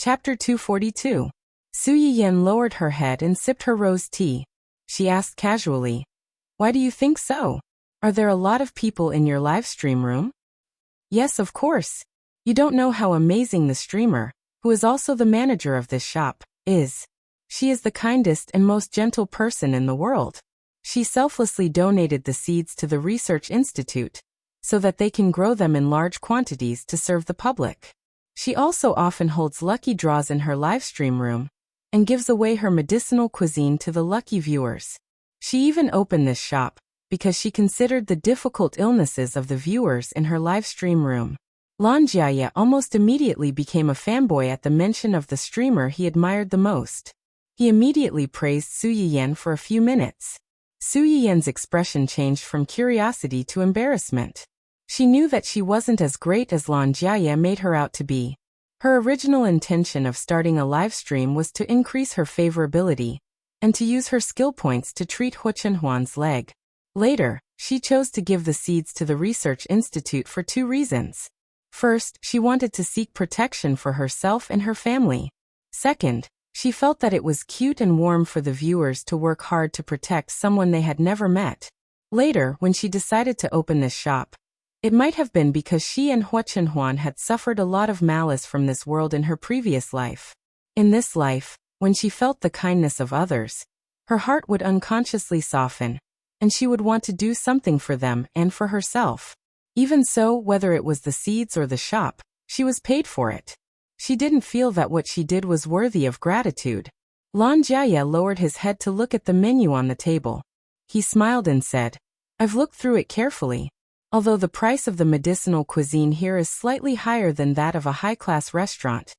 Chapter 242. Su Yiyan lowered her head and sipped her rose tea. She asked casually, "Why do you think so? Are there a lot of people in your live stream room?" "Yes, of course. You don't know how amazing the streamer, who is also the manager of this shop, is. She is the kindest and most gentle person in the world. She selflessly donated the seeds to the research institute, so that they can grow them in large quantities to serve the public. She also often holds lucky draws in her live stream room, and gives away her medicinal cuisine to the lucky viewers. She even opened this shop, because she considered the difficult illnesses of the viewers in her live stream room." Lan Jiaye almost immediately became a fanboy at the mention of the streamer he admired the most. He immediately praised Su Yiyan for a few minutes. Su Yiyan's expression changed from curiosity to embarrassment. She knew that she wasn't as great as Lan Jiaye made her out to be. Her original intention of starting a live stream was to increase her favorability, and to use her skill points to treat Hu Chenhuan's leg. Later, she chose to give the seeds to the Research Institute for two reasons. First, she wanted to seek protection for herself and her family. Second, she felt that it was cute and warm for the viewers to work hard to protect someone they had never met. Later, when she decided to open this shop, it might have been because she and Hu Chenhuan had suffered a lot of malice from this world in her previous life. In this life, when she felt the kindness of others, her heart would unconsciously soften, and she would want to do something for them and for herself. Even so, whether it was the seeds or the shop, she was paid for it. She didn't feel that what she did was worthy of gratitude. Lan Jiaye lowered his head to look at the menu on the table. He smiled and said, "I've looked through it carefully. Although the price of the medicinal cuisine here is slightly higher than that of a high-class restaurant,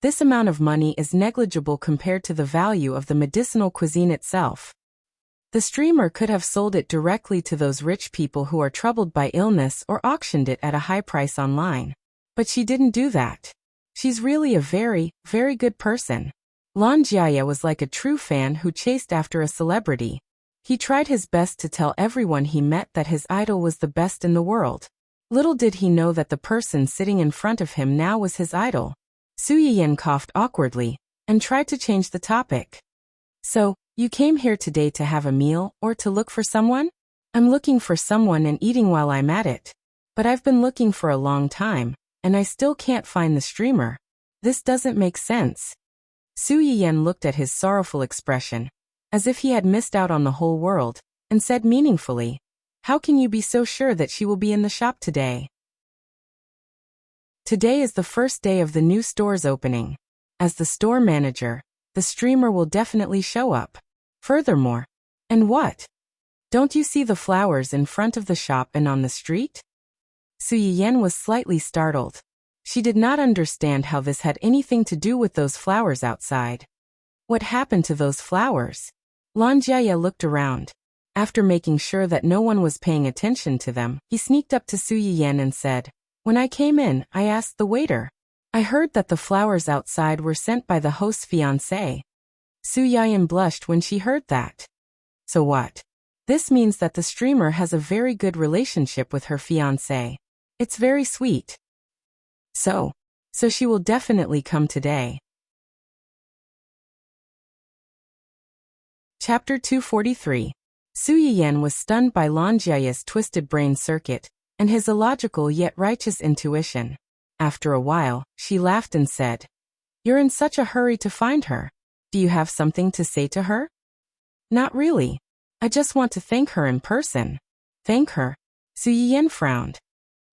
this amount of money is negligible compared to the value of the medicinal cuisine itself. The streamer could have sold it directly to those rich people who are troubled by illness or auctioned it at a high price online. But she didn't do that. She's really a very, very good person." Lan Jiaye was like a true fan who chased after a celebrity. He tried his best to tell everyone he met that his idol was the best in the world. Little did he know that the person sitting in front of him now was his idol. Su Yiyan coughed awkwardly, and tried to change the topic. "So, you came here today to have a meal, or to look for someone?" "I'm looking for someone and eating while I'm at it. But I've been looking for a long time, and I still can't find the streamer. This doesn't make sense." Su Yiyan looked at his sorrowful expression, as if he had missed out on the whole world, and said meaningfully, "How can you be so sure that she will be in the shop today?" "Today is the first day of the new store's opening. As the store manager, the streamer will definitely show up. Furthermore," "And what? Don't you see the flowers in front of the shop and on the street?" Su Yiyan was slightly startled. She did not understand how this had anything to do with those flowers outside. What happened to those flowers? Lan Jiaye looked around. After making sure that no one was paying attention to them, he sneaked up to Su Yiyan and said, "When I came in, I asked the waiter. I heard that the flowers outside were sent by the host's fiancé." Su Yiyan blushed when she heard that. "So what? This means that the streamer has a very good relationship with her fiancé. It's very sweet. So she will definitely come today." Chapter 243. Su Yiyan was stunned by Lan Jiaye's twisted brain circuit, and his illogical yet righteous intuition. After a while, she laughed and said, "You're in such a hurry to find her. Do you have something to say to her?" "Not really. I just want to thank her in person." "Thank her?" Su Yiyan frowned.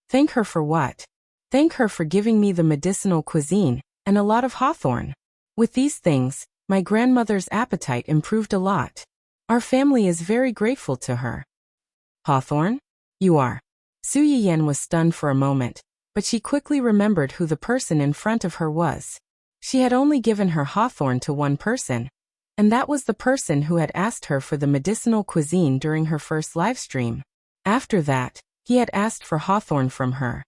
"Thank her for what?" "Thank her for giving me the medicinal cuisine, and a lot of hawthorn. With these things, my grandmother's appetite improved a lot. Our family is very grateful to her." "Hawthorn? You are?" Su Yiyan was stunned for a moment, but she quickly remembered who the person in front of her was. She had only given her hawthorn to one person, and that was the person who had asked her for the medicinal cuisine during her first livestream. After that, he had asked for hawthorn from her.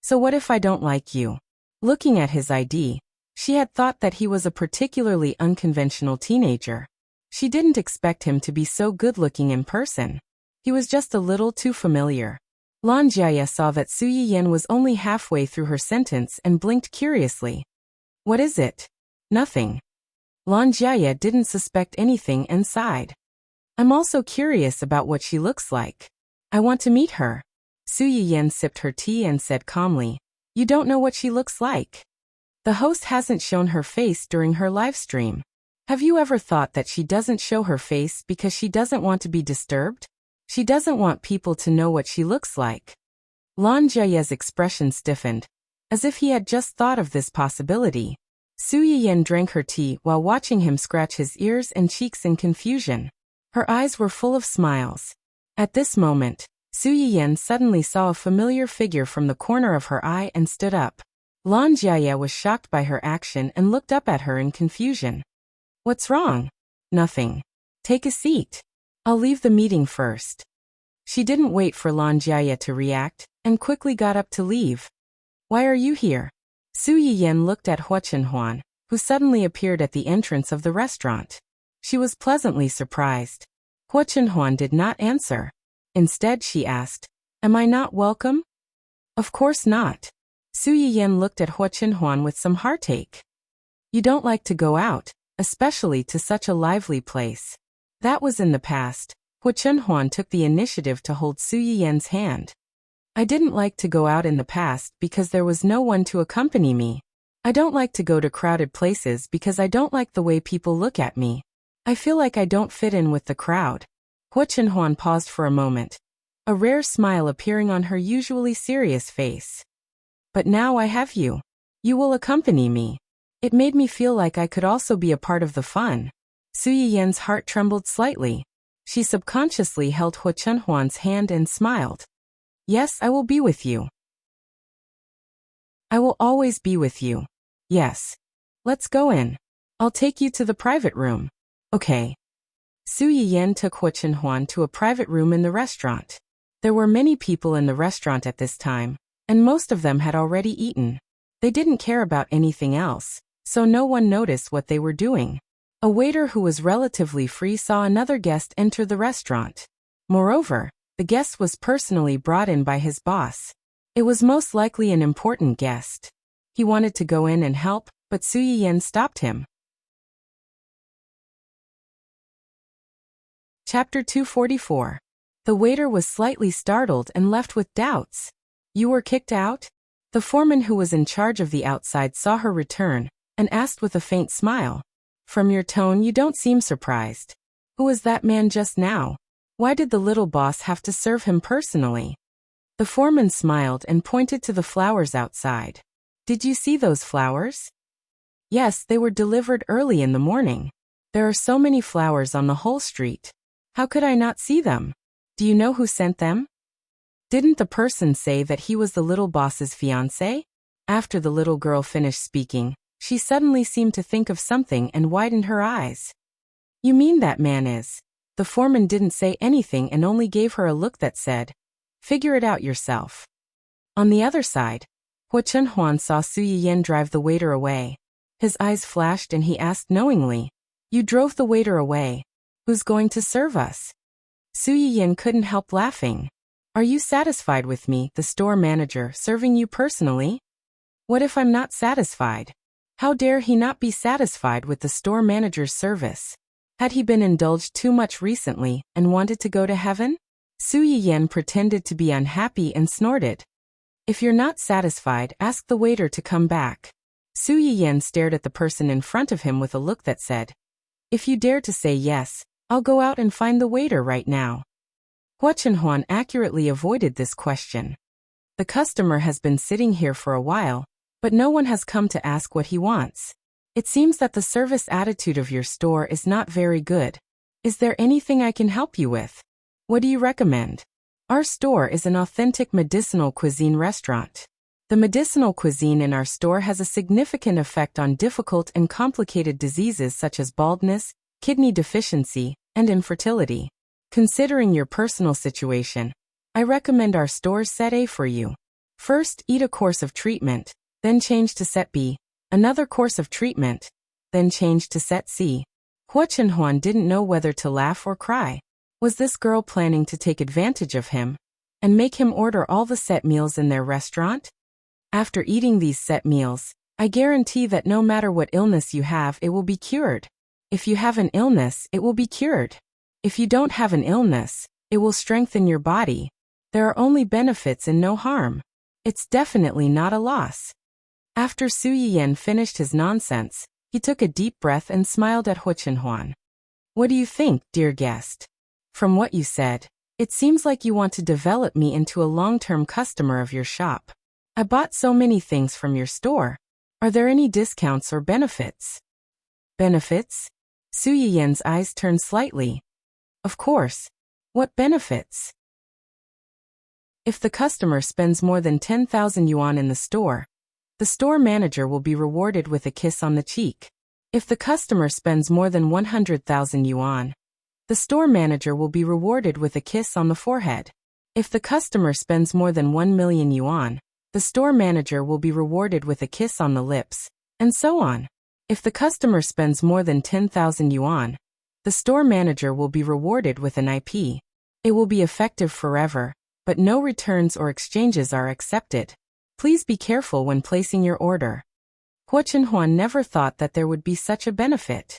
"So what if I don't like you?" Looking at his ID, she had thought that he was a particularly unconventional teenager. She didn't expect him to be so good-looking in person. He was just a little too familiar. Lan Jiaye saw that Su Yiyan was only halfway through her sentence and blinked curiously. What is it? Nothing. Lan Jiaye didn't suspect anything and sighed. I'm also curious about what she looks like. I want to meet her. Su Yiyan sipped her tea and said calmly, You don't know what she looks like. The host hasn't shown her face during her live stream. Have you ever thought that she doesn't show her face because she doesn't want to be disturbed? She doesn't want people to know what she looks like. Lan Jiaye's expression stiffened, as if he had just thought of this possibility. Su Yiyan drank her tea while watching him scratch his ears and cheeks in confusion. Her eyes were full of smiles. At this moment, Su Yiyan suddenly saw a familiar figure from the corner of her eye and stood up. Lan Jiaye was shocked by her action and looked up at her in confusion. What's wrong? Nothing. Take a seat. I'll leave the meeting first. She didn't wait for Lan Jiaye to react, and quickly got up to leave. Why are you here? Su Yiyan looked at Hua Chenhuan, who suddenly appeared at the entrance of the restaurant. She was pleasantly surprised. Hua Chenhuan did not answer. Instead she asked, Am I not welcome? Of course not. Su Yiyan looked at Hua Chenhuan with some heartache. You don't like to go out, especially to such a lively place. That was in the past. Hua Chenhuan took the initiative to hold Su Yiyan's hand. I didn't like to go out in the past because there was no one to accompany me. I don't like to go to crowded places because I don't like the way people look at me. I feel like I don't fit in with the crowd. Hua Chenhuan paused for a moment, a rare smile appearing on her usually serious face. But now I have you. You will accompany me. It made me feel like I could also be a part of the fun. Su Yiyan's heart trembled slightly. She subconsciously held Hua Chenhuan's hand and smiled. Yes, I will be with you. I will always be with you. Yes. Let's go in. I'll take you to the private room. Okay. Su Yiyan took Hua Chenhuan to a private room in the restaurant. There were many people in the restaurant at this time, and most of them had already eaten. They didn't care about anything else, so no one noticed what they were doing. A waiter who was relatively free saw another guest enter the restaurant. Moreover, the guest was personally brought in by his boss. It was most likely an important guest. He wanted to go in and help, but Su Yiyan stopped him. Chapter 244. The waiter was slightly startled and left with doubts. You were kicked out? The foreman who was in charge of the outside saw her return, and asked with a faint smile. From your tone you don't seem surprised. Who was that man just now? Why did the little boss have to serve him personally? The foreman smiled and pointed to the flowers outside. Did you see those flowers? Yes, they were delivered early in the morning. There are so many flowers on the whole street. How could I not see them? Do you know who sent them? Didn't the person say that he was the little boss's fiancé? After the little girl finished speaking, she suddenly seemed to think of something and widened her eyes. You mean that man is? The foreman didn't say anything and only gave her a look that said, Figure it out yourself. On the other side, Hua Chenhuan saw Su Yiyan drive the waiter away. His eyes flashed and he asked knowingly, You drove the waiter away. Who's going to serve us? Su Yiyan couldn't help laughing. Are you satisfied with me, the store manager, serving you personally? What if I'm not satisfied? How dare he not be satisfied with the store manager's service? Had he been indulged too much recently and wanted to go to heaven? Su Yiyan pretended to be unhappy and snorted. If you're not satisfied, ask the waiter to come back. Su Yiyan stared at the person in front of him with a look that said, If you dare to say yes, I'll go out and find the waiter right now. Hua Chenhuan accurately avoided this question. The customer has been sitting here for a while, but no one has come to ask what he wants. It seems that the service attitude of your store is not very good. Is there anything I can help you with? What do you recommend? Our store is an authentic medicinal cuisine restaurant. The medicinal cuisine in our store has a significant effect on difficult and complicated diseases such as baldness, kidney deficiency, and infertility. Considering your personal situation, I recommend our store's set A for you. First, eat a course of treatment, then change to set B, another course of treatment, then change to set C. Hua Chenhuan didn't know whether to laugh or cry. Was this girl planning to take advantage of him and make him order all the set meals in their restaurant? After eating these set meals, I guarantee that no matter what illness you have, it will be cured. If you have an illness, it will be cured. If you don't have an illness, it will strengthen your body. There are only benefits and no harm. It's definitely not a loss. After Su Yiyan finished his nonsense, he took a deep breath and smiled at Hu Chenhuan. What do you think, dear guest? From what you said, it seems like you want to develop me into a long-term customer of your shop. I bought so many things from your store. Are there any discounts or benefits? Benefits? Su Yiyan's eyes turned slightly. Of course. What benefits? If the customer spends more than 10,000 yuan in the store manager will be rewarded with a kiss on the cheek. If the customer spends more than 100,000 yuan, the store manager will be rewarded with a kiss on the forehead. If the customer spends more than 1 million yuan, the store manager will be rewarded with a kiss on the lips, and so on. If the customer spends more than 10,000 yuan, the store manager will be rewarded with an IP. It will be effective forever, but no returns or exchanges are accepted. Please be careful when placing your order. Hu Chenhuan never thought that there would be such a benefit.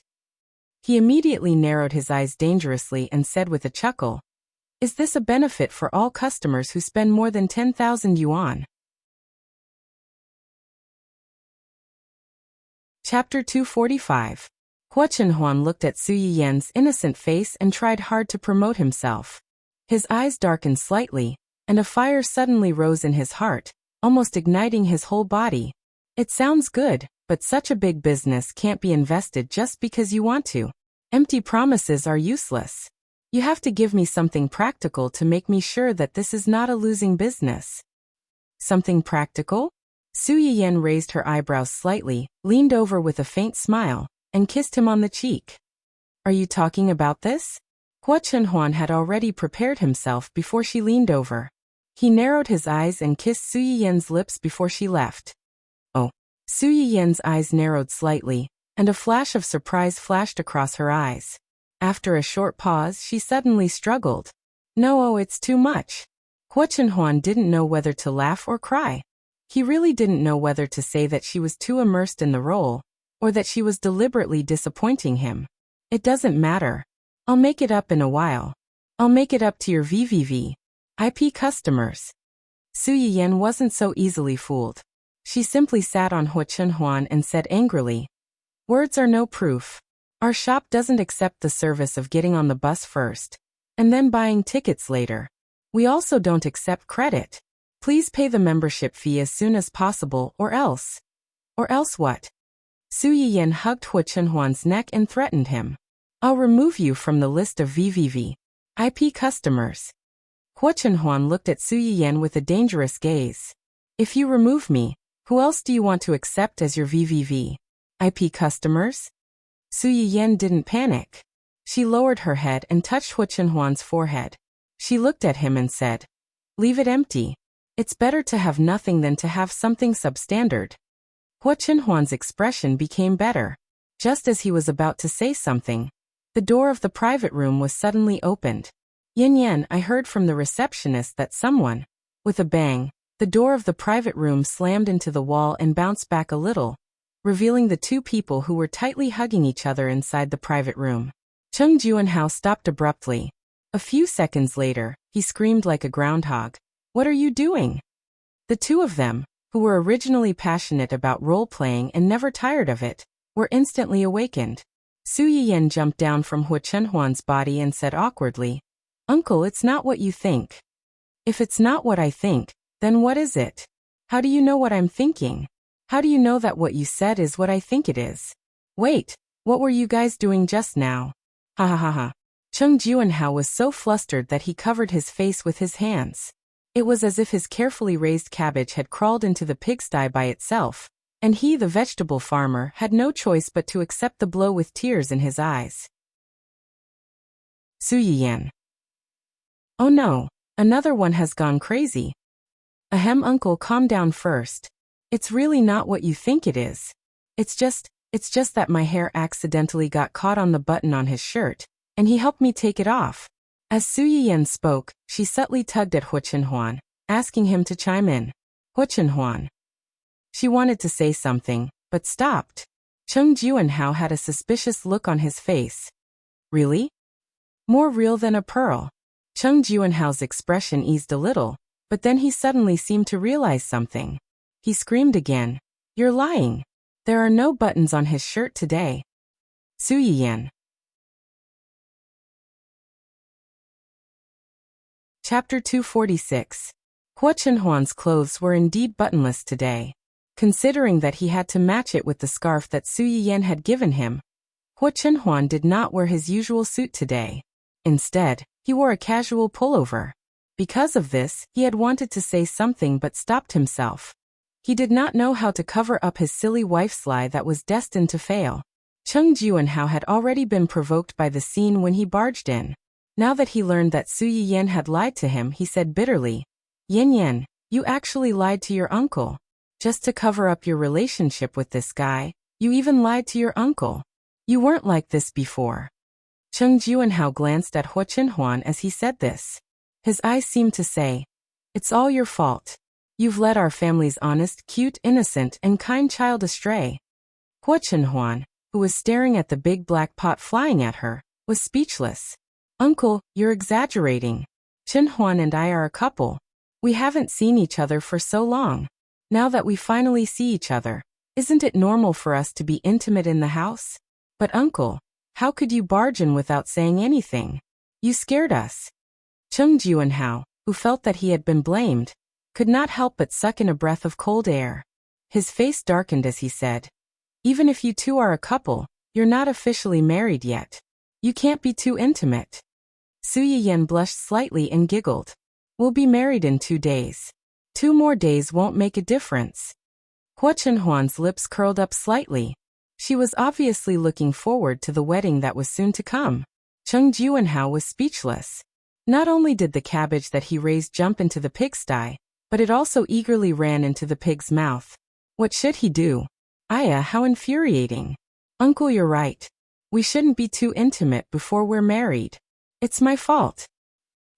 He immediately narrowed his eyes dangerously and said with a chuckle, "Is this a benefit for all customers who spend more than 10,000 yuan?" Chapter 245. Hu Chenhuan looked at Su Yiyan's innocent face and tried hard to promote himself. His eyes darkened slightly, and a fire suddenly rose in his heart, almost igniting his whole body. It sounds good, but such a big business can't be invested just because you want to. Empty promises are useless. You have to give me something practical to make me sure that this is not a losing business. Something practical? Su Yiyan raised her eyebrows slightly, leaned over with a faint smile, and kissed him on the cheek. Are you talking about this? Hu Chenhuan had already prepared himself before she leaned over. He narrowed his eyes and kissed Su Yiyan's lips before she left. Oh. Su Yiyan's eyes narrowed slightly, and a flash of surprise flashed across her eyes. After a short pause, she suddenly struggled. No, it's too much. Hu Chenhuan didn't know whether to laugh or cry. He really didn't know whether to say that she was too immersed in the role, or that she was deliberately disappointing him. It doesn't matter. I'll make it up in a while. I'll make it up to your VVV. IP customers. Su Yiyan wasn't so easily fooled. She simply sat on Hu Chenhuan and said angrily, "Words are no proof. Our shop doesn't accept the service of getting on the bus first, and then buying tickets later. We also don't accept credit. Please pay the membership fee as soon as possible or else." Or else what? Su Yiyan hugged Hu Chenhuan's neck and threatened him. "I'll remove you from the list of VVV. IP customers." Hu Chenhuan looked at Su Yiyan with a dangerous gaze. "If you remove me, who else do you want to accept as your VVV? IP customers?" Su Yiyan didn't panic. She lowered her head and touched Hu Chenhuan's forehead. She looked at him and said, "Leave it empty. It's better to have nothing than to have something substandard." Hu Chenhuan's expression became better. Just as he was about to say something, the door of the private room was suddenly opened. "Yan, I heard from the receptionist that someone..." With a bang, the door of the private room slammed into the wall and bounced back a little, revealing the two people who were tightly hugging each other inside the private room. Cheng Juanhao stopped abruptly. A few seconds later, he screamed like a groundhog. "What are you doing?" The two of them, who were originally passionate about role-playing and never tired of it, were instantly awakened. Su Yiyan jumped down from Hu Chenhuan's body and said awkwardly, "Uncle, it's not what you think." "If it's not what I think, then what is it? How do you know what I'm thinking? How do you know that what you said is what I think it is? Wait, what were you guys doing just now?" Ha ha ha ha. Cheng Juanhao was so flustered that he covered his face with his hands. It was as if his carefully raised cabbage had crawled into the pigsty by itself, and he, the vegetable farmer, had no choice but to accept the blow with tears in his eyes. Su Yiyan. "Oh no, another one has gone crazy." "Ahem, uncle, calm down first. It's really not what you think it is. It's just that my hair accidentally got caught on the button on his shirt, and he helped me take it off." As Su Yiyan spoke, she subtly tugged at Hu Chenhuan, asking him to chime in. Hu Chenhuan. She wanted to say something, but stopped. Chung Juanhao had a suspicious look on his face. Really? More real than a pearl. Chung Juanhao's expression eased a little, but then he suddenly seemed to realize something. He screamed again. You're lying. There are no buttons on his shirt today. Su Yiyan. Chapter 246. Hua Chenhuan's clothes were indeed buttonless today. Considering that he had to match it with the scarf that Su Yiyan had given him, Hua Chenhuan did not wear his usual suit today. Instead, he wore a casual pullover. Because of this, he had wanted to say something but stopped himself. He did not know how to cover up his silly wife's lie that was destined to fail. Chung Juanhao had already been provoked by the scene when he barged in. Now that he learned that Su Yiyan had lied to him, he said bitterly, Yin Yan, you actually lied to your uncle. Just to cover up your relationship with this guy, you even lied to your uncle. You weren't like this before. Chung Juanhao glanced at Hua Chenhuan as he said this. His eyes seemed to say, it's all your fault. You've led our family's honest, cute, innocent, and kind child astray. Hua Chenhuan, who was staring at the big black pot flying at her, was speechless. Uncle, you're exaggerating. Chenhuan and I are a couple. We haven't seen each other for so long. Now that we finally see each other, isn't it normal for us to be intimate in the house? But uncle, how could you barge in without saying anything? You scared us. Chung Juanhao, who felt that he had been blamed, could not help but suck in a breath of cold air. His face darkened as he said, even if you two are a couple, you're not officially married yet. You can't be too intimate. Su Yiyan blushed slightly and giggled. We'll be married in 2 days. 2 more days won't make a difference. Hua Chenhuan's lips curled up slightly. She was obviously looking forward to the wedding that was soon to come. Chung Juanhao was speechless. Not only did the cabbage that he raised jump into the pigsty, but it also eagerly ran into the pig's mouth. What should he do? Aya, how infuriating. Uncle, you're right. We shouldn't be too intimate before we're married. It's my fault.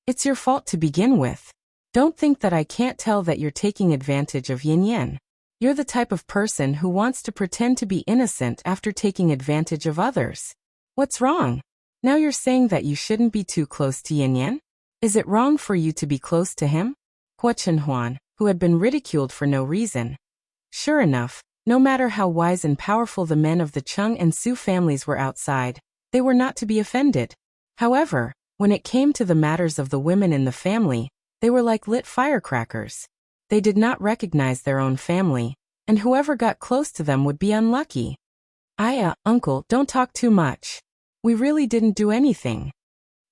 It's your fault to begin with. Don't think that I can't tell that you're taking advantage of Yin Yan. You're the type of person who wants to pretend to be innocent after taking advantage of others. What's wrong? Now you're saying that you shouldn't be too close to Yin Yan? Is it wrong for you to be close to him? Hua Chenhuan, who had been ridiculed for no reason. Sure enough, no matter how wise and powerful the men of the Chung and Su families were outside, they were not to be offended. However, when it came to the matters of the women in the family, they were like lit firecrackers. They did not recognize their own family, and whoever got close to them would be unlucky. Aya, uncle, don't talk too much. We really didn't do anything.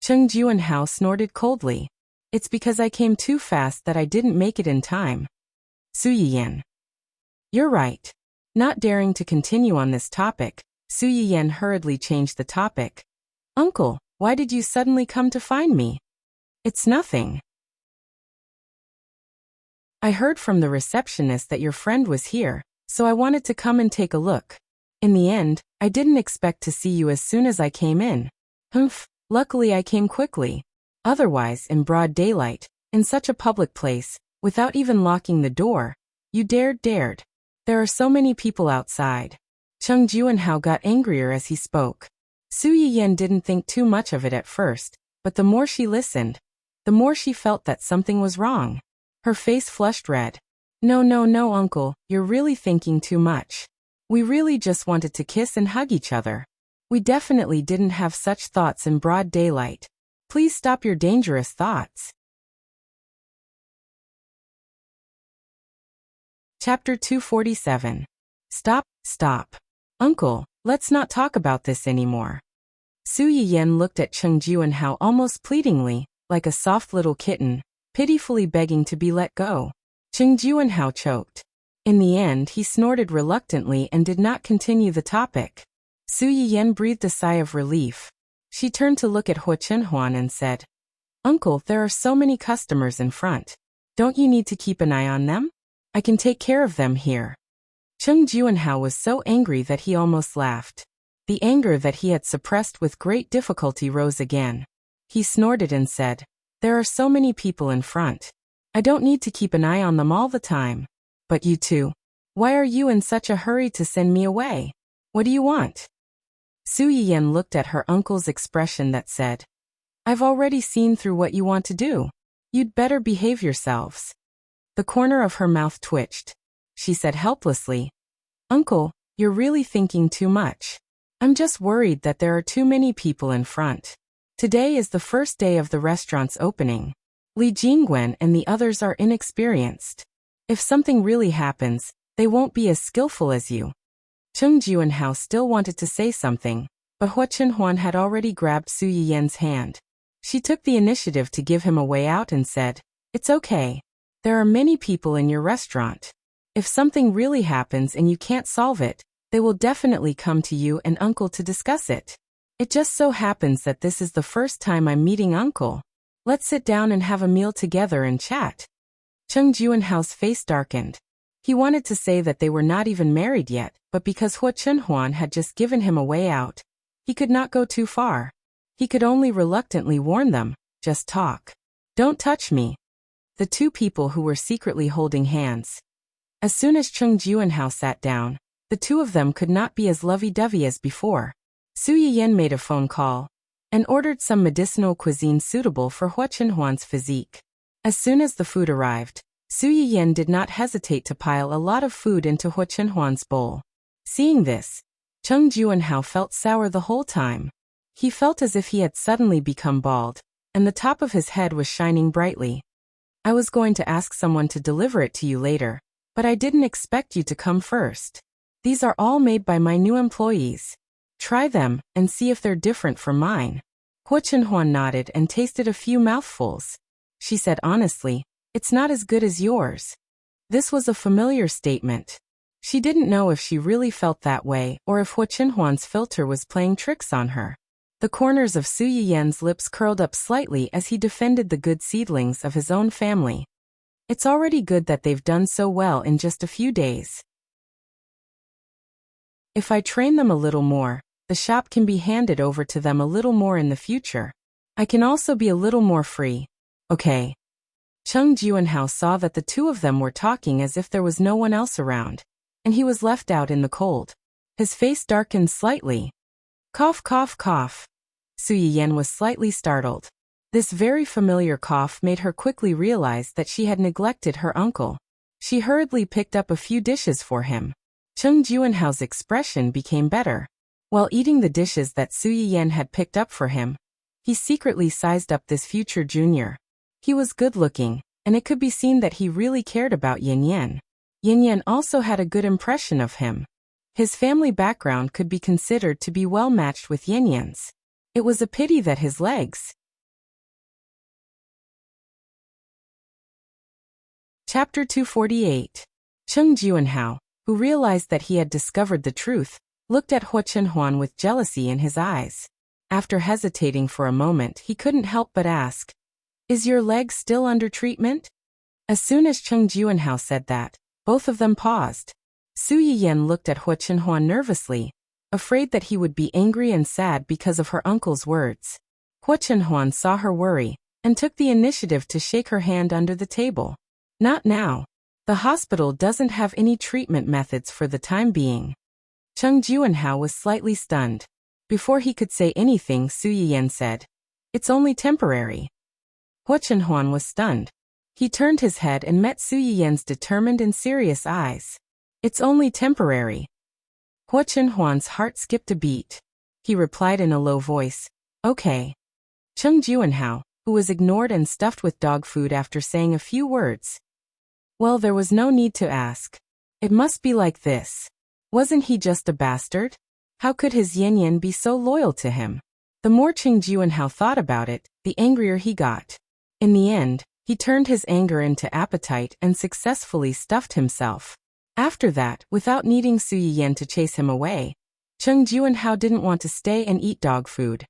Chung Juanhao snorted coldly. It's because I came too fast that I didn't make it in time. Su Yiyan. You're right. Not daring to continue on this topic, Su Yiyan hurriedly changed the topic. Uncle, why did you suddenly come to find me? It's nothing. I heard from the receptionist that your friend was here, so I wanted to come and take a look. In the end, I didn't expect to see you as soon as I came in. Humph, luckily I came quickly. Otherwise, in broad daylight, in such a public place, without even locking the door, you dared. There are so many people outside. Chung Juanhao got angrier as he spoke. Su Yiyan didn't think too much of it at first, but the more she listened, the more she felt that something was wrong. Her face flushed red. No, uncle, you're really thinking too much. We really just wanted to kiss and hug each other. We definitely didn't have such thoughts in broad daylight. Please stop your dangerous thoughts. Chapter 247. Stop. Uncle, let's not talk about this anymore. Su Yiyan looked at Chung Juanhao almost pleadingly, like a soft little kitten, pitifully begging to be let go. Chung Juanhao choked. In the end, he snorted reluctantly and did not continue the topic. Su Yiyan breathed a sigh of relief. She turned to look at Hua Chenhuan and said, Uncle, there are so many customers in front. Don't you need to keep an eye on them? I can take care of them here. Chung Juanhao was so angry that he almost laughed. The anger that he had suppressed with great difficulty rose again. He snorted and said, There are so many people in front. I don't need to keep an eye on them all the time. But you two. Why are you in such a hurry to send me away? What do you want? Su Yiyan looked at her uncle's expression that said, I've already seen through what you want to do. You'd better behave yourselves. The corner of her mouth twitched. She said helplessly, Uncle, you're really thinking too much. I'm just worried that there are too many people in front. Today is the first day of the restaurant's opening. Li Jingwen and the others are inexperienced. If something really happens, they won't be as skillful as you. Cheng Juanhao still wanted to say something, but Hua Chenhuan had already grabbed Su Yiyan's hand. She took the initiative to give him a way out and said, It's okay. There are many people in your restaurant. If something really happens and you can't solve it, they will definitely come to you and Uncle to discuss it. It just so happens that this is the first time I'm meeting Uncle. Let's sit down and have a meal together and chat. Cheng Juanhao's face darkened. He wanted to say that they were not even married yet, but because Hua Chenhuan had just given him a way out, he could not go too far. He could only reluctantly warn them, just talk. Don't touch me. The two people who were secretly holding hands. As soon as Cheng Juanhao sat down, the two of them could not be as lovey-dovey as before. Su Yiyan made a phone call and ordered some medicinal cuisine suitable for Hua Chenhuan's physique. As soon as the food arrived, Su Yiyan did not hesitate to pile a lot of food into Hua Chenhuan's bowl. Seeing this, Cheng Juanhao felt sour the whole time. He felt as if he had suddenly become bald, and the top of his head was shining brightly. I was going to ask someone to deliver it to you later, but I didn't expect you to come first. These are all made by my new employees. Try them and see if they're different from mine. Hua Chenhuan nodded and tasted a few mouthfuls. She said honestly, It's not as good as yours. This was a familiar statement. She didn't know if she really felt that way or if Hua Chenhuan's filter was playing tricks on her. The corners of Su Yiyan's lips curled up slightly as he defended the good seedlings of his own family. It's already good that they've done so well in just a few days. If I train them a little more, the shop can be handed over to them a little more in the future. I can also be a little more free. Okay. Cheng Juanhao saw that the two of them were talking as if there was no one else around, and he was left out in the cold. His face darkened slightly. Cough, cough, cough. Su Yiyan was slightly startled. This very familiar cough made her quickly realize that she had neglected her uncle. She hurriedly picked up a few dishes for him. Cheng Juanhao's expression became better. While eating the dishes that Su Yiyan had picked up for him, he secretly sized up this future junior. He was good-looking, and it could be seen that he really cared about Yin Yan. Yin Yan also had a good impression of him. His family background could be considered to be well matched with Yin Yan's. It was a pity that his legs. Chapter 248. Cheng Juanhao, who realized that he had discovered the truth, looked at Hua Chenhuan with jealousy in his eyes. After hesitating for a moment, he couldn't help but ask, Is your leg still under treatment? As soon as Cheng Juanhao said that, both of them paused. Su Yiyan looked at Hua Chenhuan nervously, afraid that he would be angry and sad because of her uncle's words. Hua Chenhuan saw her worry, and took the initiative to shake her hand under the table. Not now. The hospital doesn't have any treatment methods for the time being. Cheng Juanhao was slightly stunned. Before he could say anything, Su Yiyan said, It's only temporary. Hua Chenhuan was stunned. He turned his head and met Su Yiyan's determined and serious eyes. It's only temporary. Hua Chenhuan's heart skipped a beat. He replied in a low voice, Okay. Cheng Juanhao, who was ignored and stuffed with dog food after saying a few words. Well, there was no need to ask. It must be like this. Wasn't he just a bastard? How could his Yin Yan be so loyal to him? The more Cheng Juanhao thought about it, the angrier he got. In the end, he turned his anger into appetite and successfully stuffed himself. After that, without needing Su Yiyan to chase him away, Cheng Juanhao didn't want to stay and eat dog food.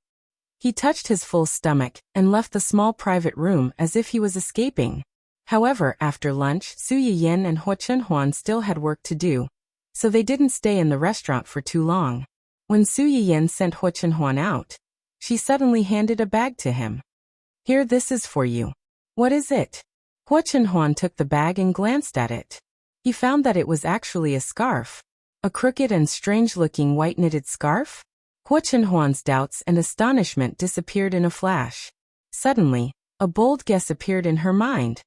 He touched his full stomach and left the small private room as if he was escaping. However, after lunch, Su Yiyan and Hua Chenhuan still had work to do, so they didn't stay in the restaurant for too long. When Su Yiyan sent Hua Chenhuan out, she suddenly handed a bag to him. Here, this is for you. What is it? Hua Chenhuan took the bag and glanced at it. He found that it was actually a scarf. A crooked and strange-looking white-knitted scarf? Hua Chenhuan's doubts and astonishment disappeared in a flash. Suddenly, a bold guess appeared in her mind.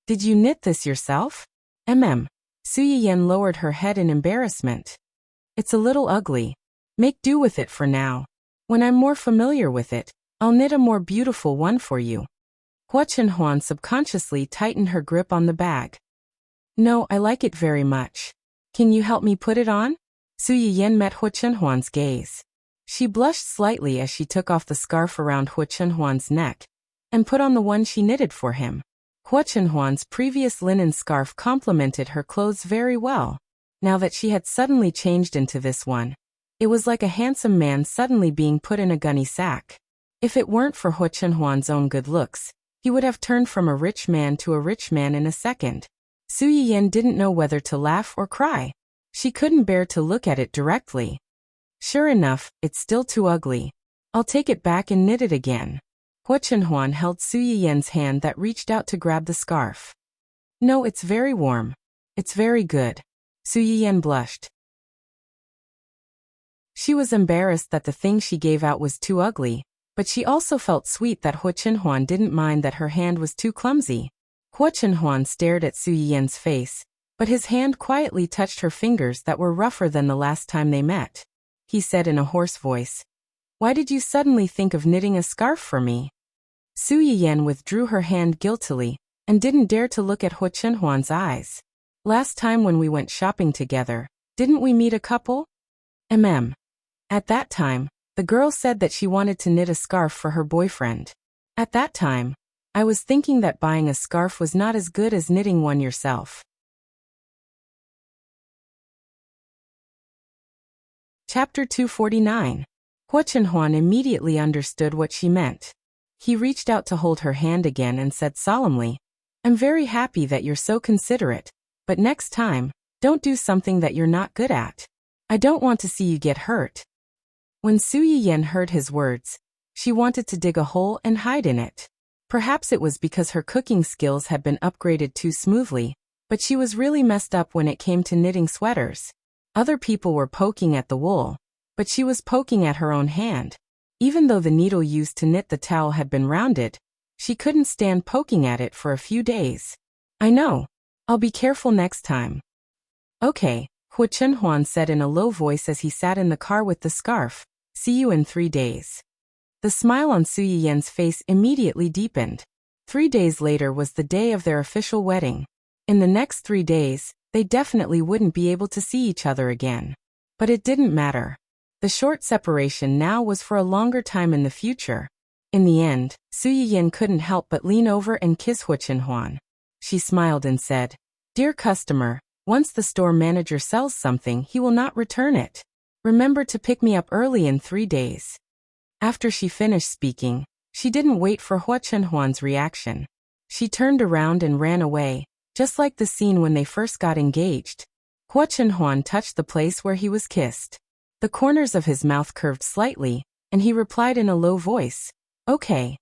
Did you knit this yourself? Su Yiyan lowered her head in embarrassment. It's a little ugly. Make do with it for now. When I'm more familiar with it, I'll knit a more beautiful one for you. Hua Chenhuan subconsciously tightened her grip on the bag. No, I like it very much. Can you help me put it on? Su Yiyan met Hua Chenhuan's gaze. She blushed slightly as she took off the scarf around Hua Chenhuan's neck and put on the one she knitted for him. Hua Chenhuan's previous linen scarf complemented her clothes very well. Now that she had suddenly changed into this one, it was like a handsome man suddenly being put in a gunny sack. If it weren't for Hua Chenhuan's own good looks, he would have turned from a rich man to a rich man in a second. Su Yiyan didn't know whether to laugh or cry. She couldn't bear to look at it directly. Sure enough, it's still too ugly. I'll take it back and knit it again. Hua Chenhuan held Su Yiyan's hand that reached out to grab the scarf. No, it's very warm. It's very good. Su Yiyan blushed. She was embarrassed that the thing she gave out was too ugly, but she also felt sweet that Hua Chenhuan didn't mind that her hand was too clumsy. Hua Chenhuan stared at Su Yiyan's face, but his hand quietly touched her fingers that were rougher than the last time they met. He said in a hoarse voice, "Why did you suddenly think of knitting a scarf for me?" Su Yiyan withdrew her hand guiltily and didn't dare to look at Hua Chenhuan's eyes. Last time when we went shopping together, didn't we meet a couple? At that time, the girl said that she wanted to knit a scarf for her boyfriend. At that time, I was thinking that buying a scarf was not as good as knitting one yourself. Chapter 249. Hua Chenhuan immediately understood what she meant. He reached out to hold her hand again and said solemnly, "I'm very happy that you're so considerate, but next time, don't do something that you're not good at. I don't want to see you get hurt." When Su Yiyan heard his words, she wanted to dig a hole and hide in it. Perhaps it was because her cooking skills had been upgraded too smoothly, but she was really messed up when it came to knitting sweaters. Other people were poking at the wool, but she was poking at her own hand. Even though the needle used to knit the towel had been rounded, she couldn't stand poking at it for a few days. "I know. I'll be careful next time." "Okay," Hua Chenhuan said in a low voice as he sat in the car with the scarf. "See you in 3 days." The smile on Su Yiyan's face immediately deepened. 3 days later was the day of their official wedding. In the next 3 days, they definitely wouldn't be able to see each other again. But it didn't matter. The short separation now was for a longer time in the future. In the end, Su Yiyan couldn't help but lean over and kiss Hua Chenhuan. She smiled and said, "Dear customer, once the store manager sells something, he will not return it. Remember to pick me up early in 3 days." After she finished speaking, she didn't wait for Hua Chenhuan's reaction. She turned around and ran away, just like the scene when they first got engaged. Hua Chenhuan touched the place where he was kissed. The corners of his mouth curved slightly, and he replied in a low voice, "Okay."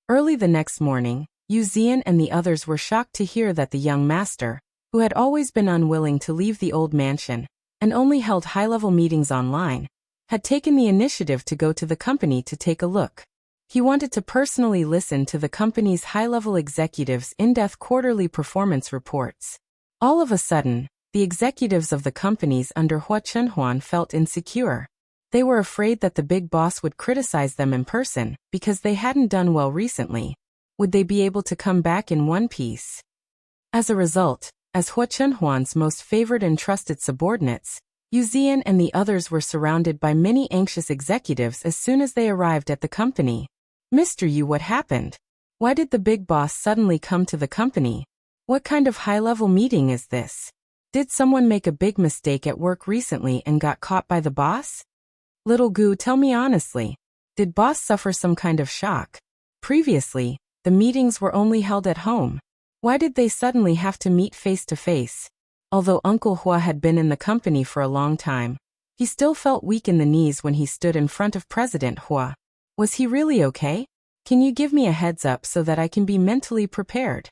Early the next morning, Yu Zian and the others were shocked to hear that the young master, who had always been unwilling to leave the old mansion and only held high-level meetings online, had taken the initiative to go to the company to take a look. He wanted to personally listen to the company's high-level executives' in-depth quarterly performance reports. All of a sudden, the executives of the companies under Hua Chenhuan felt insecure. They were afraid that the big boss would criticize them in person because they hadn't done well recently. Would they be able to come back in one piece? As a result, as Hua Chenhuan's most favored and trusted subordinates, Yu Zian and the others were surrounded by many anxious executives as soon as they arrived at the company. "Mr. Yu, what happened? Why did the big boss suddenly come to the company? What kind of high-level meeting is this? Did someone make a big mistake at work recently and got caught by the boss? Little Gu, tell me honestly, did boss suffer some kind of shock? Previously, the meetings were only held at home. Why did they suddenly have to meet face-to-face?" Although Uncle Hua had been in the company for a long time, he still felt weak in the knees when he stood in front of President Hua. Was he really okay? Can you give me a heads up so that I can be mentally prepared?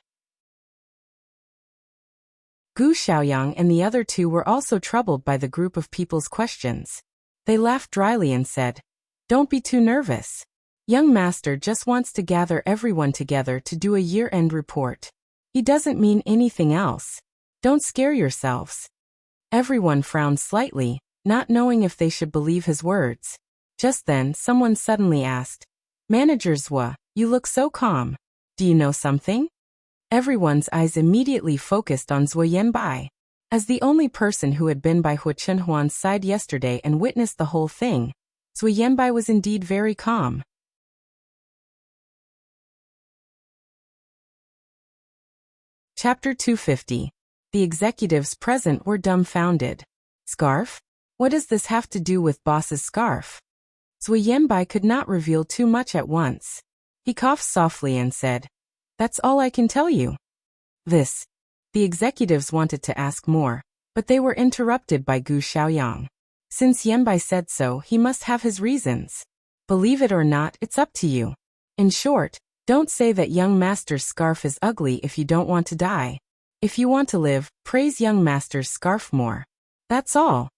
Gu Xiaoyang and the other two were also troubled by the group of people's questions. They laughed dryly and said, "Don't be too nervous. Young master just wants to gather everyone together to do a year-end report. He doesn't mean anything else. Don't scare yourselves." Everyone frowned slightly, not knowing if they should believe his words. Just then, someone suddenly asked, "Manager Zhua, you look so calm. Do you know something?" Everyone's eyes immediately focused on Zhua Yanbai. As the only person who had been by Hu Chenhuan's side yesterday and witnessed the whole thing, Zhua Yanbai was indeed very calm. Chapter 250. The executives present were dumbfounded. Scarf? What does this have to do with boss's scarf? Zhua Yanbai could not reveal too much at once. He coughed softly and said, "That's all I can tell you." The executives wanted to ask more, but they were interrupted by Gu Xiaoyang. Since Yanbai said so, he must have his reasons. Believe it or not, it's up to you. In short, don't say that young master's scarf is ugly if you don't want to die. If you want to live, praise young master's scarf more. That's all.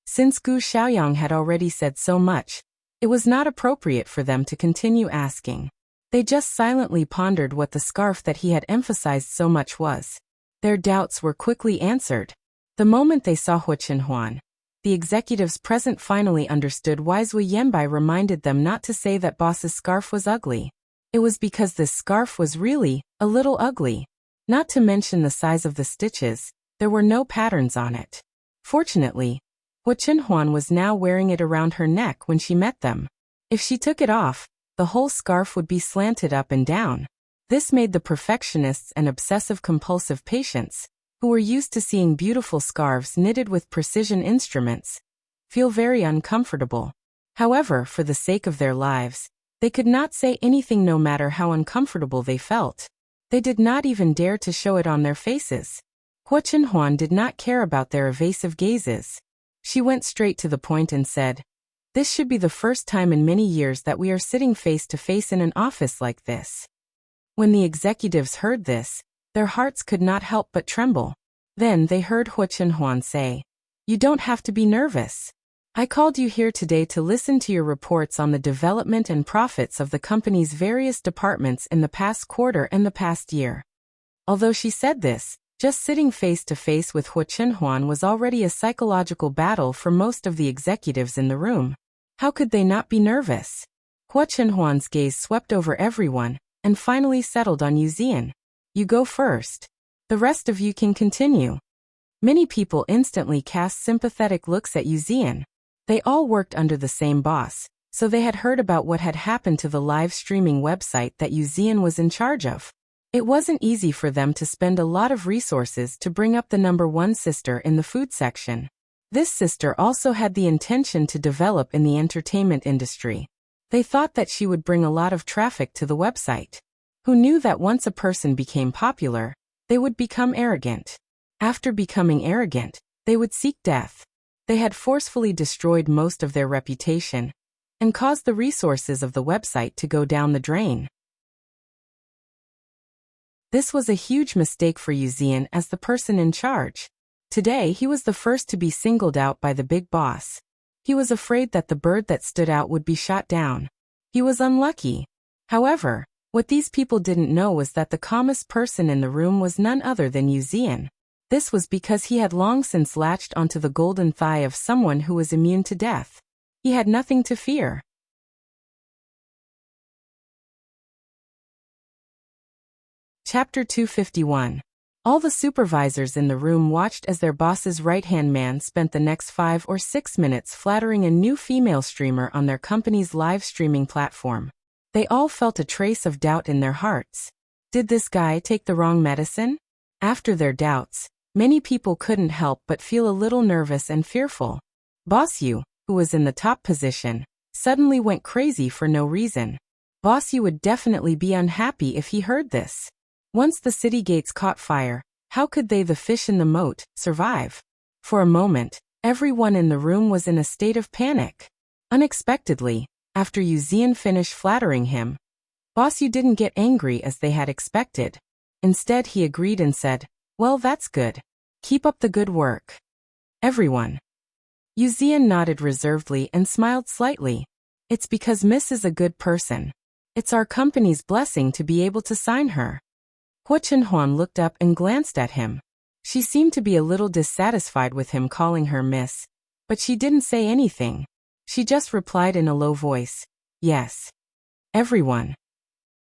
Since Gu Xiaoyang had already said so much, it was not appropriate for them to continue asking. They just silently pondered what the scarf that he had emphasized so much was. Their doubts were quickly answered. The moment they saw Hu Chenhuan, the executives present finally understood why Zhua Yanbai reminded them not to say that boss's scarf was ugly. It was because this scarf was really a little ugly. Not to mention the size of the stitches, there were no patterns on it. Fortunately, Hu Chenhuan was now wearing it around her neck when she met them. If she took it off, the whole scarf would be slanted up and down. This made the perfectionists and obsessive-compulsive patients, who were used to seeing beautiful scarves knitted with precision instruments, feel very uncomfortable. However, for the sake of their lives, they could not say anything no matter how uncomfortable they felt. They did not even dare to show it on their faces. Hu Chenhuan did not care about their evasive gazes. She went straight to the point and said, "This should be the first time in many years that we are sitting face to face in an office like this." When the executives heard this, their hearts could not help but tremble. Then they heard Hu Chenhuan say, "You don't have to be nervous. I called you here today to listen to your reports on the development and profits of the company's various departments in the past quarter and the past year." Although she said this, just sitting face to face with Hu Chenhuan was already a psychological battle for most of the executives in the room. How could they not be nervous? Hu Chenhuan's gaze swept over everyone, and finally settled on Yu Zian. "You go first. The rest of you can continue." Many people instantly cast sympathetic looks at Yu Zian. They all worked under the same boss, so they had heard about what had happened to the live streaming website that Yu Zian was in charge of. It wasn't easy for them to spend a lot of resources to bring up the number one sister in the food section. This sister also had the intention to develop in the entertainment industry. They thought that she would bring a lot of traffic to the website. Who knew that once a person became popular, they would become arrogant. After becoming arrogant, they would seek death. They had forcefully destroyed most of their reputation and caused the resources of the website to go down the drain. This was a huge mistake for Yu Zian as the person in charge. Today he was the first to be singled out by the big boss. He was afraid that the bird that stood out would be shot down. He was unlucky. However, what these people didn't know was that the calmest person in the room was none other than Yu Zian. This was because he had long since latched onto the golden thigh of someone who was immune to death. He had nothing to fear. Chapter 251. All the supervisors in the room watched as their boss's right-hand man spent the next 5 or 6 minutes flattering a new female streamer on their company's live streaming platform. They all felt a trace of doubt in their hearts. Did this guy take the wrong medicine? After their doubts, many people couldn't help but feel a little nervous and fearful. Boss Yu, who was in the top position, suddenly went crazy for no reason. Boss Yu would definitely be unhappy if he heard this. Once the city gates caught fire, how could they, the fish in the moat, survive? For a moment, everyone in the room was in a state of panic. Unexpectedly, after Yu Zian finished flattering him, Boss Yu didn't get angry as they had expected. Instead, he agreed and said, "Well, that's good. Keep up the good work. Everyone. Yuzian nodded reservedly and smiled slightly. It's because Miss is a good person. It's our company's blessing to be able to sign her. Hua Chenhuan looked up and glanced at him. She seemed to be a little dissatisfied with him calling her Miss, but she didn't say anything. She just replied in a low voice, yes. Everyone.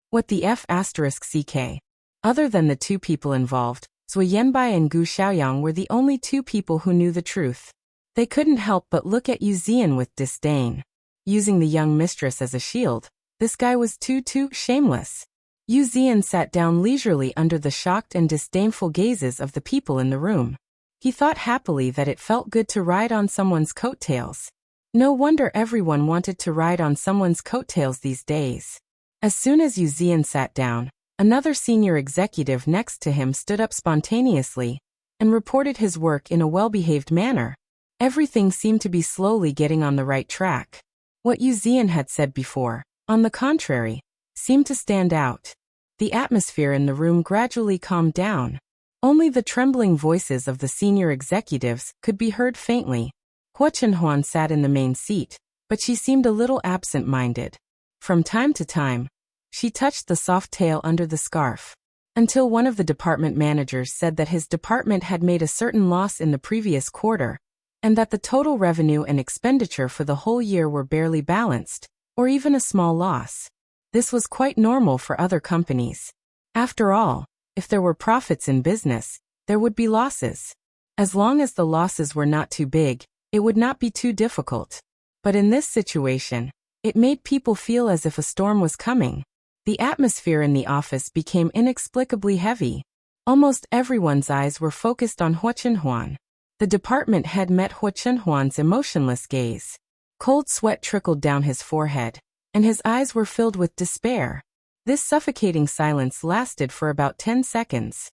What the F***ck? Other than the two people involved, Zui Yanbai and Gu Xiaoyang were the only two people who knew the truth. They couldn't help but look at Yu Zian with disdain. Using the young mistress as a shield, this guy was too shameless. Yu Zian sat down leisurely under the shocked and disdainful gazes of the people in the room. He thought happily that it felt good to ride on someone's coattails. No wonder everyone wanted to ride on someone's coattails these days. As soon as Yu Zian sat down, another senior executive next to him stood up spontaneously and reported his work in a well-behaved manner. Everything seemed to be slowly getting on the right track. What Yu Zian had said before, on the contrary, seemed to stand out. The atmosphere in the room gradually calmed down. Only the trembling voices of the senior executives could be heard faintly. Hua Chenhuan sat in the main seat, but she seemed a little absent-minded. From time to time, she touched the soft tail under the scarf, until one of the department managers said that his department had made a certain loss in the previous quarter, and that the total revenue and expenditure for the whole year were barely balanced, or even a small loss. This was quite normal for other companies. After all, if there were profits in business, there would be losses. As long as the losses were not too big, it would not be too difficult. But in this situation, it made people feel as if a storm was coming. The atmosphere in the office became inexplicably heavy. Almost everyone's eyes were focused on Hua Chenhuan. The department head met Hua Chenhuan's emotionless gaze. Cold sweat trickled down his forehead, and his eyes were filled with despair. This suffocating silence lasted for about 10 seconds.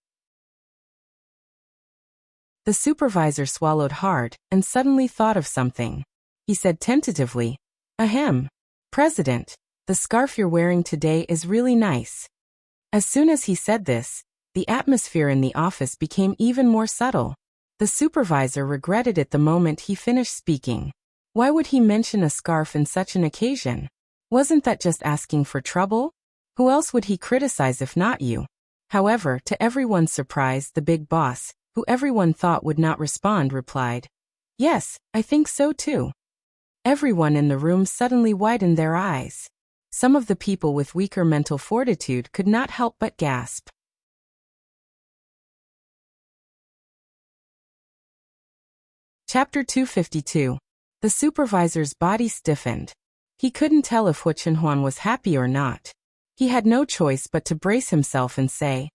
The supervisor swallowed hard and suddenly thought of something. He said tentatively, "Ahem. President, the scarf you're wearing today is really nice." As soon as he said this, the atmosphere in the office became even more subtle. The supervisor regretted it the moment he finished speaking. Why would he mention a scarf in such an occasion? Wasn't that just asking for trouble? Who else would he criticize if not you? However, to everyone's surprise, the big boss, who everyone thought would not respond, replied, "Yes, I think so too." Everyone in the room suddenly widened their eyes. Some of the people with weaker mental fortitude could not help but gasp. Chapter 252. The supervisor's body stiffened. He couldn't tell if Hua Chenhuan was happy or not. He had no choice but to brace himself and say,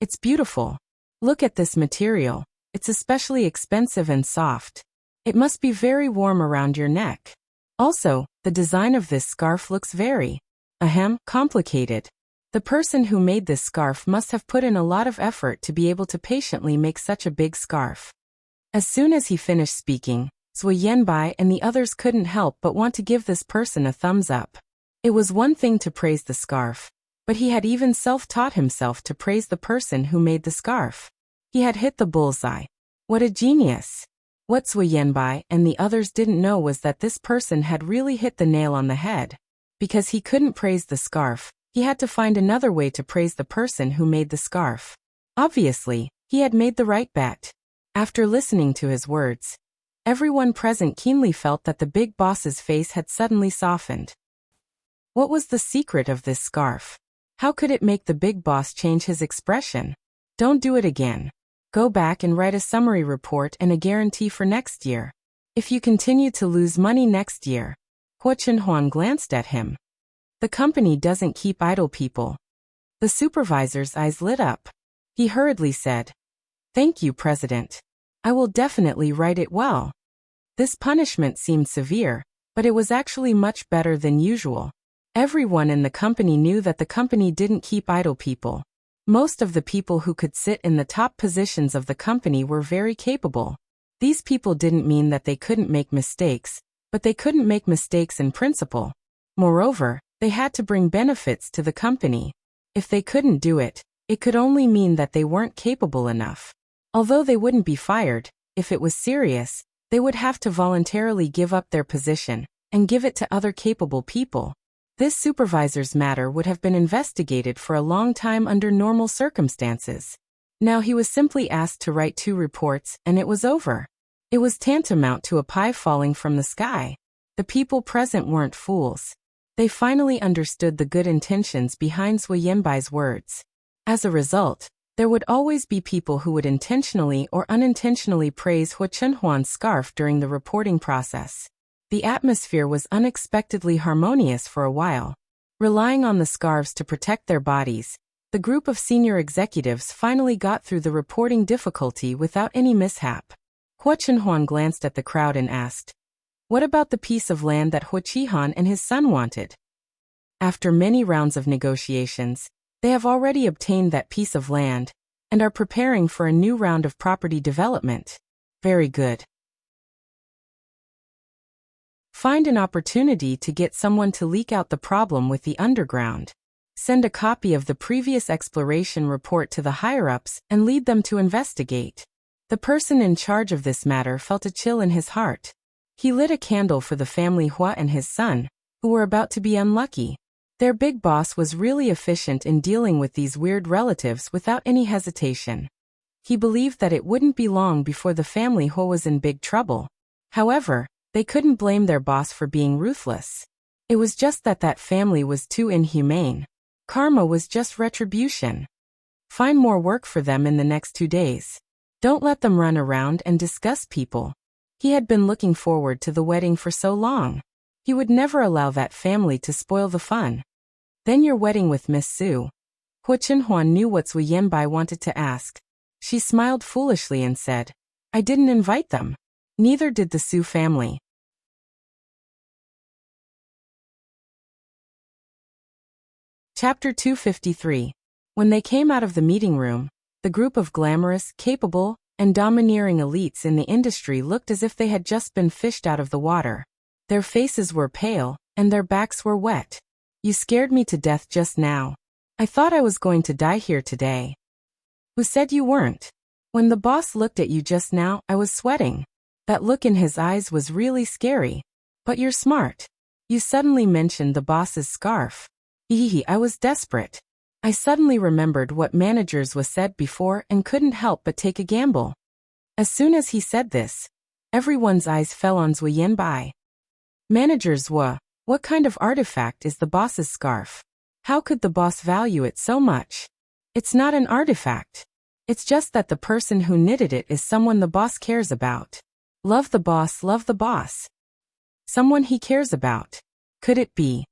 "It's beautiful. Look at this material. It's especially expensive and soft. It must be very warm around your neck. Also, the design of this scarf looks very, complicated. The person who made this scarf must have put in a lot of effort to be able to patiently make such a big scarf." As soon as he finished speaking, Zui Yanbai and the others couldn't help but want to give this person a thumbs up. It was one thing to praise the scarf, but he had even self-taught himself to praise the person who made the scarf. He had hit the bullseye. What a genius! What Zui Yanbai and the others didn't know was that this person had really hit the nail on the head. Because he couldn't praise the scarf, he had to find another way to praise the person who made the scarf. Obviously, he had made the right bet. After listening to his words, everyone present keenly felt that the big boss's face had suddenly softened. What was the secret of this scarf? How could it make the big boss change his expression? Don't do it again. Go back and write a summary report and a guarantee for next year. If you continue to lose money next year. Hua Chenhuan glanced at him. The company doesn't keep idle people. The supervisor's eyes lit up. He hurriedly said, "Thank you, President. I will definitely write it well." This punishment seemed severe, but it was actually much better than usual. Everyone in the company knew that the company didn't keep idle people. Most of the people who could sit in the top positions of the company were very capable. These people didn't mean that they couldn't make mistakes, but they couldn't make mistakes in principle. Moreover, they had to bring benefits to the company. If they couldn't do it, it could only mean that they weren't capable enough. Although they wouldn't be fired, if it was serious, they would have to voluntarily give up their position and give it to other capable people. This supervisor's matter would have been investigated for a long time under normal circumstances. Now he was simply asked to write 2 reports, and it was over. It was tantamount to a pie falling from the sky. The people present weren't fools. They finally understood the good intentions behind Zhu Yanbai's words. As a result, there would always be people who would intentionally or unintentionally praise Hu Chenhuan's scarf during the reporting process. The atmosphere was unexpectedly harmonious for a while. Relying on the scarves to protect their bodies, the group of senior executives finally got through the reporting difficulty without any mishap. Hu Chenhuan glanced at the crowd and asked, "What about the piece of land that Hu Qihan and his son wanted?" After many rounds of negotiations, they have already obtained that piece of land and are preparing for a new round of property development. Very good. Find an opportunity to get someone to leak out the problem with the underground. Send a copy of the previous exploration report to the higher-ups and lead them to investigate. The person in charge of this matter felt a chill in his heart. He lit a candle for the family Hua and his son, who were about to be unlucky. Their big boss was really efficient in dealing with these weird relatives without any hesitation. He believed that it wouldn't be long before the family Hua was in big trouble. However, they couldn't blame their boss for being ruthless. It was just that that family was too inhumane. Karma was just retribution. Find more work for them in the next 2 days. Don't let them run around and discuss people. He had been looking forward to the wedding for so long. He would never allow that family to spoil the fun. Then your wedding with Miss Su. Hu Chenhuan knew what Zhu Yanbai wanted to ask. She smiled foolishly and said, "I didn't invite them. Neither did the Su family." Chapter 253. When they came out of the meeting room, the group of glamorous, capable, and domineering elites in the industry looked as if they had just been fished out of the water. Their faces were pale, and their backs were wet. "You scared me to death just now. I thought I was going to die here today." "Who said you weren't? When the boss looked at you just now, I was sweating. That look in his eyes was really scary. But you're smart. You suddenly mentioned the boss's scarf." I was desperate. I suddenly remembered what managers was said before and couldn't help but take a gamble. As soon as he said this, everyone's eyes fell on Zhu Yanbai. "Managers what kind of artifact is the boss's scarf? How could the boss value it so much?" "It's not an artifact. It's just that the person who knitted it is someone the boss cares about." Love the boss, love the boss. Someone he cares about. Could it be?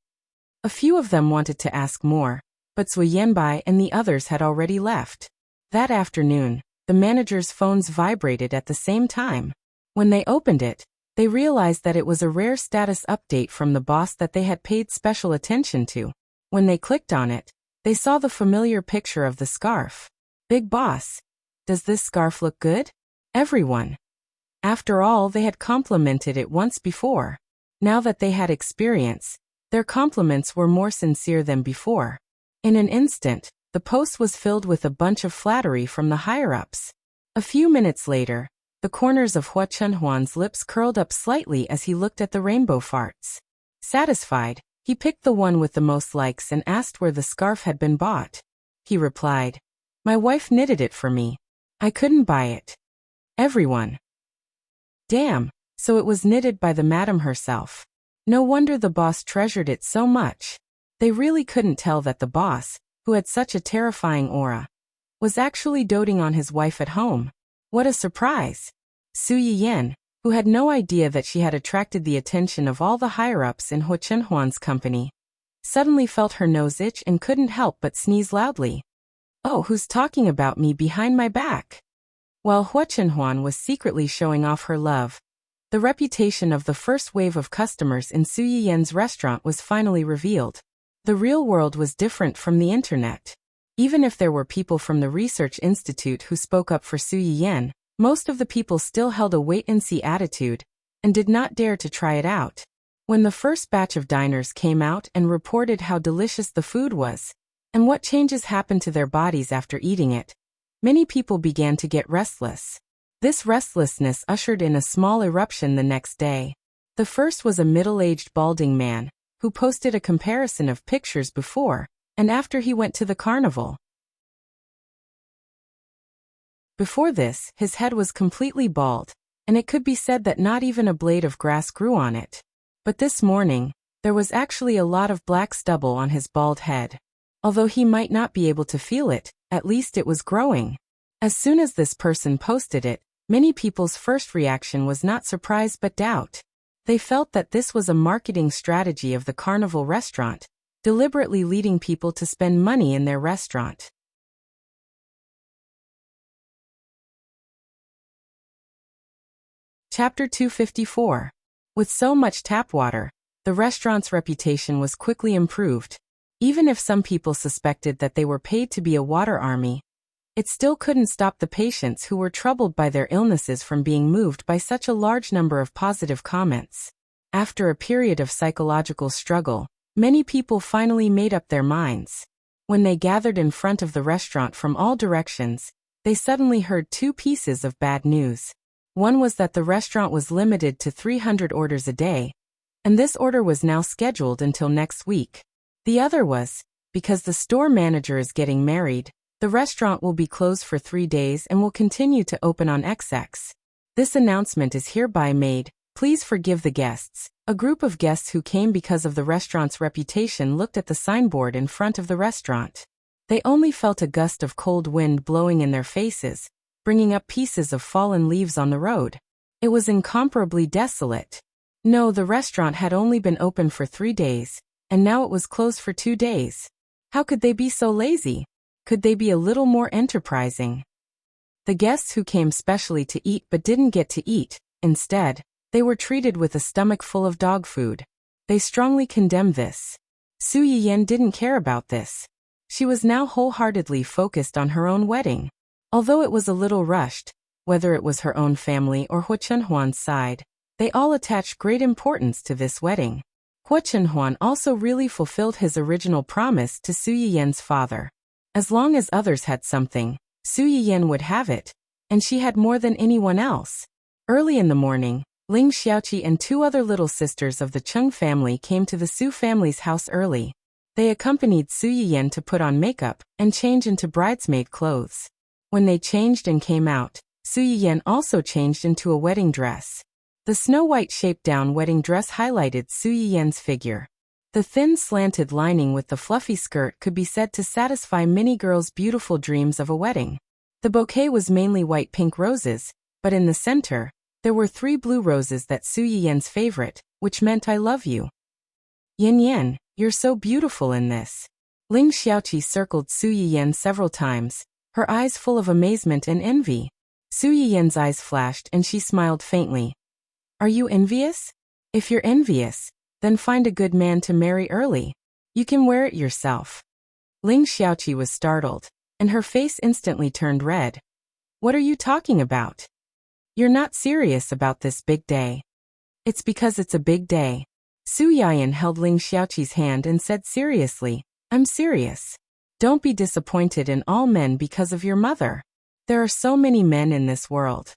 A few of them wanted to ask more, but Zhu Yanbai and the others had already left. That afternoon, the manager's phones vibrated at the same time. When they opened it, they realized that it was a rare status update from the boss that they had paid special attention to. When they clicked on it, they saw the familiar picture of the scarf. "Big boss, does this scarf look good?" Everyone. After all, they had complimented it once before. Now that they had experience, their compliments were more sincere than before. In an instant, the post was filled with a bunch of flattery from the higher-ups. A few minutes later, the corners of Hu Chenhuan's lips curled up slightly as he looked at the rainbow farts. Satisfied, he picked the one with the most likes and asked where the scarf had been bought. He replied, "My wife knitted it for me. I couldn't buy it." Everyone. Damn, so it was knitted by the madam herself. No wonder the boss treasured it so much. They really couldn't tell that the boss, who had such a terrifying aura, was actually doting on his wife at home. What a surprise! Su Yiyan, who had no idea that she had attracted the attention of all the higher-ups in Hu Chenhuan's company, suddenly felt her nose itch and couldn't help but sneeze loudly. "Oh, who's talking about me behind my back?" While Hu Chenhuan was secretly showing off her love, the reputation of the first wave of customers in Su Yiyan's restaurant was finally revealed. The real world was different from the internet. Even if there were people from the research institute who spoke up for Su Yiyan, most of the people still held a wait-and-see attitude and did not dare to try it out. When the first batch of diners came out and reported how delicious the food was and what changes happened to their bodies after eating it, many people began to get restless. This restlessness ushered in a small eruption the next day. The first was a middle-aged balding man, who posted a comparison of pictures before and after he went to the carnival. Before this, his head was completely bald, and it could be said that not even a blade of grass grew on it. But this morning, there was actually a lot of black stubble on his bald head. Although he might not be able to feel it, at least it was growing. As soon as this person posted it, many people's first reaction was not surprise but doubt. They felt that this was a marketing strategy of the carnival restaurant, deliberately leading people to spend money in their restaurant. Chapter 254. With so much tap water, the restaurant's reputation was quickly improved. Even if some people suspected that they were paid to be a water army, it still couldn't stop the patients who were troubled by their illnesses from being moved by such a large number of positive comments. After a period of psychological struggle, many people finally made up their minds. When they gathered in front of the restaurant from all directions, they suddenly heard two pieces of bad news. One was that the restaurant was limited to 300 orders a day, and this order was now scheduled until next week. The other was, because the store manager is getting married, the restaurant will be closed for 3 days and will continue to open on XX. This announcement is hereby made. Please forgive the guests. A group of guests who came because of the restaurant's reputation looked at the signboard in front of the restaurant. They only felt a gust of cold wind blowing in their faces, bringing up pieces of fallen leaves on the road. It was incomparably desolate. No, the restaurant had only been open for 3 days, and now it was closed for 2 days. How could they be so lazy? Could they be a little more enterprising? The guests who came specially to eat but didn't get to eat, instead, they were treated with a stomach full of dog food. They strongly condemned this. Su Yiyan didn't care about this. She was now wholeheartedly focused on her own wedding. Although it was a little rushed, whether it was her own family or Hua Chenhuan's side, they all attached great importance to this wedding. Hua Chenhuan also really fulfilled his original promise to Su Yiyan's father. As long as others had something, Su Yiyan would have it, and she had more than anyone else. Early in the morning, Ling Xiaoqi and 2 other little sisters of the Cheng family came to the Su family's house early. They accompanied Su Yiyan to put on makeup and change into bridesmaid clothes. When they changed and came out, Su Yiyan also changed into a wedding dress. The snow-white shape-down wedding dress highlighted Su Yiyan's figure. The thin slanted lining with the fluffy skirt could be said to satisfy many girls' beautiful dreams of a wedding. The bouquet was mainly white-pink roses, but in the center, there were 3 blue roses that Su Yiyan's favorite, which meant I love you. Yin Yan, you're so beautiful in this. Ling Xiaoqi circled Su Yiyan several times, her eyes full of amazement and envy. Su Yiyan's eyes flashed and she smiled faintly. Are you envious? If you're envious, then find a good man to marry early. You can wear it yourself. Ling Xiaoqi was startled, and her face instantly turned red. What are you talking about? You're not serious about this big day. It's because it's a big day. Su Yiyan held Ling Xiaoqi's hand and said seriously, I'm serious. Don't be disappointed in all men because of your mother. There are so many men in this world.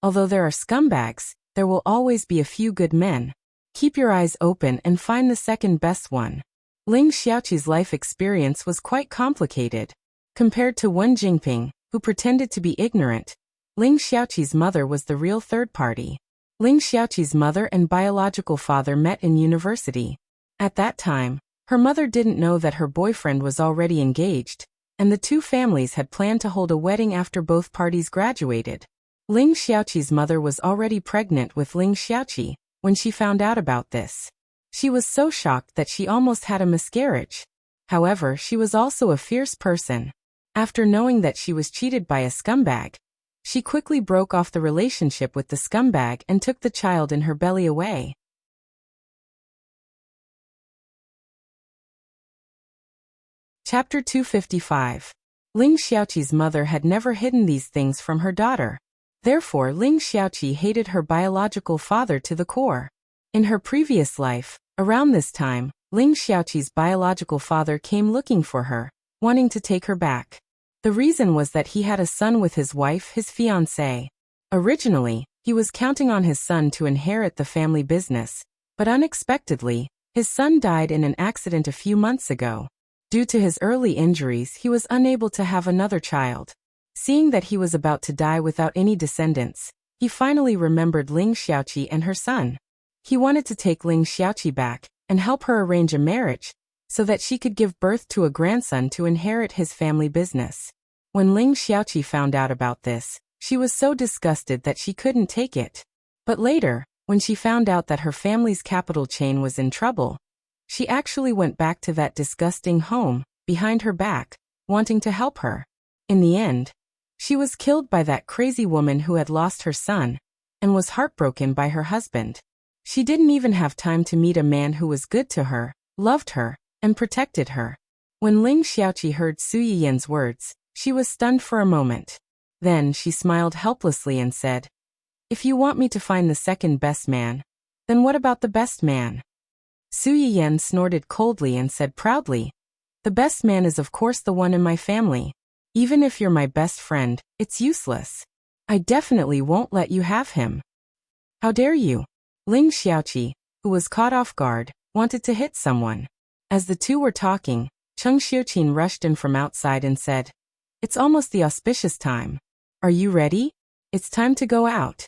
Although there are scumbags, there will always be a few good men. Keep your eyes open and find the second best one. Ling Xiaoqi's life experience was quite complicated. Compared to Wen Jingping, who pretended to be ignorant, Ling Xiaoqi's mother was the real third party. Ling Xiaoqi's mother and biological father met in university. At that time, her mother didn't know that her boyfriend was already engaged, and the 2 families had planned to hold a wedding after both parties graduated. Ling Xiaoqi's mother was already pregnant with Ling Xiaoqi when she found out about this. She was so shocked that she almost had a miscarriage. However, she was also a fierce person. After knowing that she was cheated by a scumbag, she quickly broke off the relationship with the scumbag and took the child in her belly away. Chapter 255. Ling Xiaoqi's mother had never hidden these things from her daughter. Therefore, Ling Xiaoqi hated her biological father to the core. In her previous life, around this time, Ling Xiaoqi's biological father came looking for her, wanting to take her back. The reason was that he had a son with his wife, his fiancée. Originally, he was counting on his son to inherit the family business, but unexpectedly, his son died in an accident a few months ago. Due to his early injuries, he was unable to have another child. Seeing that he was about to die without any descendants, he finally remembered Ling Xiaoqi and her son. He wanted to take Ling Xiaoqi back and help her arrange a marriage so that she could give birth to a grandson to inherit his family business. When Ling Xiaoqi found out about this, she was so disgusted that she couldn't take it. But later, when she found out that her family's capital chain was in trouble, she actually went back to that disgusting home, behind her back, wanting to help her. In the end, she was killed by that crazy woman who had lost her son and was heartbroken by her husband. She didn't even have time to meet a man who was good to her, loved her, and protected her. When Ling Xiaoqi heard Su Yiyan's words, she was stunned for a moment. Then she smiled helplessly and said, "If you want me to find the second best man, then what about the best man?" Su Yiyan snorted coldly and said proudly, "The best man is of course the one in my family. Even if you're my best friend, it's useless. I definitely won't let you have him." "How dare you?" Ling Xiaoqi, who was caught off guard, wanted to hit someone. As the two were talking, Cheng Xiuqin rushed in from outside and said, "It's almost the auspicious time. Are you ready? It's time to go out."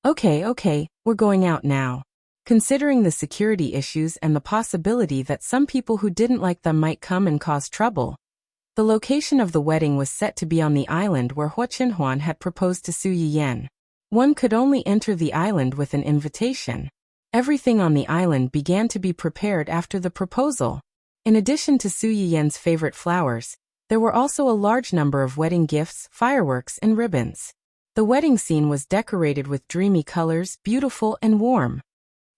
Okay, we're going out now." Considering the security issues and the possibility that some people who didn't like them might come and cause trouble, the location of the wedding was set to be on the island where Hua Qinhuan had proposed to Su Yiyan. One could only enter the island with an invitation. Everything on the island began to be prepared after the proposal. In addition to Su Yiyan's favorite flowers, there were also a large number of wedding gifts, fireworks, and ribbons. The wedding scene was decorated with dreamy colors, beautiful and warm.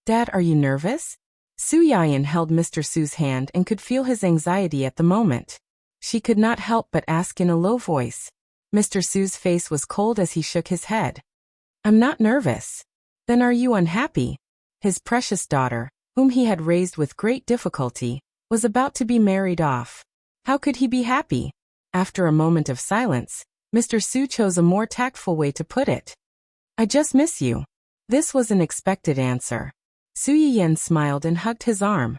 "Dad, are you nervous?" Su Yiyan held Mr. Su's hand and could feel his anxiety at the moment. She could not help but ask in a low voice. Mr. Su's face was cold as he shook his head. "I'm not nervous." "Then are you unhappy?" His precious daughter, whom he had raised with great difficulty, was about to be married off. How could he be happy? After a moment of silence, Mr. Su chose a more tactful way to put it. "I just miss you." This was an expected answer. Su Yiyan smiled and hugged his arm.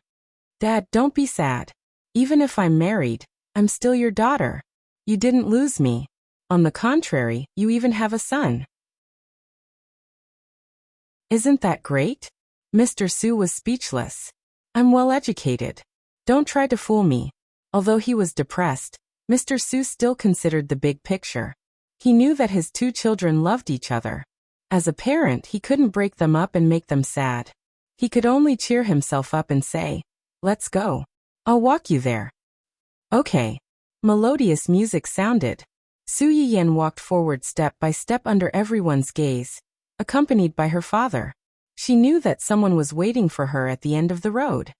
"Dad, don't be sad. Even if I'm married, I'm still your daughter. You didn't lose me. On the contrary, you even have a son." "Isn't that great?" Mr. Su was speechless. "I'm well educated. Don't try to fool me." Although he was depressed, Mr. Su still considered the big picture. He knew that his two children loved each other. As a parent, he couldn't break them up and make them sad. He could only cheer himself up and say, "Let's go. I'll walk you there." "Okay." Melodious music sounded. Su Yiyan walked forward step by step under everyone's gaze, accompanied by her father. She knew that someone was waiting for her at the end of the road.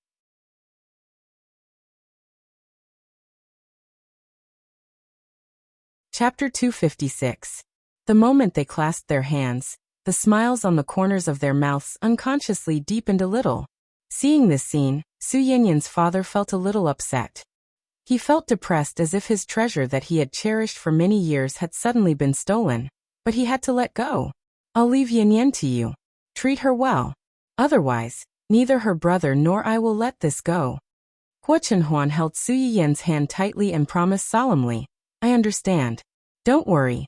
Chapter 256. The moment they clasped their hands, the smiles on the corners of their mouths unconsciously deepened a little. Seeing this scene, Su Yiyan's father felt a little upset. He felt depressed as if his treasure that he had cherished for many years had suddenly been stolen, but he had to let go. "I'll leave Yan to you. Treat her well. Otherwise, neither her brother nor I will let this go." Hua Qinhuan held Su Yiyan's hand tightly and promised solemnly, "I understand. Don't worry."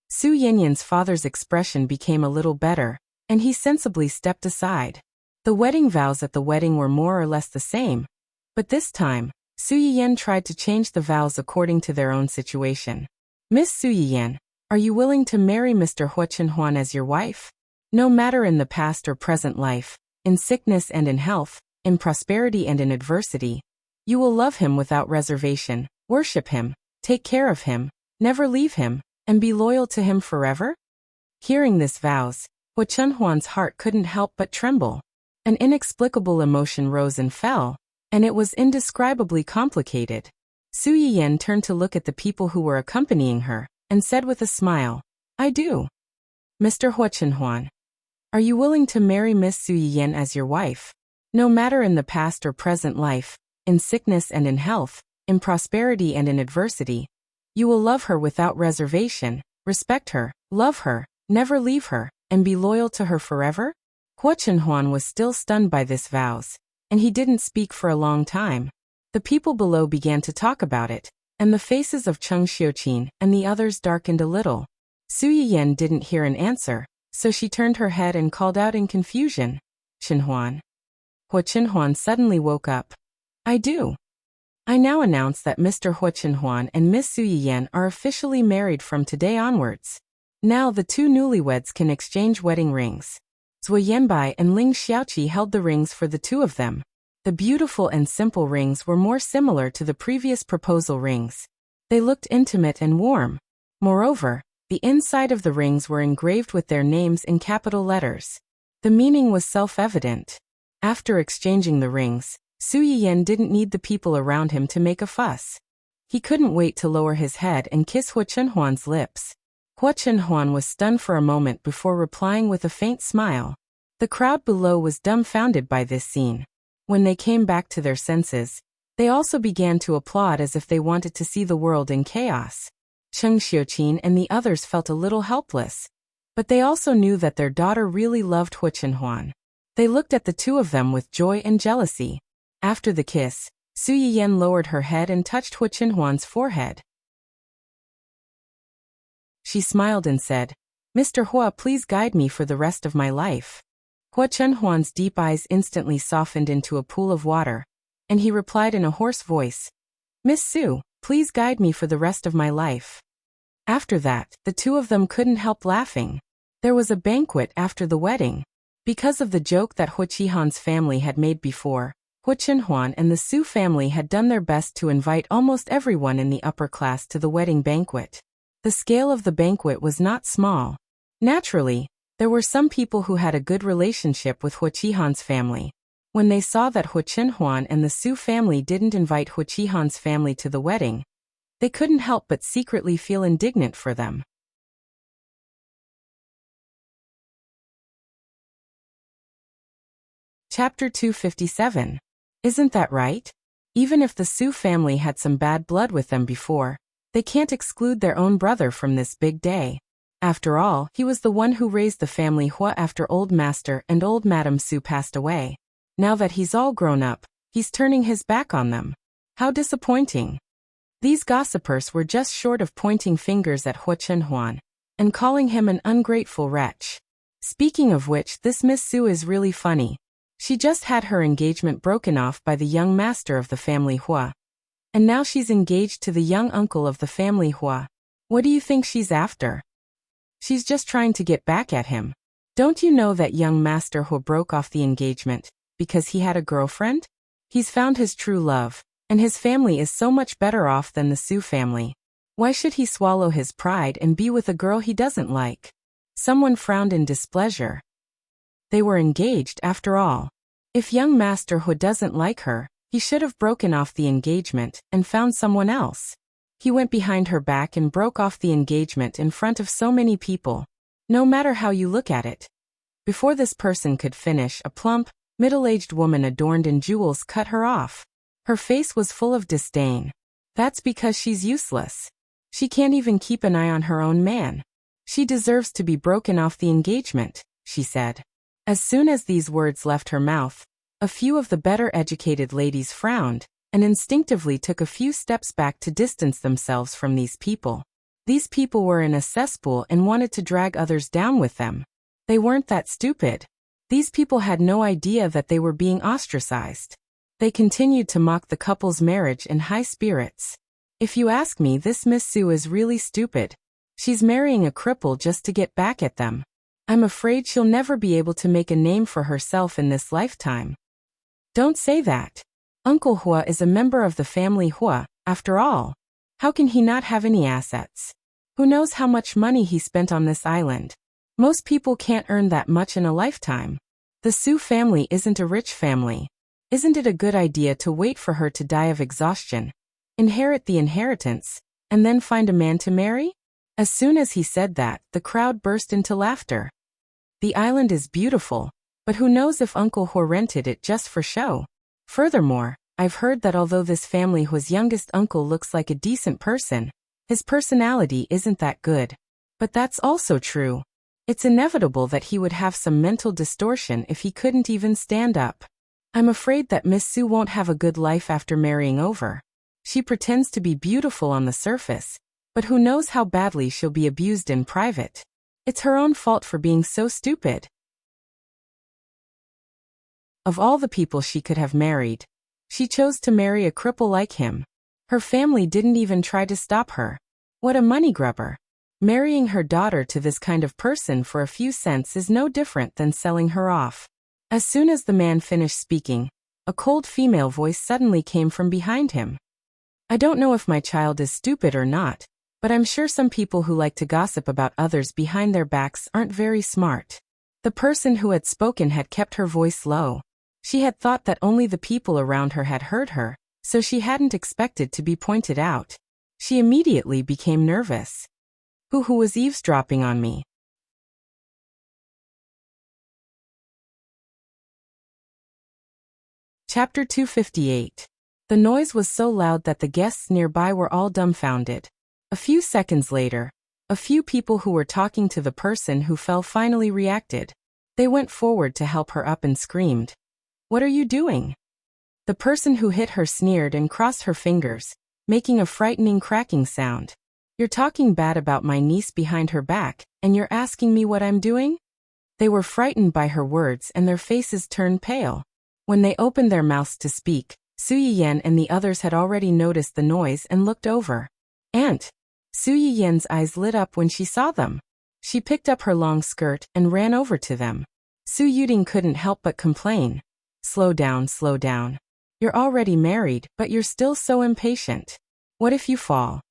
Su Yiyan's father's expression became a little better, and he sensibly stepped aside. The wedding vows at the wedding were more or less the same, but this time, Su Yiyan tried to change the vows according to their own situation. "Miss Su Yiyan, are you willing to marry Mr. Hua Qinhuan as your wife? No matter in the past or present life, in sickness and in health, in prosperity and in adversity, you will love him without reservation, worship him, take care of him, never leave him, and be loyal to him forever?" Hearing this vows, Hua Qinhuan's heart couldn't help but tremble. An inexplicable emotion rose and fell, and it was indescribably complicated. Su Yiyan turned to look at the people who were accompanying her, and said with a smile, "I do." "Mr. Hua Qinhuan, are you willing to marry Miss Su Yiyan as your wife? No matter in the past or present life, in sickness and in health, in prosperity and in adversity. You will love her without reservation, respect her, love her, never leave her, and be loyal to her forever? Hua Chenhuan was still stunned by this vows, and he didn't speak for a long time. The people below began to talk about it, and the faces of Cheng Xiuqin and the others darkened a little. Su Yiyan didn't hear an answer, so she turned her head and called out in confusion, "Chenhuan." Hua Chenhuan suddenly woke up. "I do. I now announce that Mr. Hua Chenhuan and Miss Su Yiyan are officially married from today onwards. Now the two newlyweds can exchange wedding rings." Zui Yanbai and Ling Xiaoqi held the rings for the two of them. The beautiful and simple rings were more similar to the previous proposal rings. They looked intimate and warm. Moreover, the inside of the rings were engraved with their names in capital letters. The meaning was self-evident. After exchanging the rings, Su Yiyan didn't need the people around him to make a fuss. He couldn't wait to lower his head and kiss Hua Chenhuan's lips. Hua Chenhuan was stunned for a moment before replying with a faint smile. The crowd below was dumbfounded by this scene. When they came back to their senses, they also began to applaud as if they wanted to see the world in chaos. Cheng Xiuqin and the others felt a little helpless. But they also knew that their daughter really loved Hua Chenhuan. They looked at the two of them with joy and jealousy. After the kiss, Su Yiyan lowered her head and touched Hua Chenhuan's forehead. She smiled and said, "Mr. Hua, please guide me for the rest of my life." Hua Chenhuan's deep eyes instantly softened into a pool of water, and he replied in a hoarse voice, "Miss Su, please guide me for the rest of my life." After that, the two of them couldn't help laughing. There was a banquet after the wedding. Because of the joke that Hua Qihan's family had made before, Hua Chenhuan and the Su family had done their best to invite almost everyone in the upper class to the wedding banquet. The scale of the banquet was not small. Naturally, there were some people who had a good relationship with Hua Qihan's family. When they saw that Hua Chenhuan and the Su family didn't invite Hua Qihan's family to the wedding, they couldn't help but secretly feel indignant for them. Chapter 257. Isn't that right? Even if the Su family had some bad blood with them before, they can't exclude their own brother from this big day. After all, he was the one who raised the family Hua after old master and old Madam Su passed away. Now that he's all grown up, he's turning his back on them. How disappointing. These gossipers were just short of pointing fingers at Hua Chenhuan and calling him an ungrateful wretch. Speaking of which, this Miss Su is really funny. She just had her engagement broken off by the young master of the family Hua. And now she's engaged to the young uncle of the family Hua. What do you think she's after? She's just trying to get back at him. Don't you know that young master Hua broke off the engagement because he had a girlfriend? He's found his true love, and his family is so much better off than the Su family. Why should he swallow his pride and be with a girl he doesn't like? Someone frowned in displeasure. They were engaged after all. If young master Hua doesn't like her, he should have broken off the engagement and found someone else. He went behind her back and broke off the engagement in front of so many people. No matter how you look at it. Before this person could finish, a plump, middle-aged woman adorned in jewels cut her off. Her face was full of disdain. That's because she's useless. She can't even keep an eye on her own man. She deserves to be broken off the engagement, she said. As soon as these words left her mouth, a few of the better educated ladies frowned and instinctively took a few steps back to distance themselves from these people. These people were in a cesspool and wanted to drag others down with them. They weren't that stupid. These people had no idea that they were being ostracized. They continued to mock the couple's marriage in high spirits. If you ask me, this Miss Su is really stupid. She's marrying a cripple just to get back at them. I'm afraid she'll never be able to make a name for herself in this lifetime. Don't say that. Uncle Hua is a member of the family Hua, after all. How can he not have any assets? Who knows how much money he spent on this island? Most people can't earn that much in a lifetime. The Su family isn't a rich family. Isn't it a good idea to wait for her to die of exhaustion, inherit the inheritance, and then find a man to marry? As soon as he said that, the crowd burst into laughter. The island is beautiful, but who knows if Uncle Hua rented it just for show? Furthermore, I've heard that although this family whose youngest uncle looks like a decent person, his personality isn't that good. But that's also true. It's inevitable that he would have some mental distortion if he couldn't even stand up. I'm afraid that Miss Su won't have a good life after marrying over. She pretends to be beautiful on the surface, but who knows how badly she'll be abused in private. It's her own fault for being so stupid. Of all the people she could have married, she chose to marry a cripple like him. Her family didn't even try to stop her. What a money grubber. Marrying her daughter to this kind of person for a few cents is no different than selling her off. As soon as the man finished speaking, a cold female voice suddenly came from behind him. I don't know if my child is stupid or not, but I'm sure some people who like to gossip about others behind their backs aren't very smart. The person who had spoken had kept her voice low. She had thought that only the people around her had heard her, so she hadn't expected to be pointed out. She immediately became nervous. Who was eavesdropping on me? Chapter 258. The noise was so loud that the guests nearby were all dumbfounded. A few seconds later, a few people who were talking to the person who fell finally reacted. They went forward to help her up and screamed, "What are you doing?" The person who hit her sneered and crossed her fingers, making a frightening cracking sound. You're talking bad about my niece behind her back, and you're asking me what I'm doing? They were frightened by her words and their faces turned pale. When they opened their mouths to speak, Su Yiyan and the others had already noticed the noise and looked over. Aunt! Su Yiyan's eyes lit up when she saw them. She picked up her long skirt and ran over to them. Su Yuding couldn't help but complain. Slow down, slow down. You're already married, but you're still so impatient. What if you fall?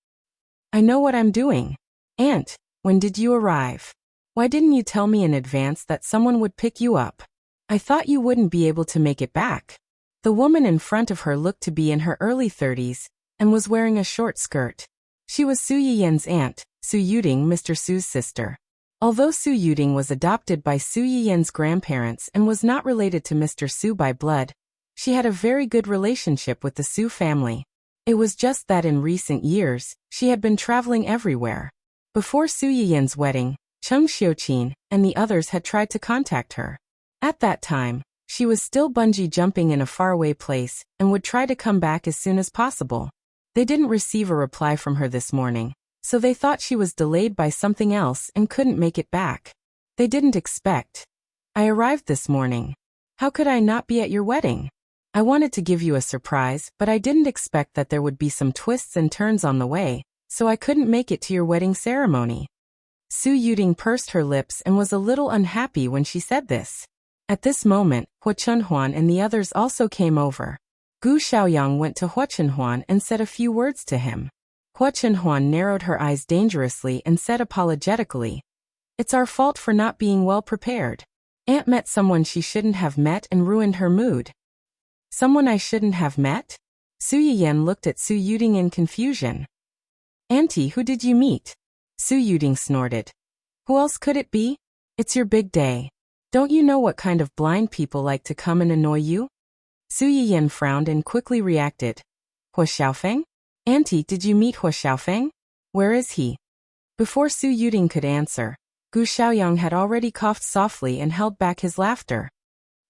I know what I'm doing. Aunt, when did you arrive? Why didn't you tell me in advance that someone would pick you up? I thought you wouldn't be able to make it back. The woman in front of her looked to be in her early 30s, and was wearing a short skirt. She was Su Yiyan's aunt, Su Yuding, Mr. Su's sister. Although Su Yuding was adopted by Su Yiyan's grandparents and was not related to Mr. Su by blood, she had a very good relationship with the Su family. It was just that in recent years, she had been traveling everywhere. Before Su Yiyan's wedding, Cheng Xiuqin and the others had tried to contact her. At that time, she was still bungee jumping in a faraway place and would try to come back as soon as possible. They didn't receive a reply from her this morning, so they thought she was delayed by something else and couldn't make it back. They didn't expect. I arrived this morning. How could I not be at your wedding? I wanted to give you a surprise, but I didn't expect that there would be some twists and turns on the way, so I couldn't make it to your wedding ceremony. Su Yuding pursed her lips and was a little unhappy when she said this. At this moment, Hua Chunhuan and the others also came over. Gu Xiaoyang went to Hua Chunhuan and said a few words to him. Hua Chunhuan narrowed her eyes dangerously and said apologetically, "It's our fault for not being well prepared. Aunt met someone she shouldn't have met and ruined her mood." Someone I shouldn't have met? Su Yiyan looked at Su Yuding in confusion. Auntie, who did you meet? Su Yuding snorted. Who else could it be? It's your big day. Don't you know what kind of blind people like to come and annoy you? Su Yiyan frowned and quickly reacted. Hua Xiaofeng? Auntie, did you meet Hua Xiaofeng? Where is he? Before Su Yuding could answer, Gu Xiaoyang had already coughed softly and held back his laughter.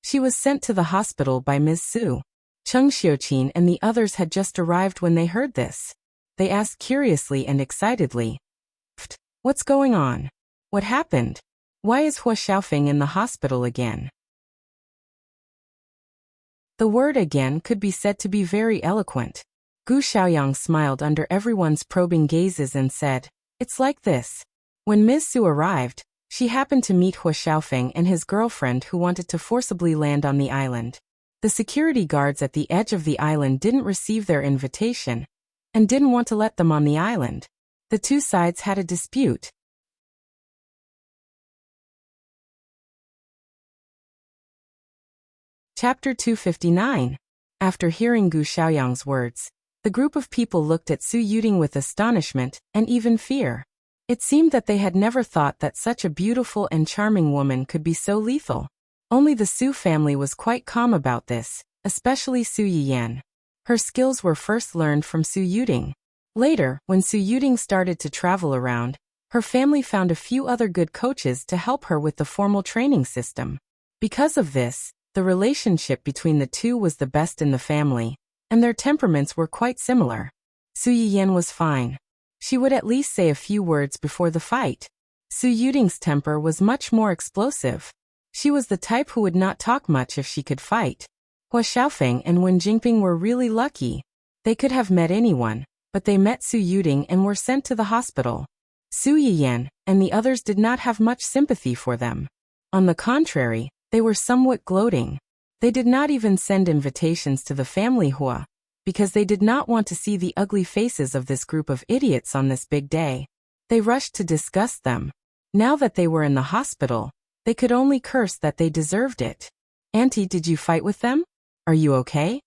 She was sent to the hospital by Ms. Su. Cheng Xiuqin and the others had just arrived when they heard this. They asked curiously and excitedly. Pfft, what's going on? What happened? Why is Hua Xiaofeng in the hospital again? The word again could be said to be very eloquent. Gu Xiaoyang smiled under everyone's probing gazes and said, "It's like this. When Ms. Su arrived, she happened to meet Hua Xiaofeng and his girlfriend who wanted to forcibly land on the island. The security guards at the edge of the island didn't receive their invitation and didn't want to let them on the island. The two sides had a dispute. Chapter 259. After hearing Gu Xiaoyang's words, the group of people looked at Su Yuding with astonishment and even fear. It seemed that they had never thought that such a beautiful and charming woman could be so lethal. Only the Su family was quite calm about this, especially Su Yiyan. Her skills were first learned from Su Yuding. Later, when Su Yuding started to travel around, her family found a few other good coaches to help her with the formal training system. Because of this, the relationship between the two was the best in the family, and their temperaments were quite similar. Su Yiyan was fine. She would at least say a few words before the fight. Su Yuding's temper was much more explosive. She was the type who would not talk much if she could fight. Hua Xiaofeng and Wen Jingping were really lucky. They could have met anyone, but they met Su Yuding and were sent to the hospital. Su Yiyan and the others did not have much sympathy for them. On the contrary, they were somewhat gloating. They did not even send invitations to the family Hua, because they did not want to see the ugly faces of this group of idiots on this big day. They rushed to disgust them. Now that they were in the hospital, they could only curse that they deserved it. Auntie, did you fight with them? Are you okay?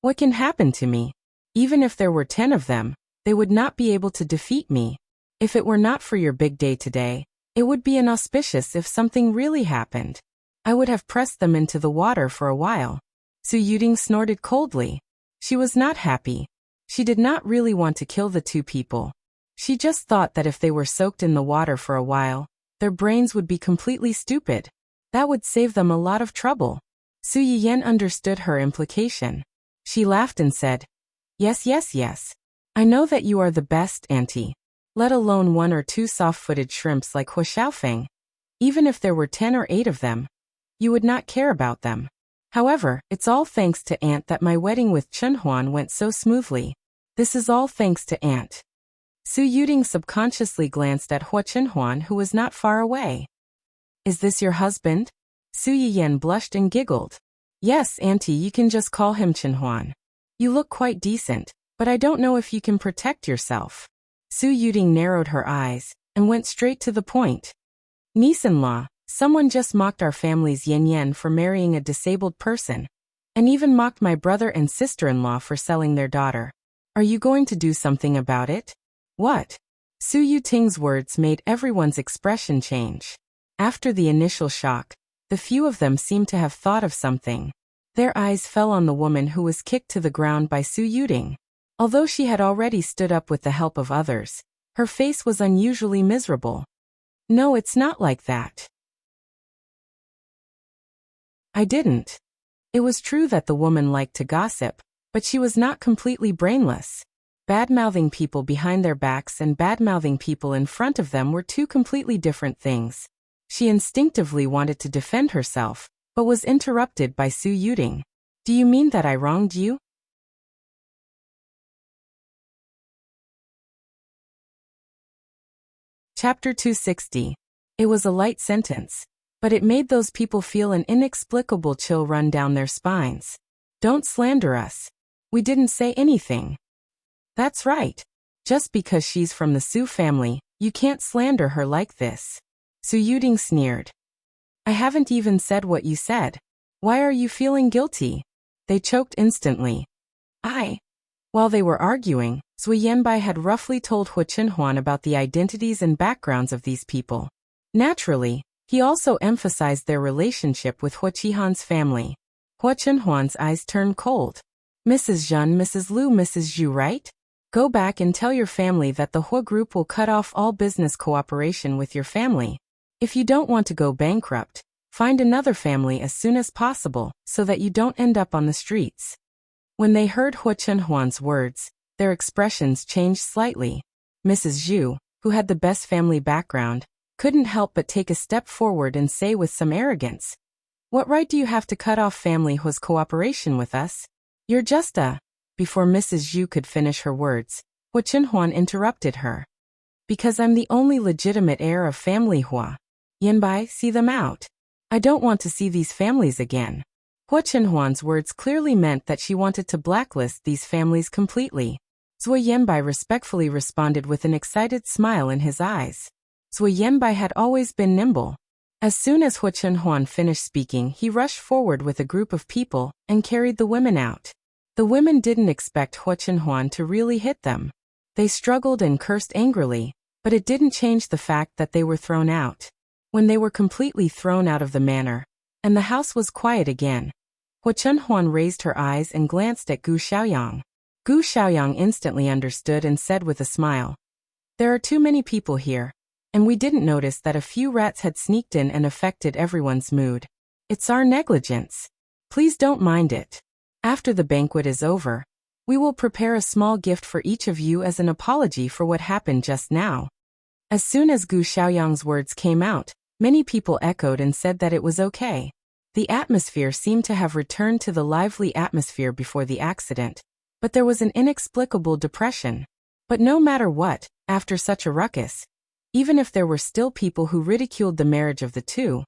What can happen to me? Even if there were 10 of them, they would not be able to defeat me. If it were not for your big day today, it would be inauspicious if something really happened. I would have pressed them into the water for a while. Su Yuding snorted coldly. She was not happy. She did not really want to kill the two people. She just thought that if they were soaked in the water for a while, their brains would be completely stupid. That would save them a lot of trouble. Su Yiyan understood her implication. She laughed and said, Yes, yes, yes. I know that you are the best, Auntie. Let alone 1 or 2 soft-footed shrimps like Hua Xiaofeng. Even if there were 10 or 8 of them, you would not care about them. However, it's all thanks to Aunt that my wedding with Chen Huan went so smoothly. This is all thanks to Aunt. Su Yuding subconsciously glanced at Hua Chenhuan, who was not far away. Is this your husband? Su Yiyan blushed and giggled. Yes, Auntie, you can just call him Chenhuan. You look quite decent, but I don't know if you can protect yourself. Su Yuding narrowed her eyes and went straight to the point. Niece-in-law, someone just mocked our family's Yen Yen for marrying a disabled person, and even mocked my brother and sister-in-law for selling their daughter. Are you going to do something about it? What? Su Yuting's words made everyone's expression change. After the initial shock, the few of them seemed to have thought of something. Their eyes fell on the woman who was kicked to the ground by Su Yuding. Although she had already stood up with the help of others, her face was unusually miserable. No, it's not like that. I didn't. It was true that the woman liked to gossip, but she was not completely brainless. Bad-mouthing people behind their backs and bad-mouthing people in front of them were two completely different things. She instinctively wanted to defend herself, but was interrupted by Su Yuding. Do you mean that I wronged you? Chapter 260. It was a light sentence, but it made those people feel an inexplicable chill run down their spines. Don't slander us. We didn't say anything. That's right. Just because she's from the Su family, you can't slander her like this. Su Yuding sneered. I haven't even said what you said. Why are you feeling guilty? They choked instantly. While they were arguing, Zui Yanbai had roughly told Hua Chenhuan about the identities and backgrounds of these people. Naturally, he also emphasized their relationship with Hua Qihan's family. Hua Chenhuan's eyes turned cold. Mrs. Zhen, Mrs. Lu, Mrs. Zhu, right? Go back and tell your family that the Hua group will cut off all business cooperation with your family. If you don't want to go bankrupt, find another family as soon as possible so that you don't end up on the streets. When they heard Hua Chenhuan's words, their expressions changed slightly. Mrs. Zhu, who had the best family background, couldn't help but take a step forward and say with some arrogance, What right do you have to cut off family Hua's cooperation with us? You're just a... Before Mrs. Zhu could finish her words, Hua Chenhuan interrupted her. Because I'm the only legitimate heir of family Hua. Yanbai, see them out. I don't want to see these families again. Hua Chenhuan's words clearly meant that she wanted to blacklist these families completely. Zui Yanbai respectfully responded with an excited smile in his eyes. Zui Yanbai had always been nimble. As soon as Hua Chenhuan finished speaking, he rushed forward with a group of people and carried the women out. The women didn't expect Hua Chenhuan to really hit them. They struggled and cursed angrily, but it didn't change the fact that they were thrown out. When they were completely thrown out of the manor, and the house was quiet again, Hua Chunhuan raised her eyes and glanced at Gu Xiaoyang. Gu Xiaoyang instantly understood and said with a smile, "There are too many people here, and we didn't notice that a few rats had sneaked in and affected everyone's mood. It's our negligence. Please don't mind it. After the banquet is over, we will prepare a small gift for each of you as an apology for what happened just now." As soon as Gu Xiaoyang's words came out, many people echoed and said that it was okay. The atmosphere seemed to have returned to the lively atmosphere before the accident, but there was an inexplicable depression. But no matter what, after such a ruckus, even if there were still people who ridiculed the marriage of the two,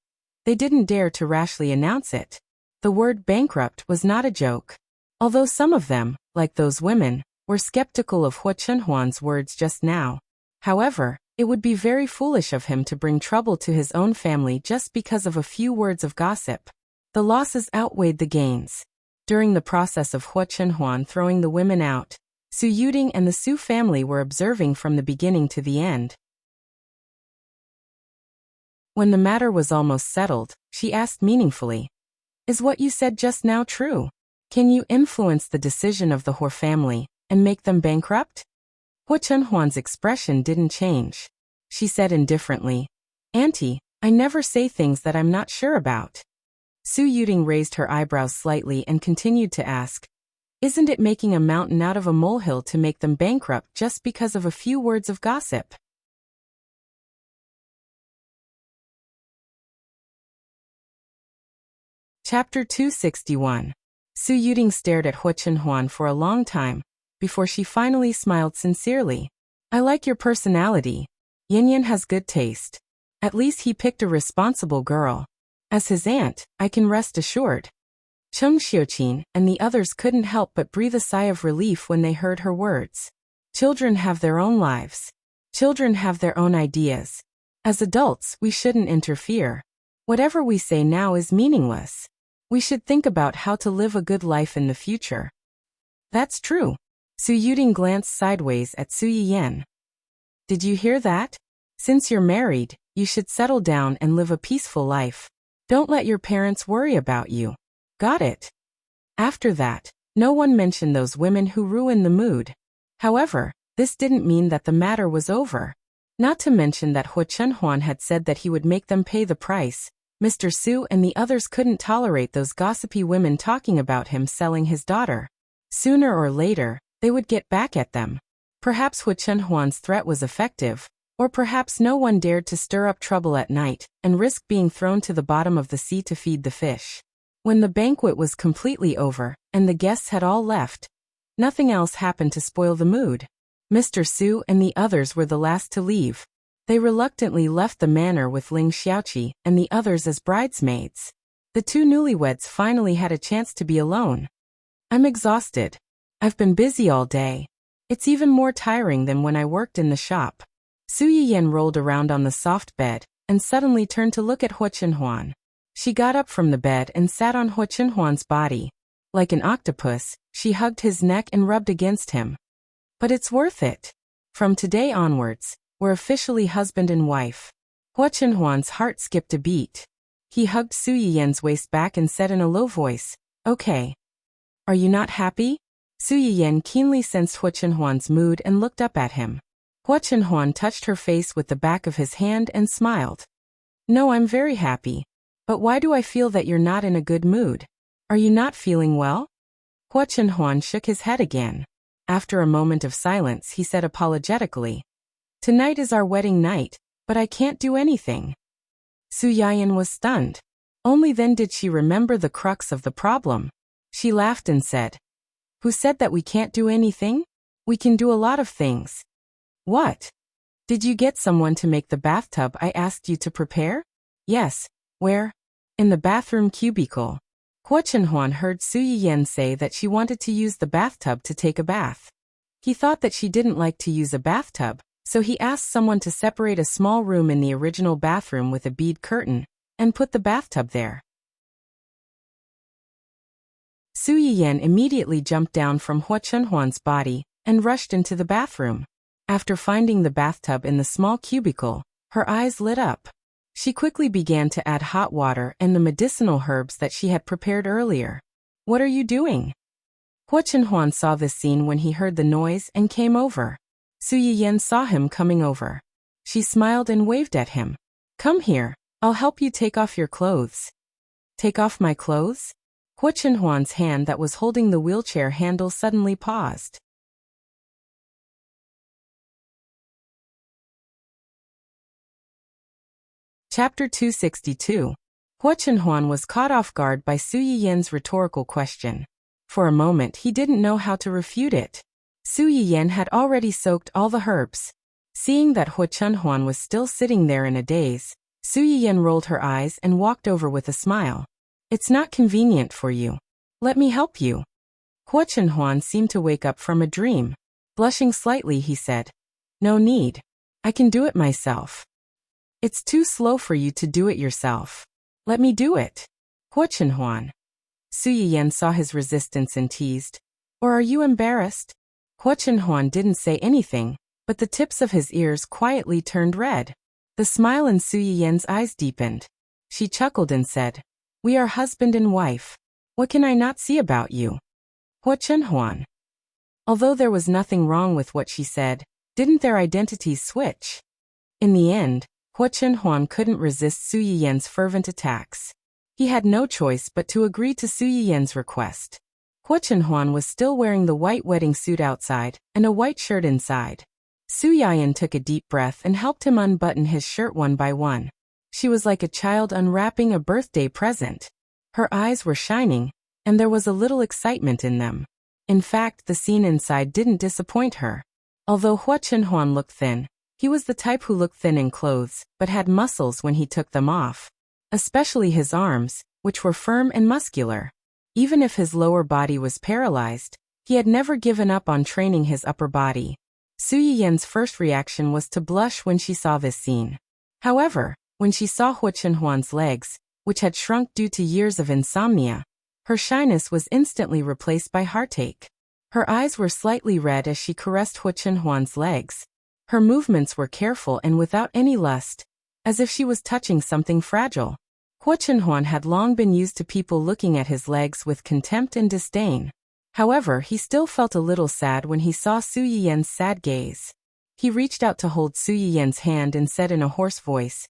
they didn't dare to rashly announce it. The word bankrupt was not a joke. Although some of them, like those women, were skeptical of Hua Chunhuan's words just now. However, it would be very foolish of him to bring trouble to his own family just because of a few words of gossip. The losses outweighed the gains. During the process of Hua Chunhuan throwing the women out, Su Yuding and the Su family were observing from the beginning to the end. When the matter was almost settled, she asked meaningfully, "Is what you said just now true? Can you influence the decision of the Hua family and make them bankrupt?" Hua Chunhuan's expression didn't change. She said indifferently, "Auntie, I never say things that I'm not sure about." Su Yuding raised her eyebrows slightly and continued to ask, "Isn't it making a mountain out of a molehill to make them bankrupt just because of a few words of gossip?" Chapter 261. Su Yuding stared at Hua Chunhuan for a long time, before she finally smiled sincerely. "I like your personality. Yin has good taste. At least he picked a responsible girl. As his aunt, I can rest assured." Cheng Xiuqin and the others couldn't help but breathe a sigh of relief when they heard her words. Children have their own lives. Children have their own ideas. As adults, we shouldn't interfere. Whatever we say now is meaningless. We should think about how to live a good life in the future. "That's true." Su Yuding glanced sideways at Su Yiyan. "Did you hear that? Since you're married, you should settle down and live a peaceful life. Don't let your parents worry about you. Got it?" After that, no one mentioned those women who ruined the mood. However, this didn't mean that the matter was over. Not to mention that Hua Chunhuan had said that he would make them pay the price. Mr. Su and the others couldn't tolerate those gossipy women talking about him selling his daughter. Sooner or later, they would get back at them. Perhaps Hua Chunhuan's threat was effective, or perhaps no one dared to stir up trouble at night and risk being thrown to the bottom of the sea to feed the fish. When the banquet was completely over and the guests had all left, nothing else happened to spoil the mood. Mr. Su and the others were the last to leave. They reluctantly left the manor with Ling Xiaoqi and the others as bridesmaids. The two newlyweds finally had a chance to be alone. "I'm exhausted. I've been busy all day. It's even more tiring than when I worked in the shop." Su Yiyan rolled around on the soft bed and suddenly turned to look at Hua Chunhuan. She got up from the bed and sat on Hua Chunhuan's body. Like an octopus, she hugged his neck and rubbed against him. "But it's worth it. From today onwards, we're officially husband and wife." Hua Chunhuan's heart skipped a beat. He hugged Su Yiyan's waist back and said in a low voice, "Okay. Are you not happy?" Su Yiyan keenly sensed Hua Chunhuan's mood and looked up at him. Hua Chunhuan touched her face with the back of his hand and smiled. "No, I'm very happy. But why do I feel that you're not in a good mood? Are you not feeling well?" Hua Chunhuan shook his head again. After a moment of silence, he said apologetically, "Tonight is our wedding night, but I can't do anything." Su Yiyan was stunned. Only then did she remember the crux of the problem. She laughed and said, "Who said that we can't do anything? We can do a lot of things." "What? Did you get someone to make the bathtub I asked you to prepare?" "Yes." "Where?" "In the bathroom cubicle." Hua Chunhuan heard Su Yiyan say that she wanted to use the bathtub to take a bath. He thought that she didn't like to use a bathtub, so he asked someone to separate a small room in the original bathroom with a bead curtain, and put the bathtub there. Su Yiyan immediately jumped down from Hua Chunhuan's body and rushed into the bathroom. After finding the bathtub in the small cubicle, her eyes lit up. She quickly began to add hot water and the medicinal herbs that she had prepared earlier. What are you doing? Hua Chenhuan saw this scene when he heard the noise and came over. Su Yiyan saw him coming over. She smiled and waved at him. Come here, I'll help you take off your clothes. Take off my clothes? Hua Chenhuan's hand that was holding the wheelchair handle suddenly paused. Chapter 262. Hua Chenhuan was caught off guard by Su Yiyan's rhetorical question. For a moment he didn't know how to refute it. Su Yiyan had already soaked all the herbs. Seeing that Hua Chenhuan was still sitting there in a daze, Su Yiyan rolled her eyes and walked over with a smile. It's not convenient for you. Let me help you. Hua Chenhuan seemed to wake up from a dream. Blushing slightly, he said, No need. I can do it myself. It's too slow for you to do it yourself. Let me do it. Hua Chenhuan. Su Yiyan saw his resistance and teased. Or are you embarrassed? Hua Chenhuan didn't say anything, but the tips of his ears quietly turned red. The smile in Su Yiyan's eyes deepened. She chuckled and said, We are husband and wife. What can I not see about you? Hua Chenhuan. Although there was nothing wrong with what she said, didn't their identities switch? In the end, Hua Chenhuan couldn't resist Su Yiyan's fervent attacks. He had no choice but to agree to Su Yiyan's request. Hua Chenhuan was still wearing the white wedding suit outside and a white shirt inside. Su Yiyan took a deep breath and helped him unbutton his shirt one by one. She was like a child unwrapping a birthday present. Her eyes were shining, and there was a little excitement in them. In fact, the scene inside didn't disappoint her. Although Hua Chenhuan looked thin, he was the type who looked thin in clothes, but had muscles when he took them off. Especially his arms, which were firm and muscular. Even if his lower body was paralyzed, he had never given up on training his upper body. Su Yiyan's first reaction was to blush when she saw this scene. However, when she saw Hua Chenhuan's legs, which had shrunk due to years of insomnia, her shyness was instantly replaced by heartache. Her eyes were slightly red as she caressed Hua Chenhuan's legs. Her movements were careful and without any lust, as if she was touching something fragile. Hua Chenhuan had long been used to people looking at his legs with contempt and disdain. However, he still felt a little sad when he saw Su Yiyan's sad gaze. He reached out to hold Su Yiyan's hand and said in a hoarse voice,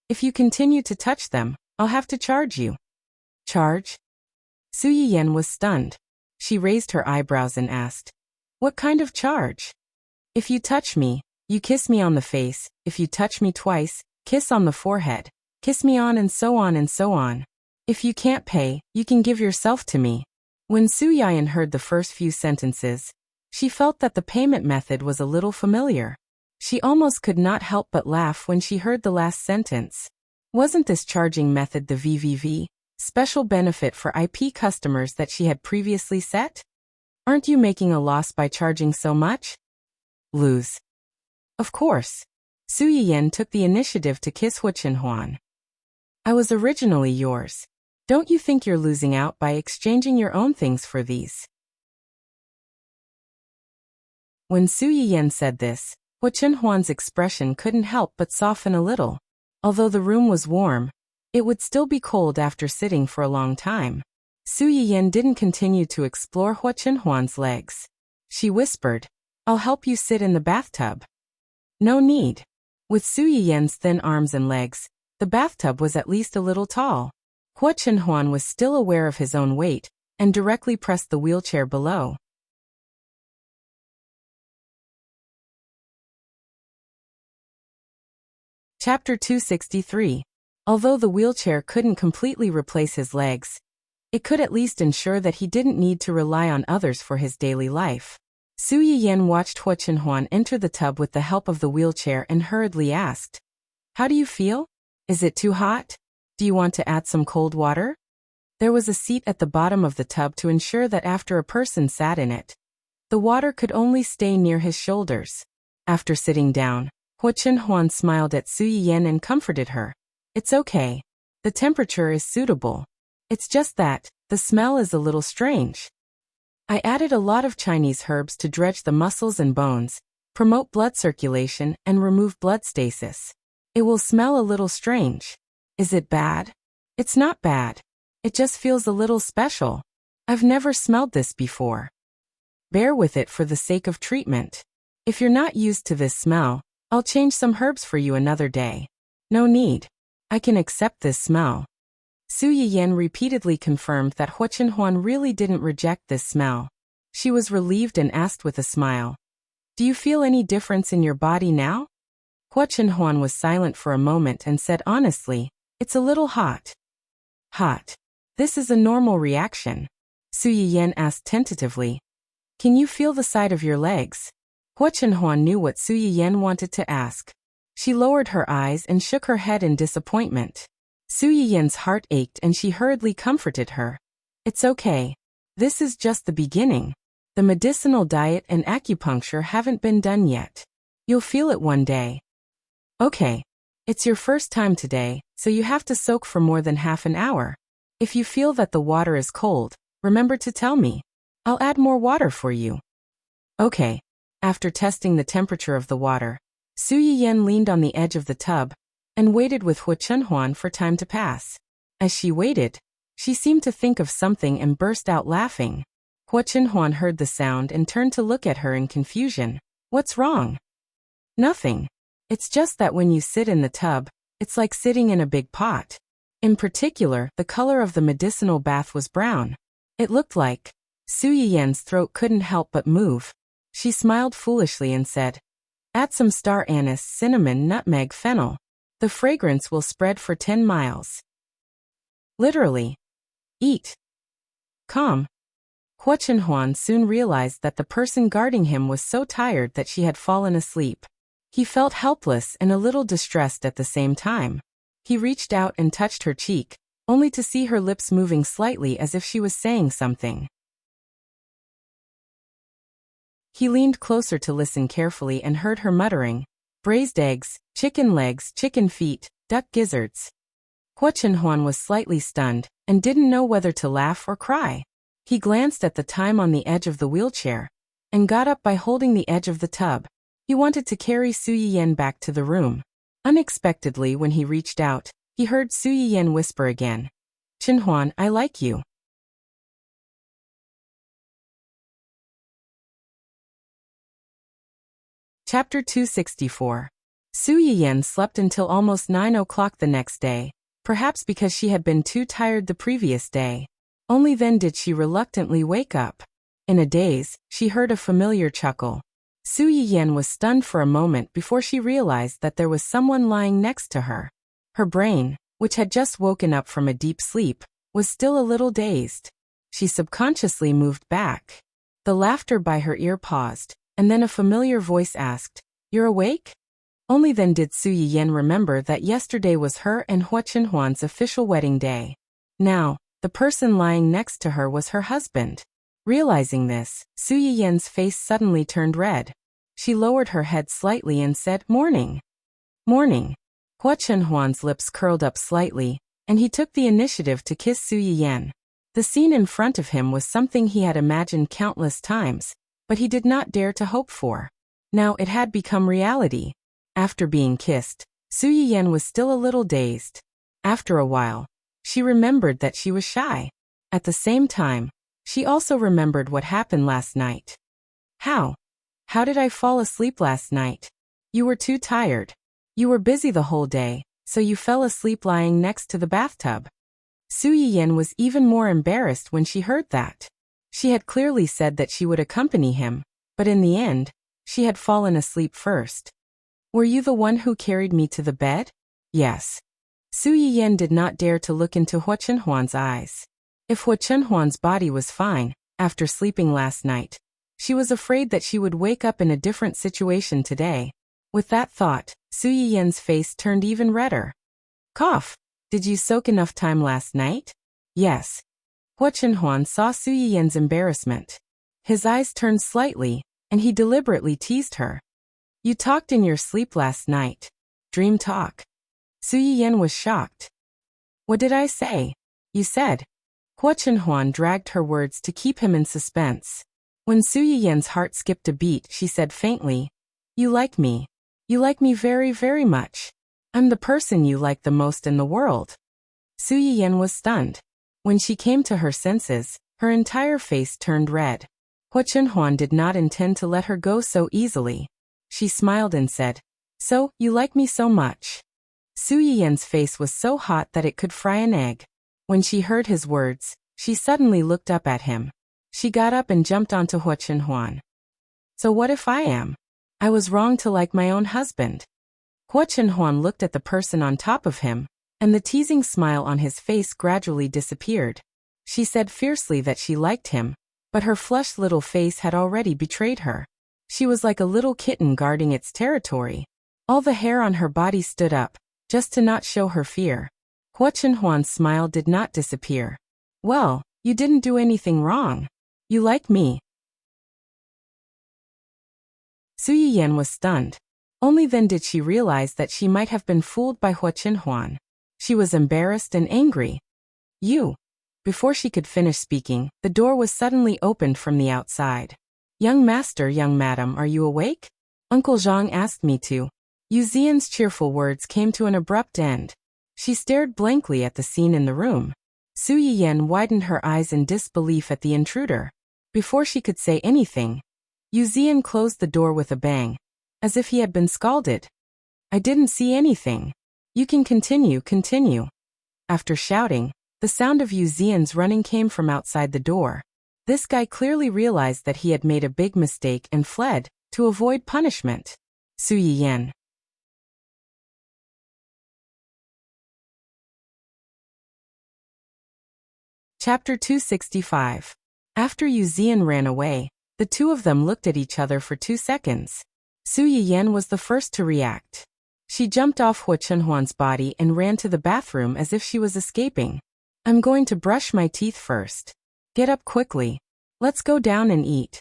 If you continue to touch them, I'll have to charge you. Charge? Su Yiyan was stunned. She raised her eyebrows and asked, What kind of charge? If you touch me, you kiss me on the face. If you touch me twice, kiss on the forehead. Kiss me on and so on and so on. If you can't pay, you can give yourself to me. When Su Yiyan heard the first few sentences, she felt that the payment method was a little familiar. She almost could not help but laugh when she heard the last sentence. Wasn't this charging method the VVV, special benefit for IP customers that she had previously set? Aren't you making a loss by charging so much? Lose. Of course. Su Yiyan took the initiative to kiss Hua Chenhuan. I was originally yours. Don't you think you're losing out by exchanging your own things for these? When Su Yiyan said this, Hua Chenhuan's expression couldn't help but soften a little. Although the room was warm, it would still be cold after sitting for a long time. Su Yiyan didn't continue to explore Hua Chenhuan's legs. She whispered, I'll help you sit in the bathtub. No need. With Su Yiyan's thin arms and legs, the bathtub was at least a little tall. Hua Chenhuan was still aware of his own weight, and directly pressed the wheelchair below. Chapter 263. Although the wheelchair couldn't completely replace his legs, it could at least ensure that he didn't need to rely on others for his daily life. Su Yiyan watched Hua Chenhuan enter the tub with the help of the wheelchair and hurriedly asked, How do you feel? Is it too hot? Do you want to add some cold water? There was a seat at the bottom of the tub to ensure that after a person sat in it, the water could only stay near his shoulders. After sitting down, Hua Chenhuan smiled at Su Yiyan and comforted her. It's okay. The temperature is suitable. It's just that the smell is a little strange. I added a lot of Chinese herbs to dredge the muscles and bones, promote blood circulation, and remove blood stasis. It will smell a little strange. Is it bad? It's not bad. It just feels a little special. I've never smelled this before. Bear with it for the sake of treatment. If you're not used to this smell, I'll change some herbs for you another day. No need. I can accept this smell. Su Yiyan repeatedly confirmed that Hua Chenhuan really didn't reject this smell. She was relieved and asked with a smile, "Do you feel any difference in your body now?" Hua Chenhuan was silent for a moment and said honestly, "It's a little hot." Hot. This is a normal reaction. Su Yiyan asked tentatively, "Can you feel the side of your legs?" Hua Chenhuan knew what Su Yiyan wanted to ask. She lowered her eyes and shook her head in disappointment. Su Yiyan's heart ached and she hurriedly comforted her. "It's okay. This is just the beginning. The medicinal diet and acupuncture haven't been done yet. You'll feel it one day." "Okay. It's your first time today, so you have to soak for more than half an hour. If you feel that the water is cold, remember to tell me. I'll add more water for you." "Okay." After testing the temperature of the water, Su Yiyan leaned on the edge of the tub and waited with Hua Chenhuan for time to pass. As she waited, she seemed to think of something and burst out laughing. Hua Chenhuan heard the sound and turned to look at her in confusion. "What's wrong?" "Nothing. It's just that when you sit in the tub, it's like sitting in a big pot." In particular, the color of the medicinal bath was brown. It looked like Su Yiyan's throat couldn't help but move. She smiled foolishly and said, "Add some star anise, cinnamon, nutmeg, fennel. The fragrance will spread for 10 miles. Literally. Eat. Calm." Hua Chenhuan soon realized that the person guarding him was so tired that she had fallen asleep. He felt helpless and a little distressed at the same time. He reached out and touched her cheek, only to see her lips moving slightly as if she was saying something. He leaned closer to listen carefully and heard her muttering, "Braised eggs, chicken legs, chicken feet, duck gizzards." Hua Chenhuan was slightly stunned and didn't know whether to laugh or cry. He glanced at the time on the edge of the wheelchair and got up by holding the edge of the tub. He wanted to carry Su Yiyan back to the room. Unexpectedly, when he reached out, he heard Su Yiyan whisper again, "Chenhuan, I like you." Chapter 264. Su Yiyan slept until almost 9 o'clock the next day, perhaps because she had been too tired the previous day. Only then did she reluctantly wake up. In a daze, she heard a familiar chuckle. Su Yiyan was stunned for a moment before she realized that there was someone lying next to her. Her brain, which had just woken up from a deep sleep, was still a little dazed. She subconsciously moved back. The laughter by her ear paused, and then a familiar voice asked, "You're awake?" Only then did Su Yiyan remember that yesterday was her and Hua Chenhuan's official wedding day. Now, the person lying next to her was her husband. Realizing this, Su Yiyan's face suddenly turned red. She lowered her head slightly and said, "Morning." "Morning." Hua Chenhuan's lips curled up slightly, and he took the initiative to kiss Su Yiyan. The scene in front of him was something he had imagined countless times, but he did not dare to hope for. Now it had become reality. After being kissed, Su Yiyan was still a little dazed. After a while, she remembered that she was shy. At the same time, she also remembered what happened last night. How? How did I fall asleep last night? You were too tired. You were busy the whole day, so you fell asleep lying next to the bathtub. Su Yiyan was even more embarrassed when she heard that. She had clearly said that she would accompany him, but in the end, she had fallen asleep first. "Were you the one who carried me to the bed?" "Yes." Su Yiyan did not dare to look into Hua Chenhuan's eyes. If Hua Chenhuan's body was fine, after sleeping last night, she was afraid that she would wake up in a different situation today. With that thought, Su Yiyan's face turned even redder. "Cough. Did you soak enough time last night?" "Yes." Hua Chenhuan saw Su Yiyan's embarrassment. His eyes turned slightly, and he deliberately teased her. "You talked in your sleep last night. Dream talk." Su Yiyan was shocked. "What did I say?" "You said." Hua Chenhuan dragged her words to keep him in suspense. When Su Yiyan's heart skipped a beat, she said faintly, "You like me. You like me very, very much. I'm the person you like the most in the world." Su Yiyan was stunned. When she came to her senses, Her entire face turned red. Hua Chunhuan did not intend to let her go so easily. She smiled and said, "So, you like me so much?" Su Yiyan's face was so hot that it could fry an egg. When she heard his words, she suddenly looked up at him. She got up and jumped onto Hua Chunhuan. "So what if I am? I was wrong to like my own husband." Hua Chunhuan looked at the person on top of him, and the teasing smile on his face gradually disappeared. She said fiercely that she liked him, but her flushed little face had already betrayed her. She was like a little kitten guarding its territory. All the hair on her body stood up, just to not show her fear. Hua Chunhuan's smile did not disappear. "Well, you didn't do anything wrong. You like me." Su Yiyan was stunned. Only then did she realize that she might have been fooled by Hua Chunhuan. She was embarrassed and angry. "You." Before she could finish speaking, the door was suddenly opened from the outside. "Young master, young madam, are you awake? Uncle Zhang asked me to." Yu Xian's cheerful words came to an abrupt end. She stared blankly at the scene in the room. Su Yiyan widened her eyes in disbelief at the intruder. Before she could say anything, Yu Xian closed the door with a bang, as if he had been scalded. "I didn't see anything. You can continue." After shouting, the sound of Yu Xian's running came from outside the door. This guy clearly realized that he had made a big mistake and fled, to avoid punishment. Su Yiyan. Chapter 265. After Yu Xian ran away, the two of them looked at each other for 2 seconds. Su Yiyan was the first to react. She jumped off Hua Chunhuan's body and ran to the bathroom as if she was escaping. "I'm going to brush my teeth first. Get up quickly. Let's go down and eat."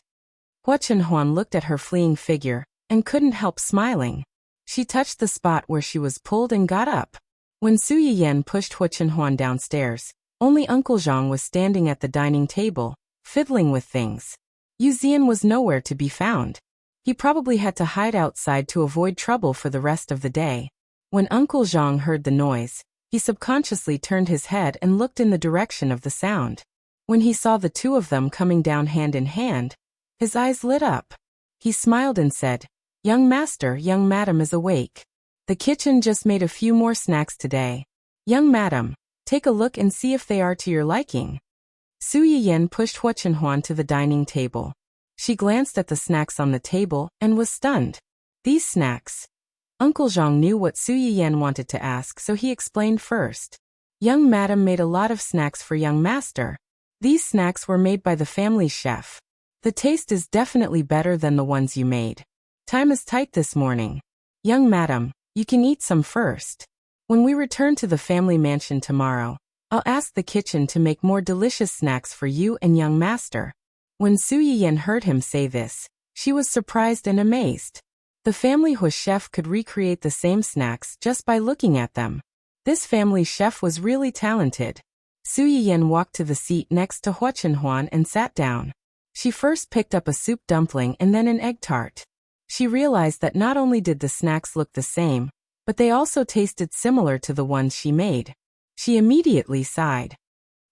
Hua Chunhuan looked at her fleeing figure, and couldn't help smiling. She touched the spot where she was pulled and got up. When Su Yiyan pushed Hua Chunhuan downstairs, only Uncle Zhang was standing at the dining table, fiddling with things. Yu Xian was nowhere to be found. He probably had to hide outside to avoid trouble for the rest of the day. When Uncle Zhang heard the noise, he subconsciously turned his head and looked in the direction of the sound. When he saw the two of them coming down hand in hand, his eyes lit up. He smiled and said, "Young master, young madam is awake. The kitchen just made a few more snacks today. Young madam, take a look and see if they are to your liking." Su Yiyan pushed Hua Chunhuan to the dining table. She glanced at the snacks on the table and was stunned. "These snacks?" Uncle Zhang knew what Su Yiyan wanted to ask, so he explained first. "Young madam made a lot of snacks for young master. These snacks were made by the family chef. The taste is definitely better than the ones you made. Time is tight this morning. Young madam, you can eat some first. When we return to the family mansion tomorrow, I'll ask the kitchen to make more delicious snacks for you and young master." When Su Yiyan heard him say this, she was surprised and amazed. The family Hua chef could recreate the same snacks just by looking at them. This family chef was really talented. Su Yiyan walked to the seat next to Hua Chunhuan and sat down. She first picked up a soup dumpling and then an egg tart. She realized that not only did the snacks look the same, but they also tasted similar to the ones she made. She immediately sighed.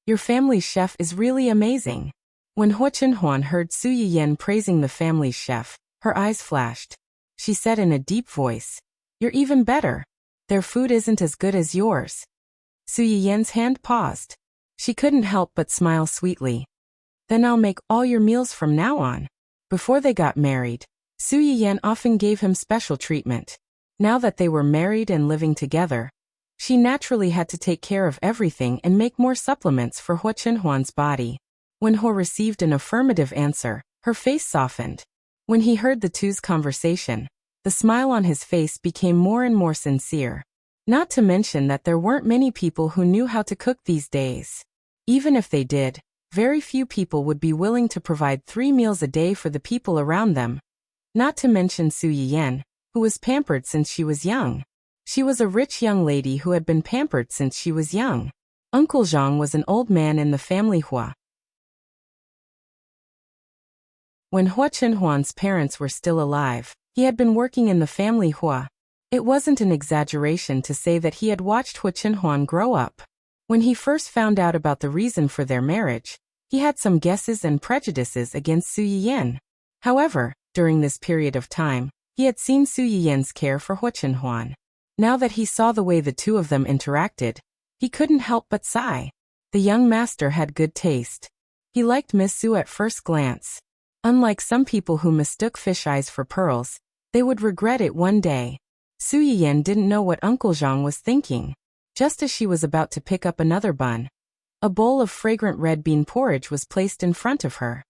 "Your family chef is really amazing." When Hua Chunhuan heard Su Yiyan praising the family chef, her eyes flashed. She said in a deep voice, "You're even better. Their food isn't as good as yours." Su Yiyan's hand paused. She couldn't help but smile sweetly. "Then I'll make all your meals from now on." Before they got married, Su Yiyan often gave him special treatment. Now that they were married and living together, she naturally had to take care of everything and make more supplements for Hua Chunhuan's body. When Hua received an affirmative answer, her face softened. When he heard the two's conversation, the smile on his face became more and more sincere. Not to mention that there weren't many people who knew how to cook these days. Even if they did, very few people would be willing to provide 3 meals a day for the people around them. Not to mention Su Yiyan, who was pampered since she was young. She was a rich young lady who had been pampered since she was young. Uncle Zhang was an old man in the family Hua. When Hua Chunhuan's parents were still alive, he had been working in the family Hua. It wasn't an exaggeration to say that he had watched Hua Chunhuan grow up. When he first found out about the reason for their marriage, He had some guesses and prejudices against Su Yiyan. However, during this period of time, he had seen Su Yiyan's care for Hua Chenhuan. Now that he saw the way the two of them interacted, he couldn't help but sigh. The young master had good taste. He liked Miss Su at first glance. Unlike some people who mistook fish eyes for pearls, they would regret it one day. Su Yiyan didn't know what Uncle Zhang was thinking. Just as she was about to pick up another bun, a bowl of fragrant red bean porridge was placed in front of her.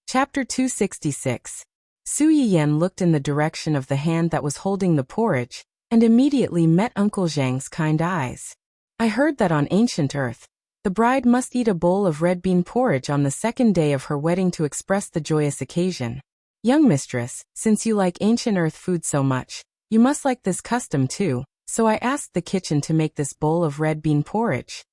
Chapter 266. Su Yiyan looked in the direction of the hand that was holding the porridge, and immediately met Uncle Zhang's kind eyes. I heard that on ancient Earth, the bride must eat a bowl of red bean porridge on the second day of her wedding to express the joyous occasion. Young mistress, since you like ancient Earth food so much, you must like this custom too, so I asked the kitchen to make this bowl of red bean porridge.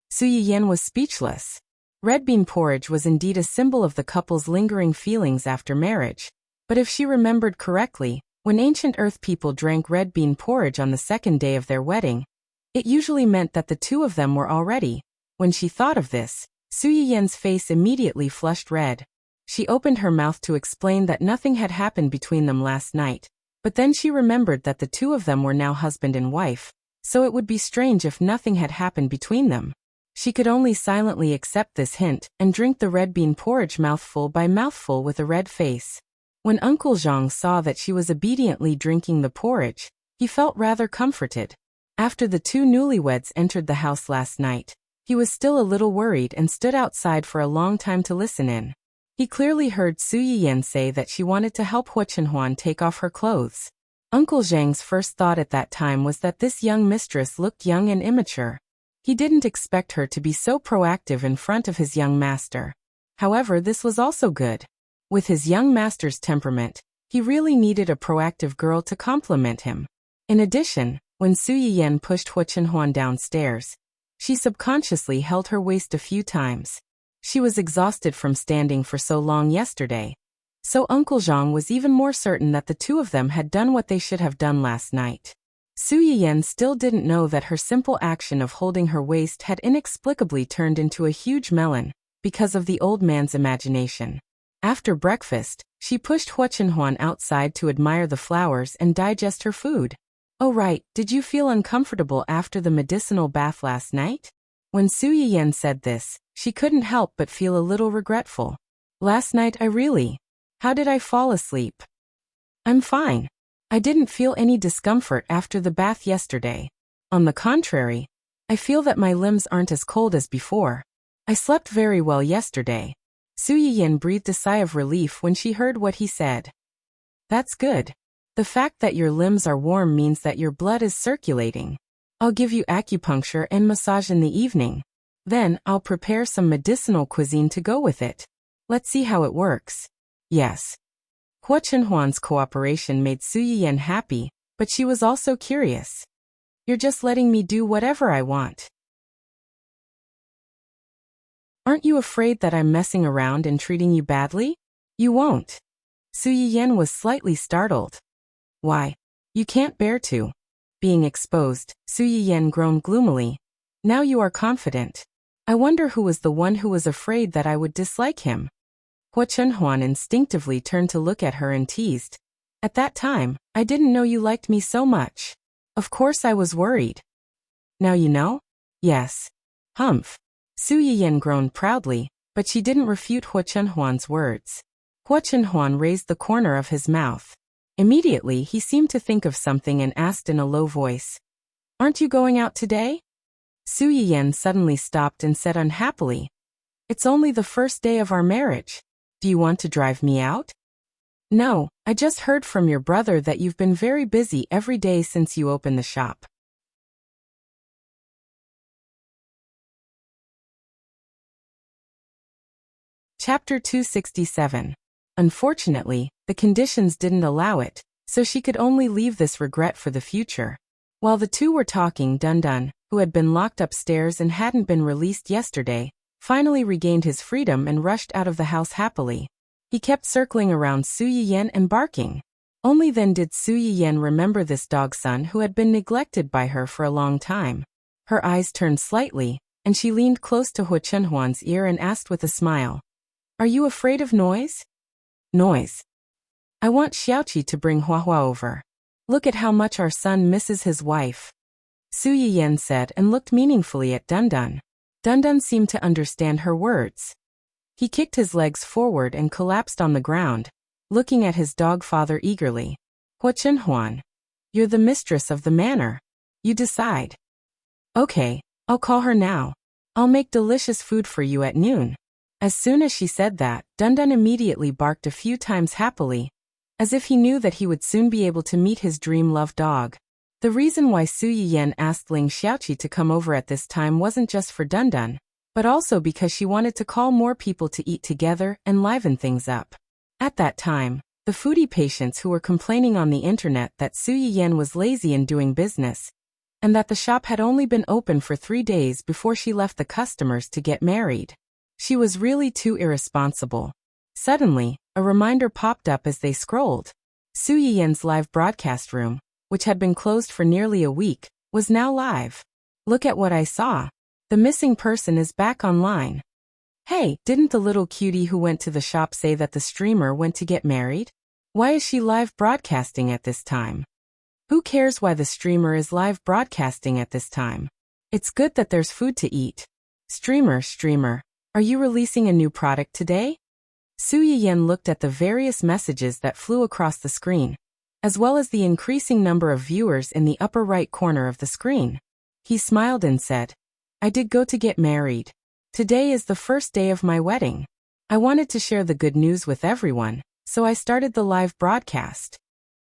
Su Yiyan was speechless. Red bean porridge was indeed a symbol of the couple's lingering feelings after marriage. But if she remembered correctly, when ancient Earth people drank red bean porridge on the second day of their wedding, it usually meant that the two of them were already. When she thought of this, Su Yiyan's face immediately flushed red. She opened her mouth to explain that nothing had happened between them last night, but then she remembered that the two of them were now husband and wife, so it would be strange if nothing had happened between them. She could only silently accept this hint and drink the red bean porridge mouthful by mouthful with a red face. When Uncle Zhang saw that she was obediently drinking the porridge, he felt rather comforted. After the two newlyweds entered the house last night, he was still a little worried and stood outside for a long time to listen in. He clearly heard Su Yiyan say that she wanted to help Hua Chenhuan take off her clothes. Uncle Zhang's first thought at that time was that this young mistress looked young and immature. He didn't expect her to be so proactive in front of his young master. However, this was also good. With his young master's temperament, he really needed a proactive girl to complement him. In addition, when Su Yiyan pushed Hua Chenhuan downstairs, she subconsciously held her waist a few times. She was exhausted from standing for so long yesterday. So Uncle Zhang was even more certain that the two of them had done what they should have done last night. Su Yiyan still didn't know that her simple action of holding her waist had inexplicably turned into a huge melon, because of the old man's imagination. After breakfast, she pushed Hua Chenhuan outside to admire the flowers and digest her food. Oh right, did you feel uncomfortable after the medicinal bath last night? When Su Yiyan said this, she couldn't help but feel a little regretful. Last night How did I fall asleep? I'm fine. I didn't feel any discomfort after the bath yesterday. On the contrary, I feel that my limbs aren't as cold as before. I slept very well yesterday. Su Yiyan breathed a sigh of relief when she heard what he said. That's good. The fact that your limbs are warm means that your blood is circulating. I'll give you acupuncture and massage in the evening. Then, I'll prepare some medicinal cuisine to go with it. Let's see how it works. Yes. Hua Chenhuan's cooperation made Su Yiyan happy, but she was also curious. You're just letting me do whatever I want. Aren't you afraid that I'm messing around and treating you badly? You won't. Su Yiyan was slightly startled. Why? You can't bear to. Being exposed, Su Yiyan groaned gloomily. Now you are confident. I wonder who was the one who was afraid that I would dislike him. Hua Chenhuan instinctively turned to look at her and teased. At that time, I didn't know you liked me so much. Of course I was worried. Now you know? Yes. Humph. Su Yiyan groaned proudly, but she didn't refute Hua Chenhuan's words. Hua Chenhuan raised the corner of his mouth. Immediately he seemed to think of something and asked in a low voice. Aren't you going out today? Su Yiyan suddenly stopped and said unhappily. It's only the first day of our marriage. Do you want to drive me out? No, I just heard from your brother that you've been very busy every day since you opened the shop. Chapter 267. Unfortunately, the conditions didn't allow it, so she could only leave this regret for the future. While the two were talking, Dun Dun, who had been locked upstairs and hadn't been released yesterday, finally regained his freedom and rushed out of the house happily. He kept circling around Su Yiyan and barking. Only then did Su Yiyan remember this dog-son who had been neglected by her for a long time. Her eyes turned slightly, and she leaned close to Hu Chenhuan's ear and asked with a smile, "Are you afraid of noise?" "Noise. I want Xiaoqi to bring Huahua over. Look at how much our son misses his wife," Su Yiyan said and looked meaningfully at Dundun. Dundun seemed to understand her words. He kicked his legs forward and collapsed on the ground, looking at his dog father eagerly. "Hu Chenhuan, you're the mistress of the manor. You decide." "Okay, I'll call her now. I'll make delicious food for you at noon." As soon as she said that, Dundun immediately barked a few times happily, as if he knew that he would soon be able to meet his dream-love dog. The reason why Su Yiyan asked Ling Xiaoqi to come over at this time wasn't just for Dundun, but also because she wanted to call more people to eat together and liven things up. At that time, the foodie patients who were complaining on the internet that Su Yiyan was lazy in doing business, and that the shop had only been open for 3 days before she left the customers to get married. She was really too irresponsible. Suddenly, a reminder popped up as they scrolled. Su Yiyan's live broadcast room, which had been closed for nearly a week, was now live. "Look at what I saw. The missing person is back online." "Hey, didn't the little cutie who went to the shop say that the streamer went to get married? Why is she live broadcasting at this time?" "Who cares why the streamer is live broadcasting at this time? It's good that there's food to eat. Streamer, are you releasing a new product today?" Su Yiyan looked at the various messages that flew across the screen, as well as the increasing number of viewers in the upper right corner of the screen. He smiled and said, "I did go to get married. Today is the first day of my wedding. I wanted to share the good news with everyone, so I started the live broadcast."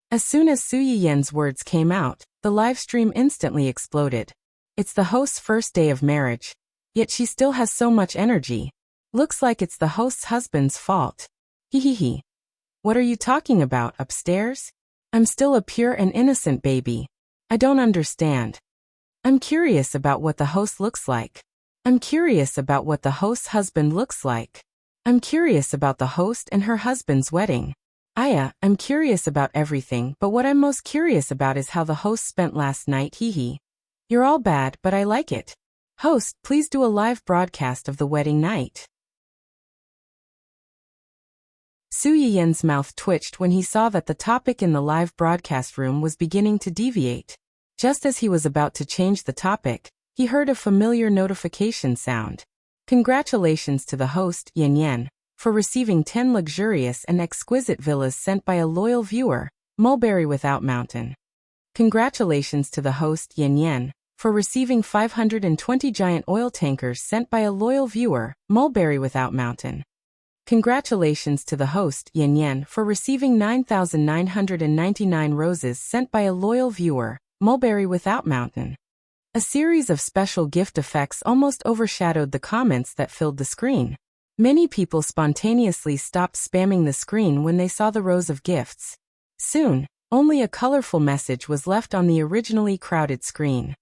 As soon as Su Yiyan's words came out, the live stream instantly exploded. It's the host's first day of marriage, yet she still has so much energy. Looks like it's the host's husband's fault. Hehehe. What are you talking about upstairs? I'm still a pure and innocent baby. I don't understand. I'm curious about what the host looks like. I'm curious about what the host's husband looks like. I'm curious about the host and her husband's wedding. I'm curious about everything, but what I'm most curious about is how the host spent last night. Hehe. You're all bad, but I like it. Host, please do a live broadcast of the wedding night. Su Yiyan's mouth twitched when he saw that the topic in the live broadcast room was beginning to deviate. Just as he was about to change the topic, he heard a familiar notification sound. "Congratulations to the host, Yan Yan, for receiving 10 luxurious and exquisite villas sent by a loyal viewer, Mulberry Without Mountain. Congratulations to the host, Yan Yan, for receiving 520 giant oil tankers sent by a loyal viewer, Mulberry Without Mountain. Congratulations to the host, Yan Yan, for receiving 9,999 roses sent by a loyal viewer, Mulberry Without Mountain." A series of special gift effects almost overshadowed the comments that filled the screen. Many people spontaneously stopped spamming the screen when they saw the rows of gifts. Soon, only a colorful message was left on the originally crowded screen.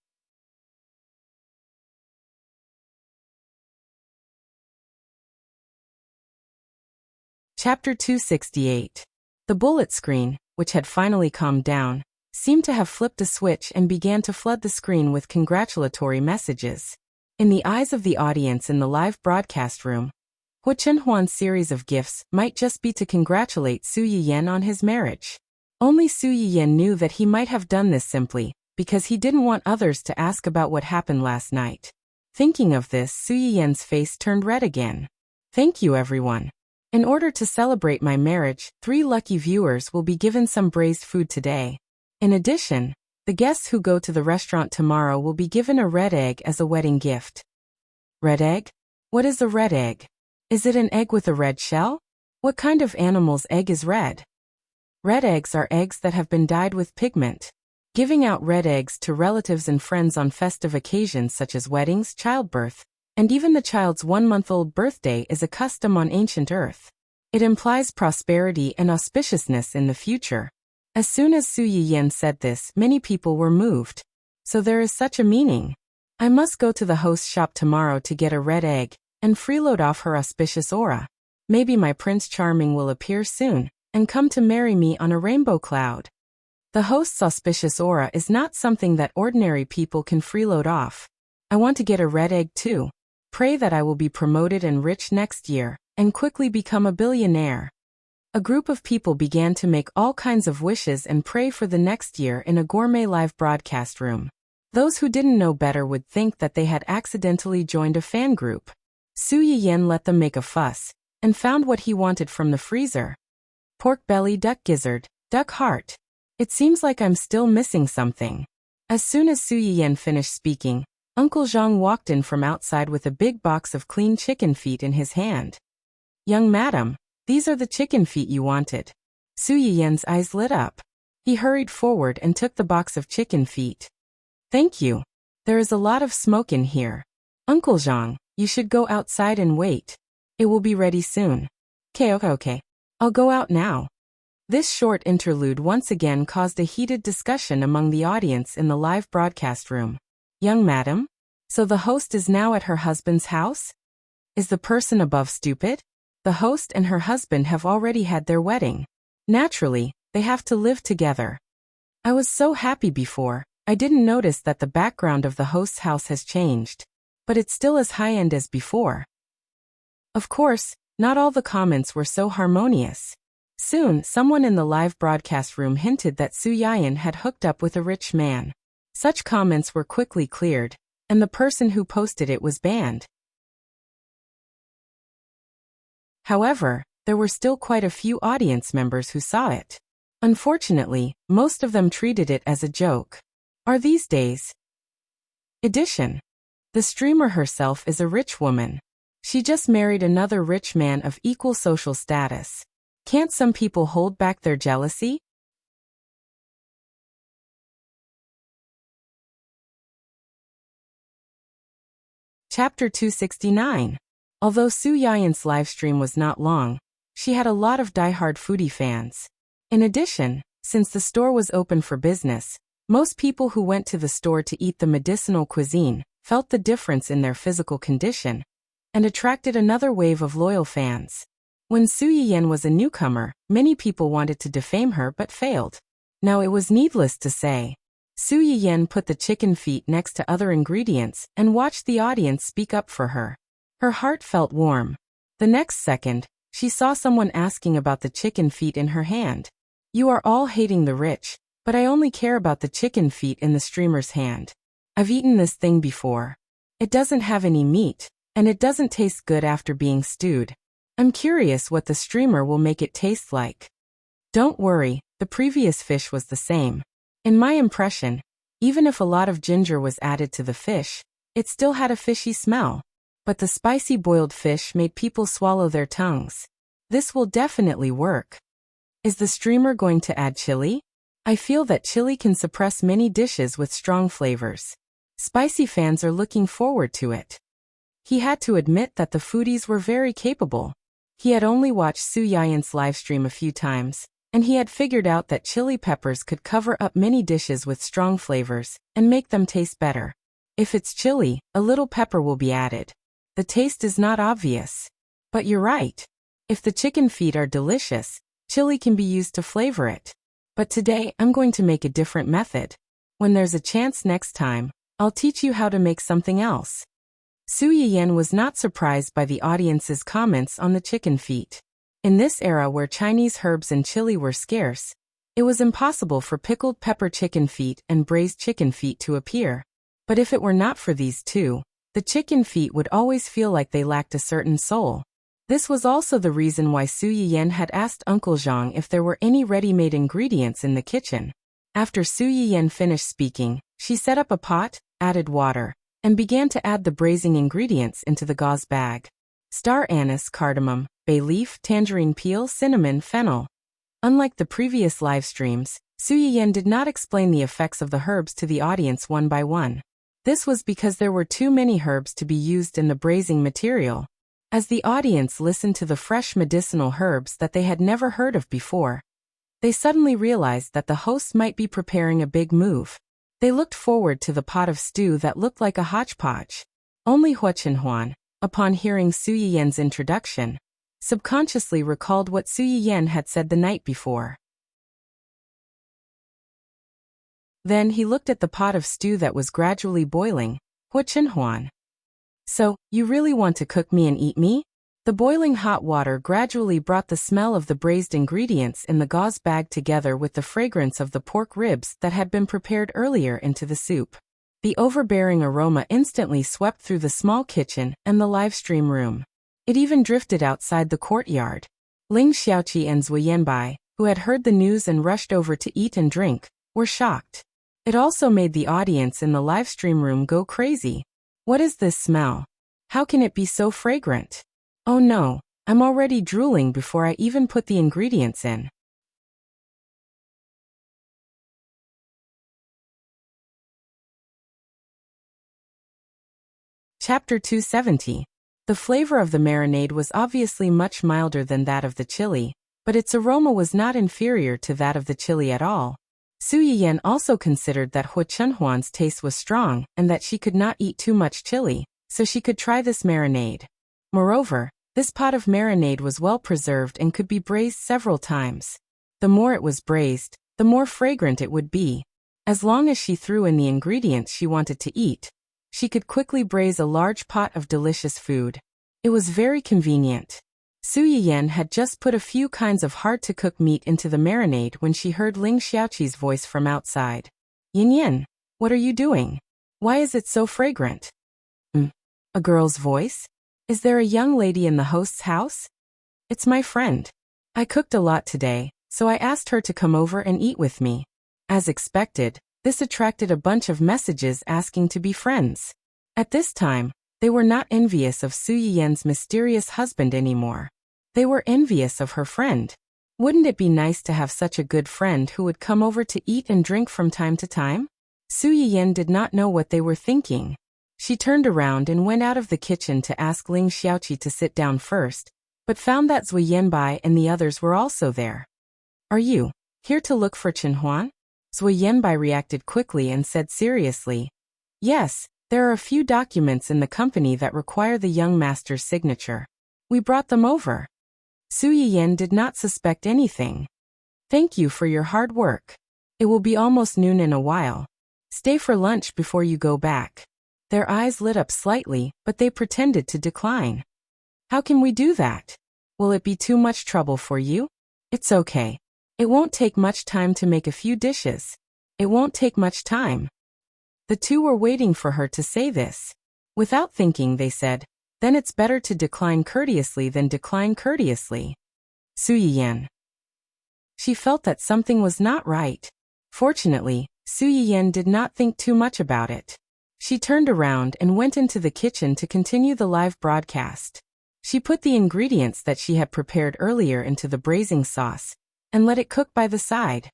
Chapter 268. The bullet screen, which had finally calmed down, seemed to have flipped a switch and began to flood the screen with congratulatory messages. In the eyes of the audience in the live broadcast room, Hu Chenhuan's series of gifts might just be to congratulate Su Yiyan on his marriage. Only Su Yiyan knew that he might have done this simply because he didn't want others to ask about what happened last night. Thinking of this, Su Yiyan's face turned red again. "Thank you, everyone. In order to celebrate my marriage, 3 lucky viewers will be given some braised food today. In addition, the guests who go to the restaurant tomorrow will be given a red egg as a wedding gift." Red egg? What is a red egg? Is it an egg with a red shell? What kind of animal's egg is red? Red eggs are eggs that have been dyed with pigment. Giving out red eggs to relatives and friends on festive occasions such as weddings, childbirth, and even the child's 1-month-old birthday is a custom on ancient Earth. It implies prosperity and auspiciousness in the future. As soon as Su Yiyan said this, many people were moved. So there is such a meaning. I must go to the host's shop tomorrow to get a red egg and freeload off her auspicious aura. Maybe my Prince Charming will appear soon, and come to marry me on a rainbow cloud. The host's auspicious aura is not something that ordinary people can freeload off. I want to get a red egg too. Pray that I will be promoted and rich next year, and quickly become a billionaire. A group of people began to make all kinds of wishes and pray for the next year in a gourmet live broadcast room. Those who didn't know better would think that they had accidentally joined a fan group. Su Yiyan let them make a fuss, and found what he wanted from the freezer. Pork belly, duck gizzard, duck heart. It seems like I'm still missing something. As soon as Su Yiyan finished speaking, Uncle Zhang walked in from outside with a big box of clean chicken feet in his hand. Young madam, these are the chicken feet you wanted. Su Yiyan's eyes lit up. He hurried forward and took the box of chicken feet. Thank you. There is a lot of smoke in here. Uncle Zhang, you should go outside and wait. It will be ready soon. Okay. I'll go out now. This short interlude once again caused a heated discussion among the audience in the live broadcast room. Young madam? So the host is now at her husband's house? Is the person above stupid? The host and her husband have already had their wedding. Naturally, they have to live together. I was so happy before, I didn't notice that the background of the host's house has changed. But it's still as high-end as before. Of course, not all the comments were so harmonious. Soon, someone in the live broadcast room hinted that Su Yiyan had hooked up with a rich man. Such comments were quickly cleared, and the person who posted it was banned. However, there were still quite a few audience members who saw it. Unfortunately, most of them treated it as a joke. Are these days? Edition. The streamer herself is a rich woman. She just married another rich man of equal social status. Can't some people hold back their jealousy? Chapter 269. Although Su Yiyan's livestream was not long, she had a lot of die-hard foodie fans. In addition, since the store was open for business, most people who went to the store to eat the medicinal cuisine felt the difference in their physical condition and attracted another wave of loyal fans. When Su Yiyan was a newcomer, many people wanted to defame her but failed. Now it was needless to say. Su Yiyan put the chicken feet next to other ingredients and watched the audience speak up for her. Her heart felt warm. The next second, she saw someone asking about the chicken feet in her hand. You are all hating the rich, but I only care about the chicken feet in the streamer's hand. I've eaten this thing before. It doesn't have any meat, and it doesn't taste good after being stewed. I'm curious what the streamer will make it taste like. Don't worry, the previous fish was the same. In my impression, even if a lot of ginger was added to the fish, it still had a fishy smell. But the spicy boiled fish made people swallow their tongues. This will definitely work. Is the streamer going to add chili? I feel that chili can suppress many dishes with strong flavors. Spicy fans are looking forward to it. He had to admit that the foodies were very capable. He had only watched Su Yiyan's livestream a few times, and he had figured out that chili peppers could cover up many dishes with strong flavors and make them taste better. If it's chili, a little pepper will be added. The taste is not obvious. But you're right. If the chicken feet are delicious, chili can be used to flavor it. But today, I'm going to make a different method. When there's a chance next time, I'll teach you how to make something else. Su Yiyan was not surprised by the audience's comments on the chicken feet. In this era where Chinese herbs and chili were scarce, it was impossible for pickled pepper chicken feet and braised chicken feet to appear. But if it were not for these two, the chicken feet would always feel like they lacked a certain soul. This was also the reason why Su Yiyan had asked Uncle Zhang if there were any ready-made ingredients in the kitchen. After Su Yiyan finished speaking, she set up a pot, added water, and began to add the braising ingredients into the gauze bag. Star anise, cardamom, bay leaf, tangerine peel, cinnamon, fennel. Unlike the previous live streams, Su Yiyan did not explain the effects of the herbs to the audience one by one. This was because there were too many herbs to be used in the braising material. As the audience listened to the fresh medicinal herbs that they had never heard of before, they suddenly realized that the host might be preparing a big move. They looked forward to the pot of stew that looked like a hodgepodge. Only Hua Chenhuan, upon hearing Su Yiyan's introduction, subconsciously recalled what Su Yiyan had said the night before. Then he looked at the pot of stew that was gradually boiling. Huan. So, you really want to cook me and eat me? The boiling hot water gradually brought the smell of the braised ingredients in the gauze bag together with the fragrance of the pork ribs that had been prepared earlier into the soup. The overbearing aroma instantly swept through the small kitchen and the live stream room. It even drifted outside the courtyard. Ling Xiaoqi and Zui Yanbai, who had heard the news and rushed over to eat and drink, were shocked. It also made the audience in the live stream room go crazy. What is this smell? How can it be so fragrant? Oh no, I'm already drooling before I even put the ingredients in. Chapter 270. The flavor of the marinade was obviously much milder than that of the chili, but its aroma was not inferior to that of the chili at all. Su Yiyan also considered that Huan's taste was strong and that she could not eat too much chili, so she could try this marinade. Moreover, this pot of marinade was well preserved and could be braised several times. The more it was braised, the more fragrant it would be. As long as she threw in the ingredients she wanted to eat, she could quickly braise a large pot of delicious food. It was very convenient. Su Yiyan had just put a few kinds of hard-to-cook meat into the marinade when she heard Ling Xiaoqi's voice from outside. Yin Yin, what are you doing? Why is it so fragrant? A girl's voice? Is there a young lady in the host's house? It's my friend. I cooked a lot today, so I asked her to come over and eat with me. As expected, this attracted a bunch of messages asking to be friends. At this time, they were not envious of Su Yiyan's mysterious husband anymore. They were envious of her friend. Wouldn't it be nice to have such a good friend who would come over to eat and drink from time to time? Su Yiyan did not know what they were thinking. She turned around and went out of the kitchen to ask Ling Xiaoqi to sit down first, but found that Zui Yanbai and the others were also there. Are you here to look for Huan? Zui Yanbai reacted quickly and said seriously, Yes, there are a few documents in the company that require the young master's signature. We brought them over. Su Yiyan did not suspect anything. Thank you for your hard work. It will be almost noon in a while. Stay for lunch before you go back. Their eyes lit up slightly, but they pretended to decline. How can we do that? Will it be too much trouble for you? It's okay. It won't take much time to make a few dishes. It won't take much time. The two were waiting for her to say this. Without thinking, they said, Then it's better to decline courteously than decline courteously. Su Yiyan. She felt that something was not right. Fortunately, Su Yiyan did not think too much about it. She turned around and went into the kitchen to continue the live broadcast. She put the ingredients that she had prepared earlier into the braising sauce and let it cook by the side.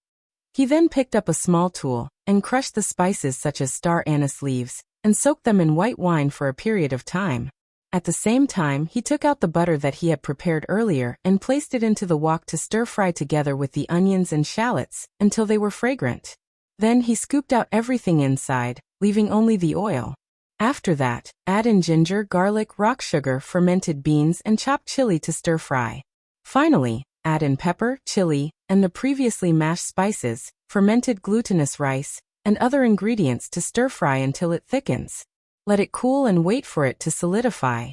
He then picked up a small tool and crushed the spices such as star anise leaves and soaked them in white wine for a period of time. At the same time, he took out the butter that he had prepared earlier and placed it into the wok to stir-fry together with the onions and shallots until they were fragrant. Then he scooped out everything inside, leaving only the oil. After that, add in ginger, garlic, rock sugar, fermented beans, and chopped chili to stir-fry. Finally, add in pepper, chili, and the previously mashed spices, fermented glutinous rice, and other ingredients to stir-fry until it thickens. Let it cool and wait for it to solidify.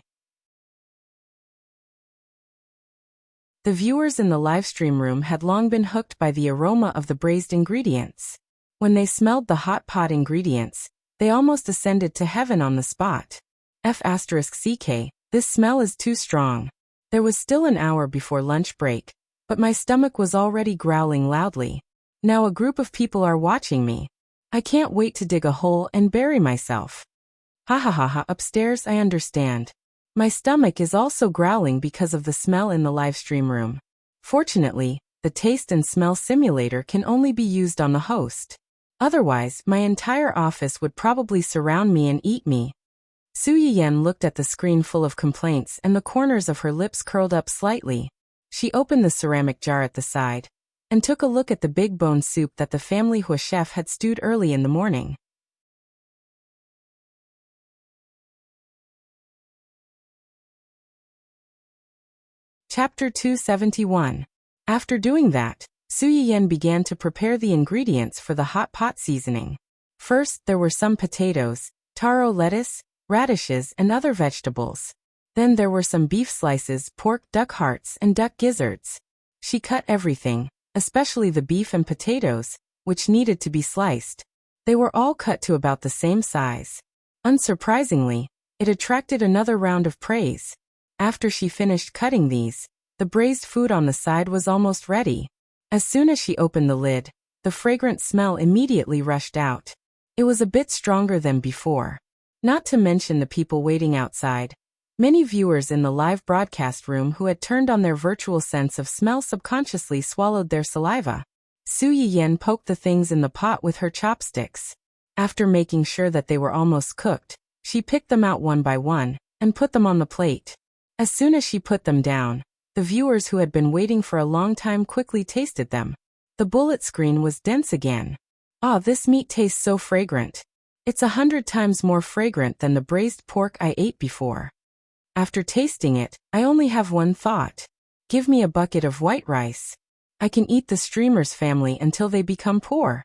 The viewers in the livestream room had long been hooked by the aroma of the braised ingredients. When they smelled the hot pot ingredients, they almost ascended to heaven on the spot. F***ck, this smell is too strong. There was still an hour before lunch break, but my stomach was already growling loudly. Now a group of people are watching me. I can't wait to dig a hole and bury myself. Ha ha ha ha, upstairs I understand. My stomach is also growling because of the smell in the livestream room. Fortunately, the taste and smell simulator can only be used on the host. Otherwise, my entire office would probably surround me and eat me. Su Yiyan looked at the screen full of complaints and the corners of her lips curled up slightly. She opened the ceramic jar at the side and took a look at the big bone soup that the family Hua chef had stewed early in the morning. Chapter 271. After doing that, Su Yiyan began to prepare the ingredients for the hot pot seasoning. First, there were some potatoes, taro lettuce, radishes, and other vegetables. Then there were some beef slices, pork, duck hearts, and duck gizzards. She cut everything, especially the beef and potatoes, which needed to be sliced. They were all cut to about the same size. Unsurprisingly, it attracted another round of praise. After she finished cutting these, the braised food on the side was almost ready. As soon as she opened the lid, the fragrant smell immediately rushed out. It was a bit stronger than before. Not to mention the people waiting outside. Many viewers in the live broadcast room who had turned on their virtual sense of smell subconsciously swallowed their saliva. Su Yiyan poked the things in the pot with her chopsticks. After making sure that they were almost cooked, she picked them out one by one and put them on the plate. As soon as she put them down, the viewers who had been waiting for a long time quickly tasted them. The bullet screen was dense again. Ah, this meat tastes so fragrant. It's 100 times more fragrant than the braised pork I ate before. After tasting it, I only have one thought. Give me a bucket of white rice. I can eat the streamer's family until they become poor.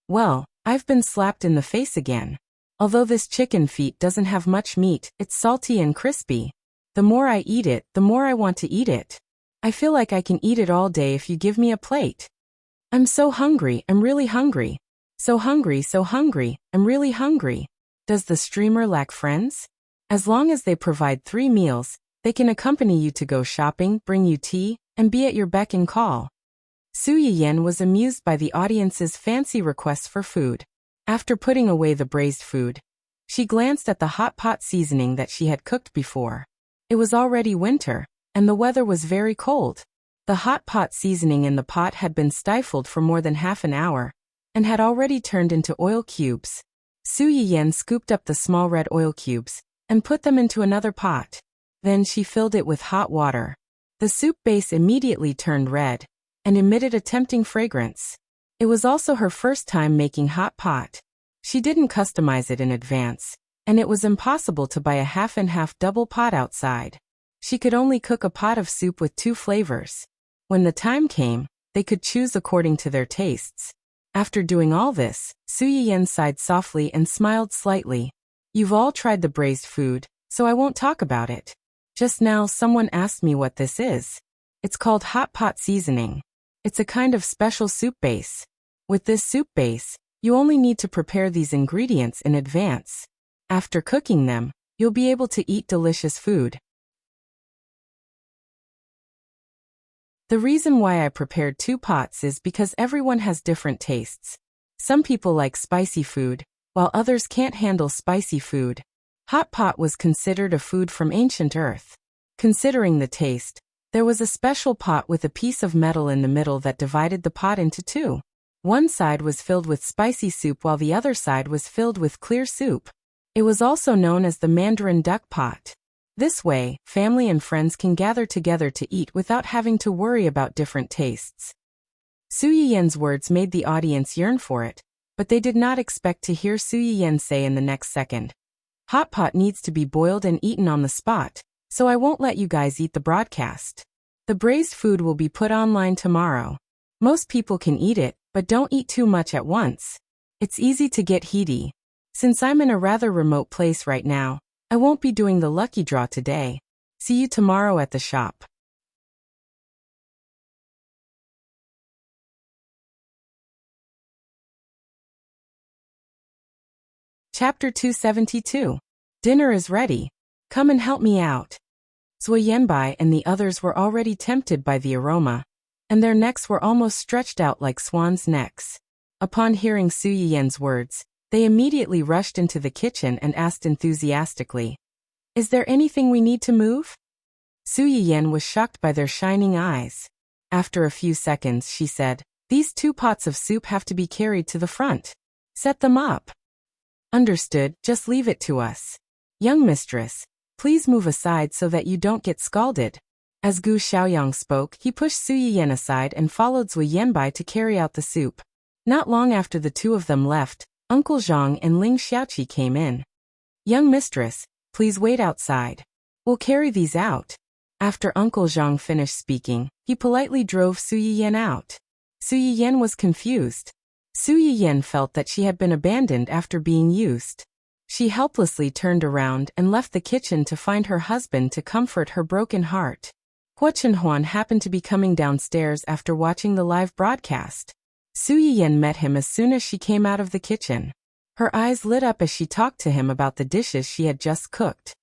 Well, I've been slapped in the face again. Although this chicken feet doesn't have much meat, it's salty and crispy. The more I eat it, the more I want to eat it. I feel like I can eat it all day if you give me a plate. I'm so hungry, I'm really hungry. So hungry, I'm really hungry. Does the streamer lack friends? As long as they provide 3 meals, they can accompany you to go shopping, bring you tea, and be at your beck and call. Su Yiyan was amused by the audience's fancy requests for food. After putting away the braised food, she glanced at the hot pot seasoning that she had cooked before. It was already winter, and the weather was very cold. The hot pot seasoning in the pot had been stifled for more than half an hour, and had already turned into oil cubes. Su Yiyan scooped up the small red oil cubes, and put them into another pot. Then she filled it with hot water. The soup base immediately turned red, and emitted a tempting fragrance. It was also her first time making hot pot. She didn't customize it in advance, and it was impossible to buy a half-and-half double pot outside. She could only cook a pot of soup with 2 flavors. When the time came, they could choose according to their tastes. After doing all this, Su Yiyan sighed softly and smiled slightly. You've all tried the braised food, so I won't talk about it. Just now someone asked me what this is. It's called hot pot seasoning. It's a kind of special soup base. With this soup base, you only need to prepare these ingredients in advance. After cooking them, you'll be able to eat delicious food. The reason why I prepared 2 pots is because everyone has different tastes. Some people like spicy food, while others can't handle spicy food. Hot pot was considered a food from ancient Earth. Considering the taste, there was a special pot with a piece of metal in the middle that divided the pot into 2. One side was filled with spicy soup while the other side was filled with clear soup. It was also known as the Mandarin duck pot. This way, family and friends can gather together to eat without having to worry about different tastes. Su Yiyan's words made the audience yearn for it, but they did not expect to hear Su Yiyan say in the next second, "Hot pot needs to be boiled and eaten on the spot, so I won't let you guys eat the broadcast. The braised food will be put online tomorrow. Most people can eat it, but don't eat too much at once. It's easy to get heady. Since I'm in a rather remote place right now, I won't be doing the lucky draw today. See you tomorrow at the shop." Chapter 272. Dinner is ready. Come and help me out. Zui Yanbai and the others were already tempted by the aroma, and their necks were almost stretched out like swans' necks. Upon hearing Su Yiyan's words, they immediately rushed into the kitchen and asked enthusiastically, "Is there anything we need to move?" Su Yiyan was shocked by their shining eyes. After a few seconds, she said, "These 2 pots of soup have to be carried to the front. Set them up." "Understood, just leave it to us. Young mistress, please move aside so that you don't get scalded." As Gu Xiaoyang spoke, he pushed Su Yiyan aside and followed Zui Yanbai to carry out the soup. Not long after the 2 of them left, Uncle Zhang and Ling Xiaoqi came in. "Young mistress, please wait outside. We'll carry these out." After Uncle Zhang finished speaking, he politely drove Su Yiyan out. Su Yiyan was confused. Su Yiyan felt that she had been abandoned after being used. She helplessly turned around and left the kitchen to find her husband to comfort her broken heart. Hua Chenhuan happened to be coming downstairs after watching the live broadcast. Su Yiyan met him as soon as she came out of the kitchen. Her eyes lit up as she talked to him about the dishes she had just cooked.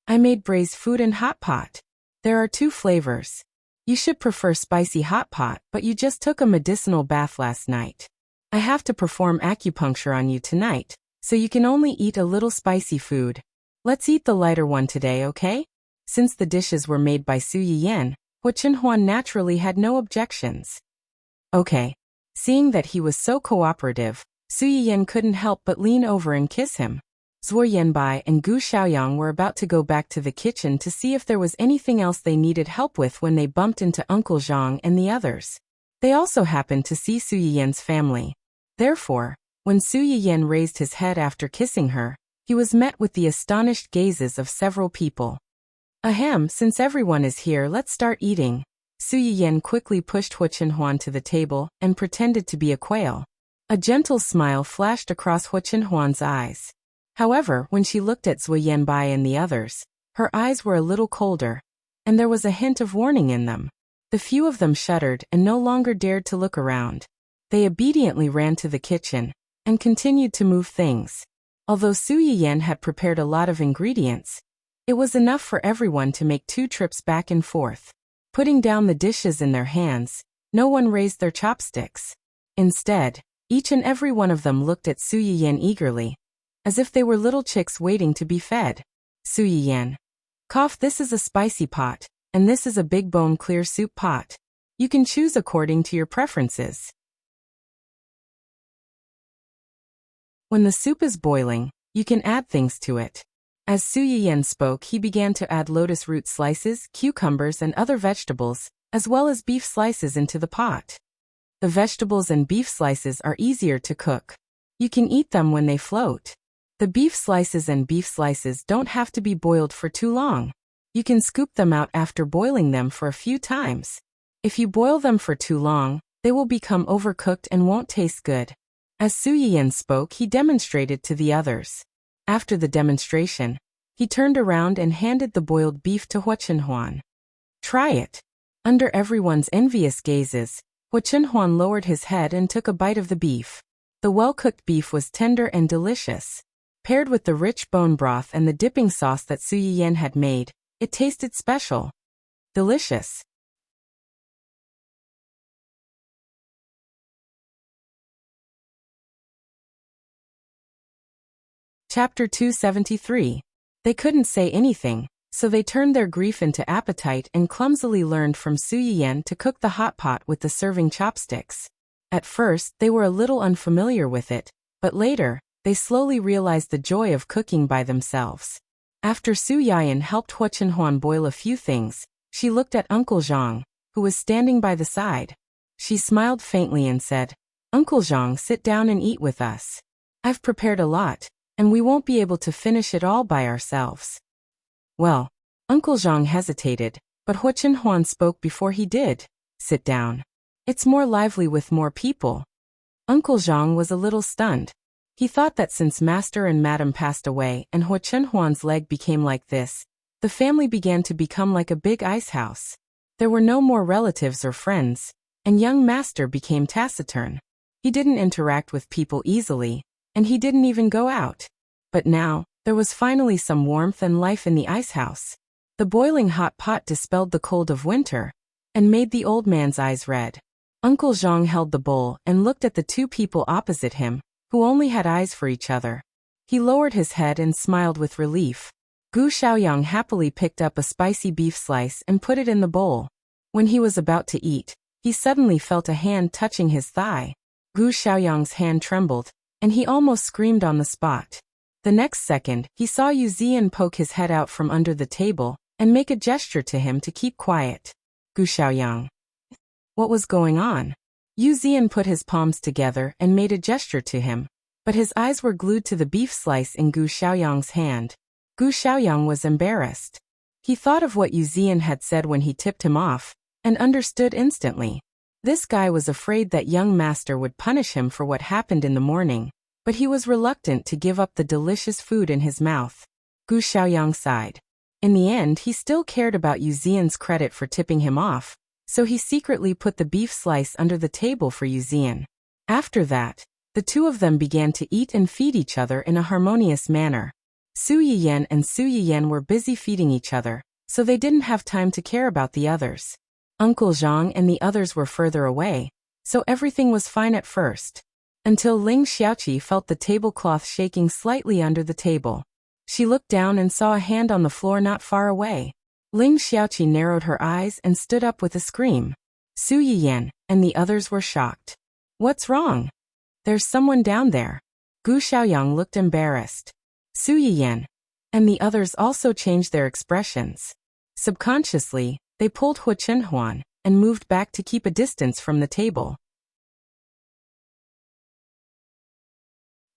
I made braised food in hot pot. There are 2 flavors. You should prefer spicy hot pot, but you just took a medicinal bath last night. I have to perform acupuncture on you tonight, so you can only eat a little spicy food. Let's eat the lighter one today, okay? Since the dishes were made by Su Yiyan, Hua Chenhuan naturally had no objections. Okay. Seeing that he was so cooperative, Su Yiyan couldn't help but lean over and kiss him. Zuo Yanbai and Gu Xiaoyang were about to go back to the kitchen to see if there was anything else they needed help with when they bumped into Uncle Zhang and the others. They also happened to see Su Yiyan's family. Therefore, when Su Yiyan raised his head after kissing her, he was met with the astonished gazes of several people. Ahem, since everyone is here, let's start eating. Su Yiyan quickly pushed Hua Chenhuan to the table and pretended to be a quail. A gentle smile flashed across Hua Chenhuan's eyes. However, when she looked at Zuo Yanbai and the others, her eyes were a little colder, and there was a hint of warning in them. The few of them shuddered and no longer dared to look around. They obediently ran to the kitchen and continued to move things. Although Su Yiyan had prepared a lot of ingredients, it was enough for everyone to make 2 trips back and forth. Putting down the dishes in their hands, no one raised their chopsticks. Instead, each and every one of them looked at Su Yiyan eagerly, as if they were little chicks waiting to be fed. Su Yiyan. Cough, this is a spicy pot, and this is a big bone clear soup pot. You can choose according to your preferences. When the soup is boiling, you can add things to it. As Su Yiyan spoke, he began to add lotus root slices, cucumbers and other vegetables, as well as beef slices into the pot. The vegetables and beef slices are easier to cook. You can eat them when they float. The beef slices don't have to be boiled for too long. You can scoop them out after boiling them for a few times. If you boil them for too long, they will become overcooked and won't taste good. As Su Yiyan spoke, he demonstrated to the others. After the demonstration, he turned around and handed the boiled beef to Hua Chenhuan. Try it. Under everyone's envious gazes, Hua Chenhuan lowered his head and took a bite of the beef. The well-cooked beef was tender and delicious. Paired with the rich bone broth and the dipping sauce that Su Yiyan had made, it tasted special. Delicious. Chapter 273. They couldn't say anything, so they turned their grief into appetite and clumsily learned from Su Yiyan to cook the hot pot with the serving chopsticks. At first, they were a little unfamiliar with it, but later, they slowly realized the joy of cooking by themselves. After Su Yiyan helped Hua Chenhuan boil a few things, she looked at Uncle Zhang, who was standing by the side. She smiled faintly and said, "Uncle Zhang, sit down and eat with us. I've prepared a lot, and we won't be able to finish it all by ourselves." Well, Uncle Zhang hesitated, but Hua Chenhuan spoke before he did. "Sit down. It's more lively with more people." Uncle Zhang was a little stunned. He thought that since Master and Madam passed away and Hua Chenhuan's leg became like this, the family began to become like a big ice house. There were no more relatives or friends, and young Master became taciturn. He didn't interact with people easily, and he didn't even go out. But now, there was finally some warmth and life in the ice house. The boiling hot pot dispelled the cold of winter, and made the old man's eyes red. Uncle Zhang held the bowl and looked at the 2 people opposite him, who only had eyes for each other. He lowered his head and smiled with relief. Gu Xiaoyang happily picked up a spicy beef slice and put it in the bowl. When he was about to eat, he suddenly felt a hand touching his thigh. Gu Xiaoyang's hand trembled, and he almost screamed on the spot. The next second, he saw Yu Zian poke his head out from under the table and make a gesture to him to keep quiet. Gu Xiaoyang. What was going on? Yu Zian put his palms together and made a gesture to him, but his eyes were glued to the beef slice in Gu Xiaoyang's hand. Gu Xiaoyang was embarrassed. He thought of what Yuzian had said when he tipped him off, and understood instantly. This guy was afraid that young master would punish him for what happened in the morning, but he was reluctant to give up the delicious food in his mouth. Gu Xiaoyang sighed. In the end, he still cared about Yuzian's credit for tipping him off, so he secretly put the beef slice under the table for Yuzian. After that, the two of them began to eat and feed each other in a harmonious manner. Su Yiyan and Su Yiyan were busy feeding each other, so they didn't have time to care about the others. Uncle Zhang and the others were further away, so everything was fine at first. Until Ling Xiaoqi felt the tablecloth shaking slightly under the table. She looked down and saw a hand on the floor not far away. Ling Xiaoqi narrowed her eyes and stood up with a scream. Su Yiyan and the others were shocked. What's wrong? There's someone down there. Gu Xiaoyang looked embarrassed. Su Yiyan and the others also changed their expressions. Subconsciously, they pulled Hu Chenhuan and moved back to keep a distance from the table.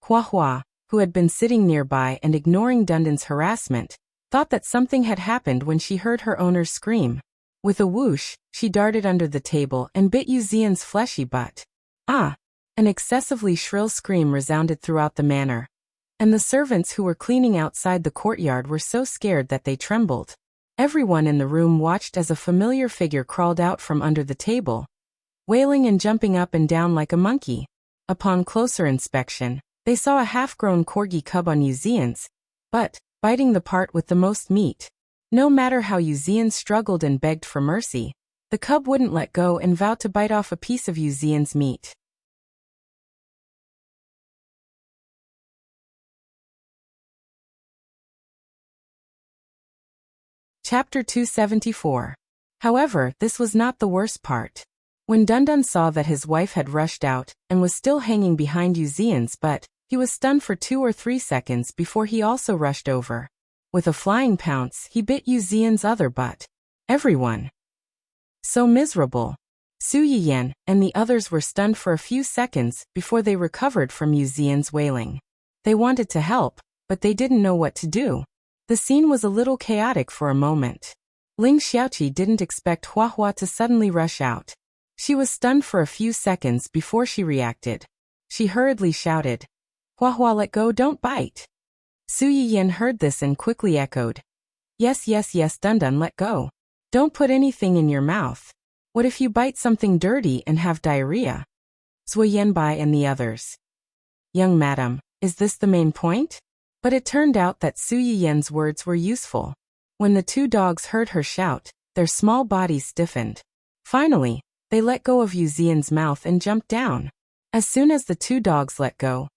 Hua Hua, who had been sitting nearby and ignoring Dundan's harassment, thought that something had happened when she heard her owner's scream. With a whoosh, she darted under the table and bit Yuzian's fleshy butt. Ah! An excessively shrill scream resounded throughout the manor, and the servants who were cleaning outside the courtyard were so scared that they trembled. Everyone in the room watched as a familiar figure crawled out from under the table, wailing and jumping up and down like a monkey. Upon closer inspection, they saw a half-grown corgi cub on Yuzian's butt, biting the part with the most meat. No matter how Yuzian struggled and begged for mercy, the cub wouldn't let go and vowed to bite off a piece of Yuzian's meat. Chapter 274. However, this was not the worst part. When Dundan saw that his wife had rushed out and was still hanging behind Yuzian's butt, he was stunned for 2 or 3 seconds before he also rushed over. With a flying pounce, he bit Yuzian's other butt. Everyone. So miserable. Su Yiyan and the others were stunned for a few seconds before they recovered from Yuzian's wailing. They wanted to help, but they didn't know what to do. The scene was a little chaotic for a moment. Ling Xiaoqi didn't expect Hua Hua to suddenly rush out. She was stunned for a few seconds before she reacted. She hurriedly shouted, "Hua Hua, let go, don't bite." Su Yiyan heard this and quickly echoed, Yes, Dundan, let go. Don't put anything in your mouth. What if you bite something dirty and have diarrhea? Zui Yanbai and the others. Young madam, is this the main point? But it turned out that Su Yiyan's words were useful. When the 2 dogs heard her shout, their small bodies stiffened. Finally, they let go of Yuzian's mouth and jumped down. As soon as the 2 dogs let go,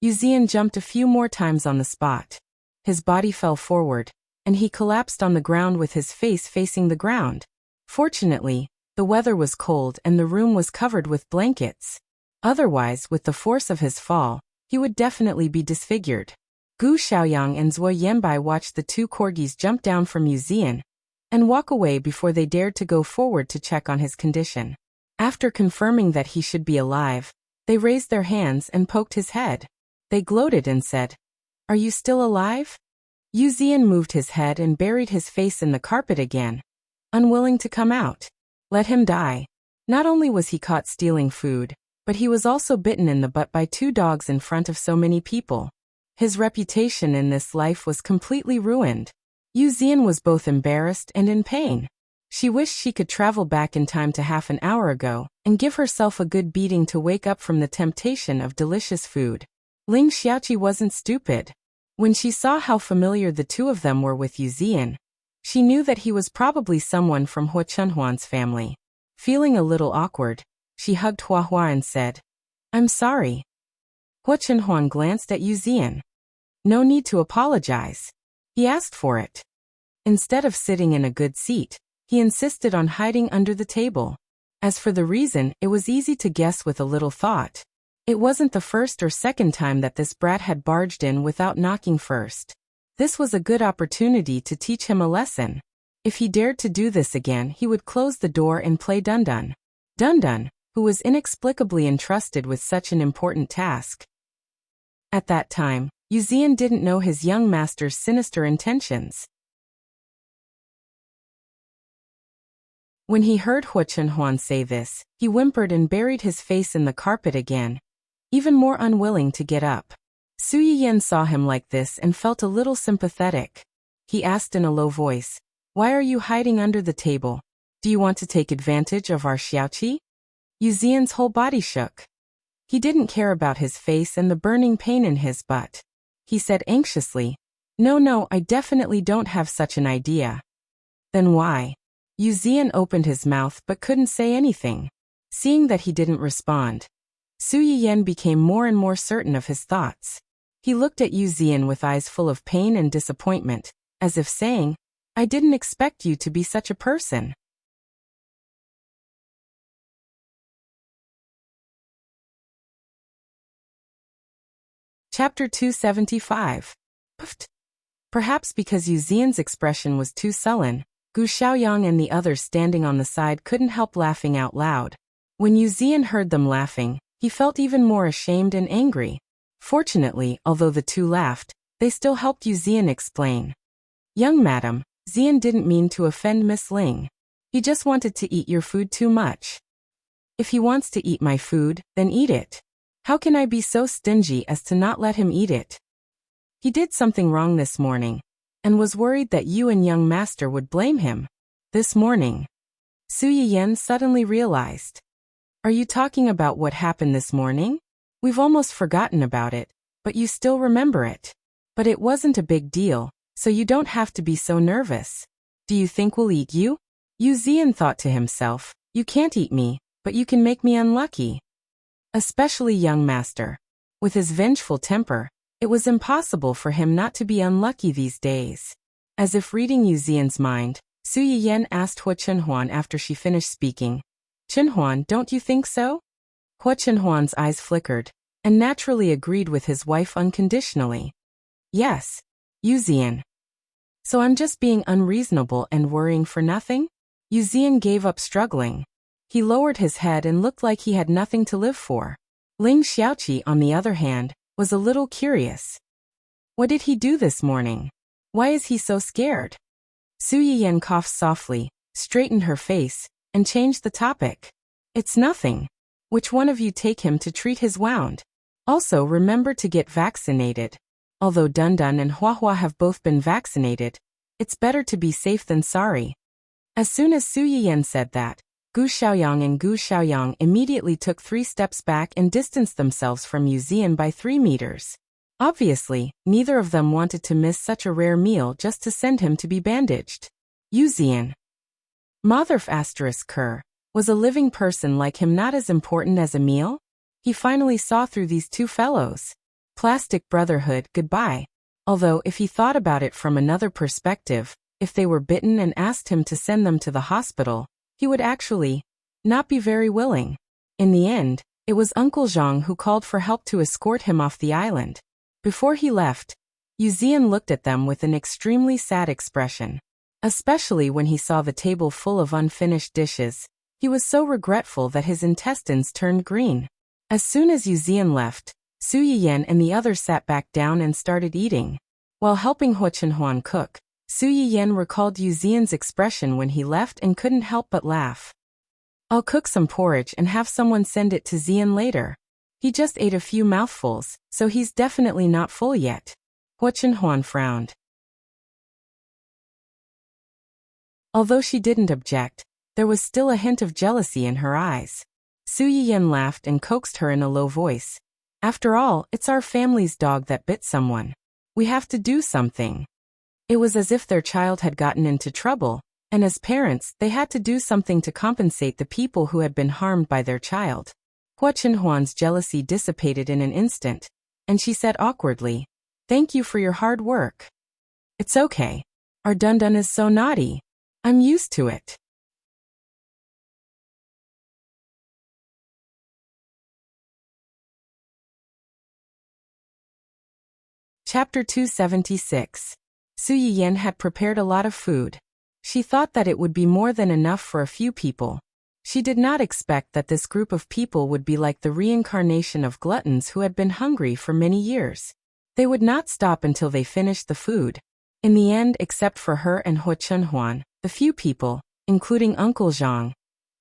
Yuzian jumped a few more times on the spot. His body fell forward, and he collapsed on the ground with his face facing the ground. Fortunately, the weather was cold and the room was covered with blankets. Otherwise, with the force of his fall, he would definitely be disfigured. Gu Xiaoyang and Zui Yanbai watched the 2 corgis jump down from Yuzian and walk away before they dared to go forward to check on his condition. After confirming that he should be alive, they raised their hands and poked his head. They gloated and said, "Are you still alive?" Yuzian moved his head and buried his face in the carpet again, unwilling to come out. Let him die. Not only was he caught stealing food, but he was also bitten in the butt by 2 dogs in front of so many people. His reputation in this life was completely ruined. Yuzian was both embarrassed and in pain. She wished she could travel back in time to half an hour ago and give herself a good beating to wake up from the temptation of delicious food. Ling Xiaoqi wasn't stupid. When she saw how familiar the 2 of them were with Yuzian, she knew that he was probably someone from Hu Chenhuan's family. Feeling a little awkward, she hugged Hua Hua and said, "I'm sorry." Hu Chenhuan glanced at Yuzian. No need to apologize. He asked for it. Instead of sitting in a good seat, he insisted on hiding under the table. As for the reason, it was easy to guess with a little thought. It wasn't the first or second time that this brat had barged in without knocking first. This was a good opportunity to teach him a lesson. If he dared to do this again, he would close the door and play Dundan. Dundan, who was inexplicably entrusted with such an important task. At that time, Yuzian didn't know his young master's sinister intentions. When he heard Hua Chunhuan say this, he whimpered and buried his face in the carpet again, even more unwilling to get up. Su Yiyan saw him like this and felt a little sympathetic. He asked in a low voice, "Why are you hiding under the table? Do you want to take advantage of our Xiaoqi?" Yu Zian's whole body shook. He didn't care about his face and the burning pain in his butt. He said anxiously, No, I definitely don't have such an idea." "Then why?" Yu Zian opened his mouth but couldn't say anything. Seeing that he didn't respond, Su Yiyan became more and more certain of his thoughts. He looked at Yu Zian with eyes full of pain and disappointment, as if saying, "I didn't expect you to be such a person." Chapter 275. Puffed. Perhaps because Yu Zian's expression was too sullen, Gu Xiaoyang and the others standing on the side couldn't help laughing out loud. When Yu Zian heard them laughing, he felt even more ashamed and angry. Fortunately, although the two laughed, they still helped Yu Zian explain. "Young madam, Zian didn't mean to offend Miss Ling. He just wanted to eat your food too much. If he wants to eat my food, then eat it. How can I be so stingy as to not let him eat it? He did something wrong this morning, and was worried that you and young master would blame him." This morning, Su Yiyan suddenly realized. "Are you talking about what happened this morning? We've almost forgotten about it, but you still remember it. But it wasn't a big deal, so you don't have to be so nervous. Do you think we'll eat you?" Yu Zian thought to himself, "You can't eat me, but you can make me unlucky." Especially young master. With his vengeful temper, it was impossible for him not to be unlucky these days. As if reading Yu Zian's mind, Su Yiyan asked Hua Chunhuan after she finished speaking, "Chunhuan, don't you think so?" Hua Chunhuan's eyes flickered, and naturally agreed with his wife unconditionally. "Yes, Yu Zian. So I'm just being unreasonable and worrying for nothing?" Yu Zian gave up struggling. He lowered his head and looked like he had nothing to live for. Ling Xiaoqi, on the other hand, was a little curious. What did he do this morning? Why is he so scared? Su Yiyan coughed softly, straightened her face, and changed the topic. "It's nothing. Which one of you take him to treat his wound? Also remember to get vaccinated. Although Dundun and Huahua have both been vaccinated, it's better to be safe than sorry." As soon as Su Yiyan said that, Gu Xiaoyang and Gu Xiaoyang immediately took 3 steps back and distanced themselves from Yu Zian by 3 meters. Obviously, neither of them wanted to miss such a rare meal just to send him to be bandaged. Yu Zian. Motherf *Ker. Was a living person like him not as important as a meal? He finally saw through these two fellows. Plastic brotherhood, goodbye. Although if he thought about it from another perspective, if they were bitten and asked him to send them to the hospital, he would actually not be very willing. In the end, it was Uncle Zhang who called for help to escort him off the island. Before he left, Yu Zian looked at them with an extremely sad expression. Especially when he saw the table full of unfinished dishes, he was so regretful that his intestines turned green. As soon as Yu Zian left, Su Yiyan and the others sat back down and started eating. While helping Hua Chunhuan cook, Su Yiyan recalled Yu Zian's expression when he left and couldn't help but laugh. "I'll cook some porridge and have someone send it to Zian later. He just ate a few mouthfuls, so he's definitely not full yet." Hua Chunhuan frowned. Although she didn't object, there was still a hint of jealousy in her eyes. Su Yiyan laughed and coaxed her in a low voice. "After all, it's our family's dog that bit someone. We have to do something." It was as if their child had gotten into trouble, and as parents, they had to do something to compensate the people who had been harmed by their child. Hua Chunhuan's jealousy dissipated in an instant, and she said awkwardly, "Thank you for your hard work." "It's okay. Our Dundun is so naughty. I'm used to it." Chapter 276. Su Yiyan had prepared a lot of food. She thought that it would be more than enough for a few people. She did not expect that this group of people would be like the reincarnation of gluttons who had been hungry for many years. They would not stop until they finished the food. In the end, except for her and Hua Chunhuan, the few people, including Uncle Zhang,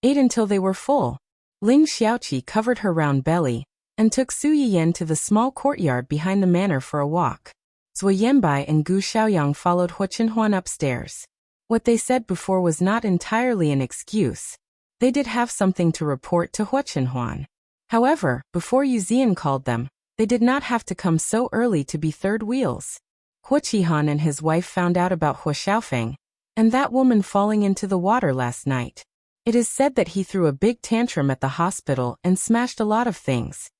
ate until they were full. Ling Xiaoqi covered her round belly and took Su Yiyan to the small courtyard behind the manor for a walk. Zui Yanbai and Gu Xiaoyang followed Hu Qinhuan upstairs. What they said before was not entirely an excuse. They did have something to report to Hu Qinhuan. However, before Yu Zian called them, they did not have to come so early to be third wheels. Hu Qihan and his wife found out about Hu Xiaofeng and that woman falling into the water last night. It is said that he threw a big tantrum at the hospital and smashed a lot of things.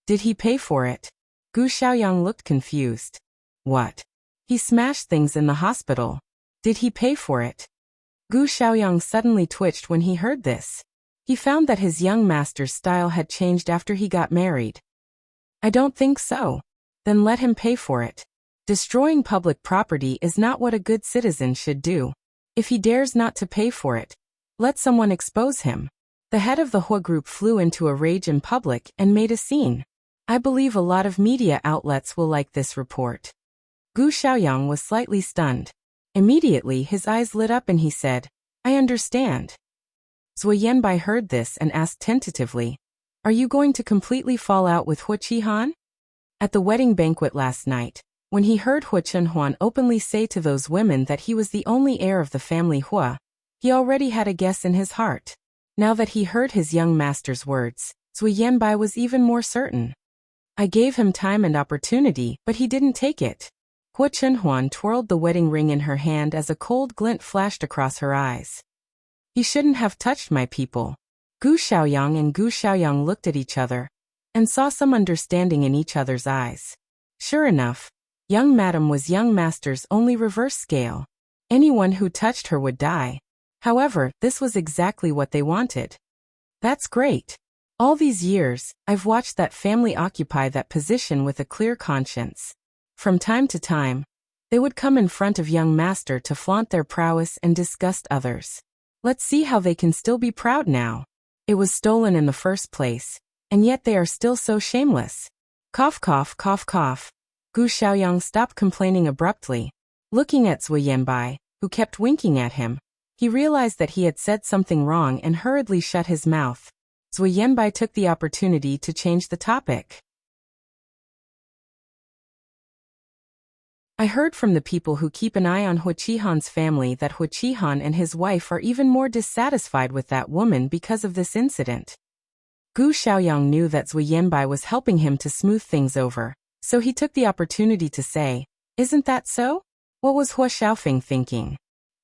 Did he pay for it? Gu Xiaoyang looked confused. What? He smashed things in the hospital. Did he pay for it? Gu Xiaoyang suddenly twitched when he heard this. He found that his young master's style had changed after he got married. I don't think so. Then let him pay for it. Destroying public property is not what a good citizen should do. If he dares not to pay for it, let someone expose him. The head of the Hu group flew into a rage in public and made a scene. I believe a lot of media outlets will like this report. Gu Xiaoyang was slightly stunned. Immediately his eyes lit up and he said, I understand. Zui Yanbai heard this and asked tentatively, Are you going to completely fall out with Hu Qihan? At the wedding banquet last night, when he heard Hu Qinhuan openly say to those women that he was the only heir of the family Hua, he already had a guess in his heart. Now that he heard his young master's words, Zui Yanbai was even more certain. I gave him time and opportunity, but he didn't take it. Hu Qinhuan twirled the wedding ring in her hand as a cold glint flashed across her eyes. He shouldn't have touched my people. Gu Xiaoyang and Gu Xiaoyang looked at each other and saw some understanding in each other's eyes. Sure enough, young madam was young master's only reverse scale. Anyone who touched her would die. However, this was exactly what they wanted. That's great. All these years, I've watched that family occupy that position with a clear conscience. From time to time, they would come in front of young master to flaunt their prowess and disgust others. Let's see how they can still be proud now. It was stolen in the first place, and yet they are still so shameless. Cough cough cough cough. Gu Xiaoyang stopped complaining abruptly. Looking at Zui Yanbai, who kept winking at him, he realized that he had said something wrong and hurriedly shut his mouth. Zui Yanbai took the opportunity to change the topic. I heard from the people who keep an eye on Hu Qihan's family that Hu Qihan and his wife are even more dissatisfied with that woman because of this incident. Gu Xiaoyang knew that Zui Yanbai was helping him to smooth things over, so he took the opportunity to say, Isn't that so? What was Hu Xiaofeng thinking?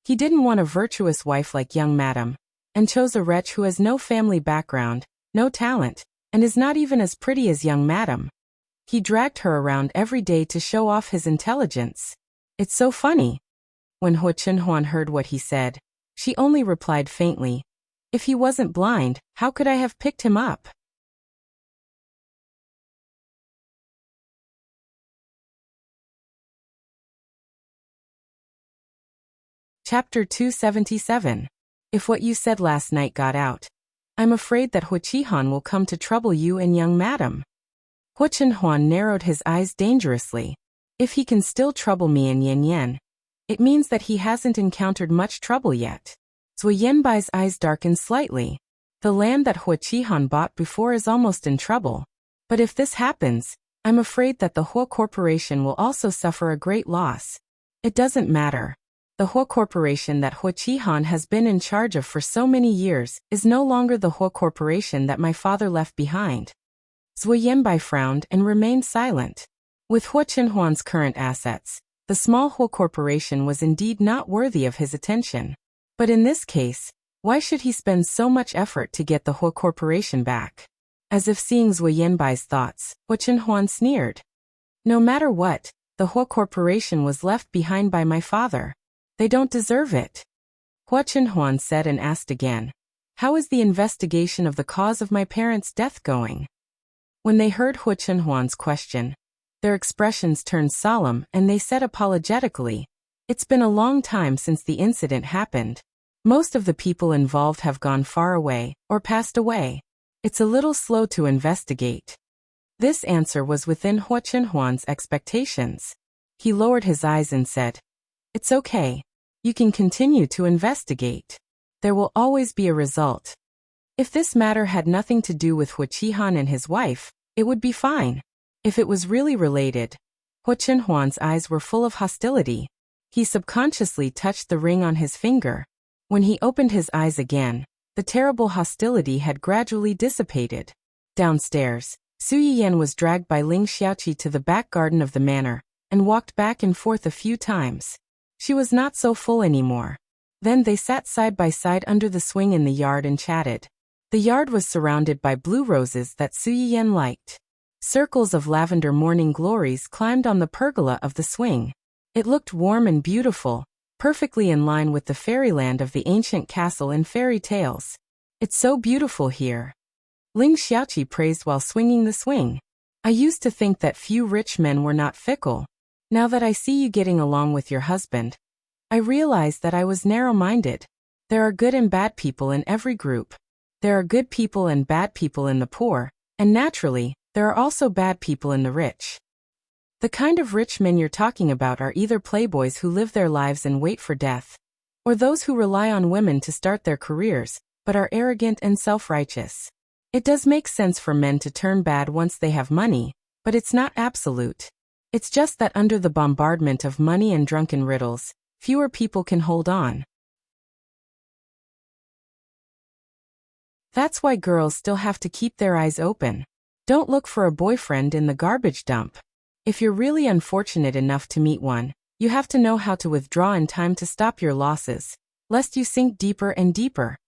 He didn't want a virtuous wife like young madam, and chose a wretch who has no family background, no talent, and is not even as pretty as young madam. He dragged her around every day to show off his intelligence. It's so funny. When Hu Qinhuan heard what he said, she only replied faintly, If he wasn't blind, how could I have picked him up? Chapter 277. If what you said last night got out, I'm afraid that Hu Qihan will come to trouble you and young madam. Hu Qinhuan narrowed his eyes dangerously. If he can still trouble me and Yan Yan, it means that he hasn't encountered much trouble yet. Zui Yanbai's eyes darkened slightly. The land that Hu Qihan bought before is almost in trouble. But if this happens, I'm afraid that the Hu Corporation will also suffer a great loss. It doesn't matter. The Hu Corporation that Hu Qihan has been in charge of for so many years is no longer the Hu Corporation that my father left behind. Zui Yanbai frowned and remained silent. With Hu Qinhuan's current assets, the small Hu Corporation was indeed not worthy of his attention. But in this case, why should he spend so much effort to get the Hu Corporation back? As if seeing Zui Yanbai's thoughts, Hu Qinhuan sneered. No matter what, the Hu Corporation was left behind by my father. They don't deserve it. Hu Qinhuan said and asked again, How is the investigation of the cause of my parents' death going? When they heard Hu Qinhuan's question, their expressions turned solemn and they said apologetically, It's been a long time since the incident happened. Most of the people involved have gone far away or passed away. It's a little slow to investigate. This answer was within Hu Qinhuan's expectations. He lowered his eyes and said, It's okay. You can continue to investigate. There will always be a result. If this matter had nothing to do with Huiqihan and his wife, it would be fine. If it was really related, Hu Chenhuan's eyes were full of hostility. He subconsciously touched the ring on his finger. When he opened his eyes again, the terrible hostility had gradually dissipated. Downstairs, Su Yiyan was dragged by Ling Xiaoqi to the back garden of the manor, and walked back and forth a few times. She was not so full anymore. Then they sat side by side under the swing in the yard and chatted. The yard was surrounded by blue roses that Su Yiyan liked. Circles of lavender morning glories climbed on the pergola of the swing. It looked warm and beautiful, perfectly in line with the fairyland of the ancient castle in fairy tales. It's so beautiful here. Ling Xiaoqi praised while swinging the swing. I used to think that few rich men were not fickle. Now that I see you getting along with your husband, I realize that I was narrow-minded. There are good and bad people in every group. There are good people and bad people in the poor, and naturally, there are also bad people in the rich. The kind of rich men you're talking about are either playboys who live their lives and wait for death, or those who rely on women to start their careers, but are arrogant and self-righteous. It does make sense for men to turn bad once they have money, but it's not absolute. It's just that under the bombardment of money and drunken riddles, fewer people can hold on. That's why girls still have to keep their eyes open. Don't look for a boyfriend in the garbage dump. If you're really unfortunate enough to meet one, you have to know how to withdraw in time to stop your losses, lest you sink deeper and deeper.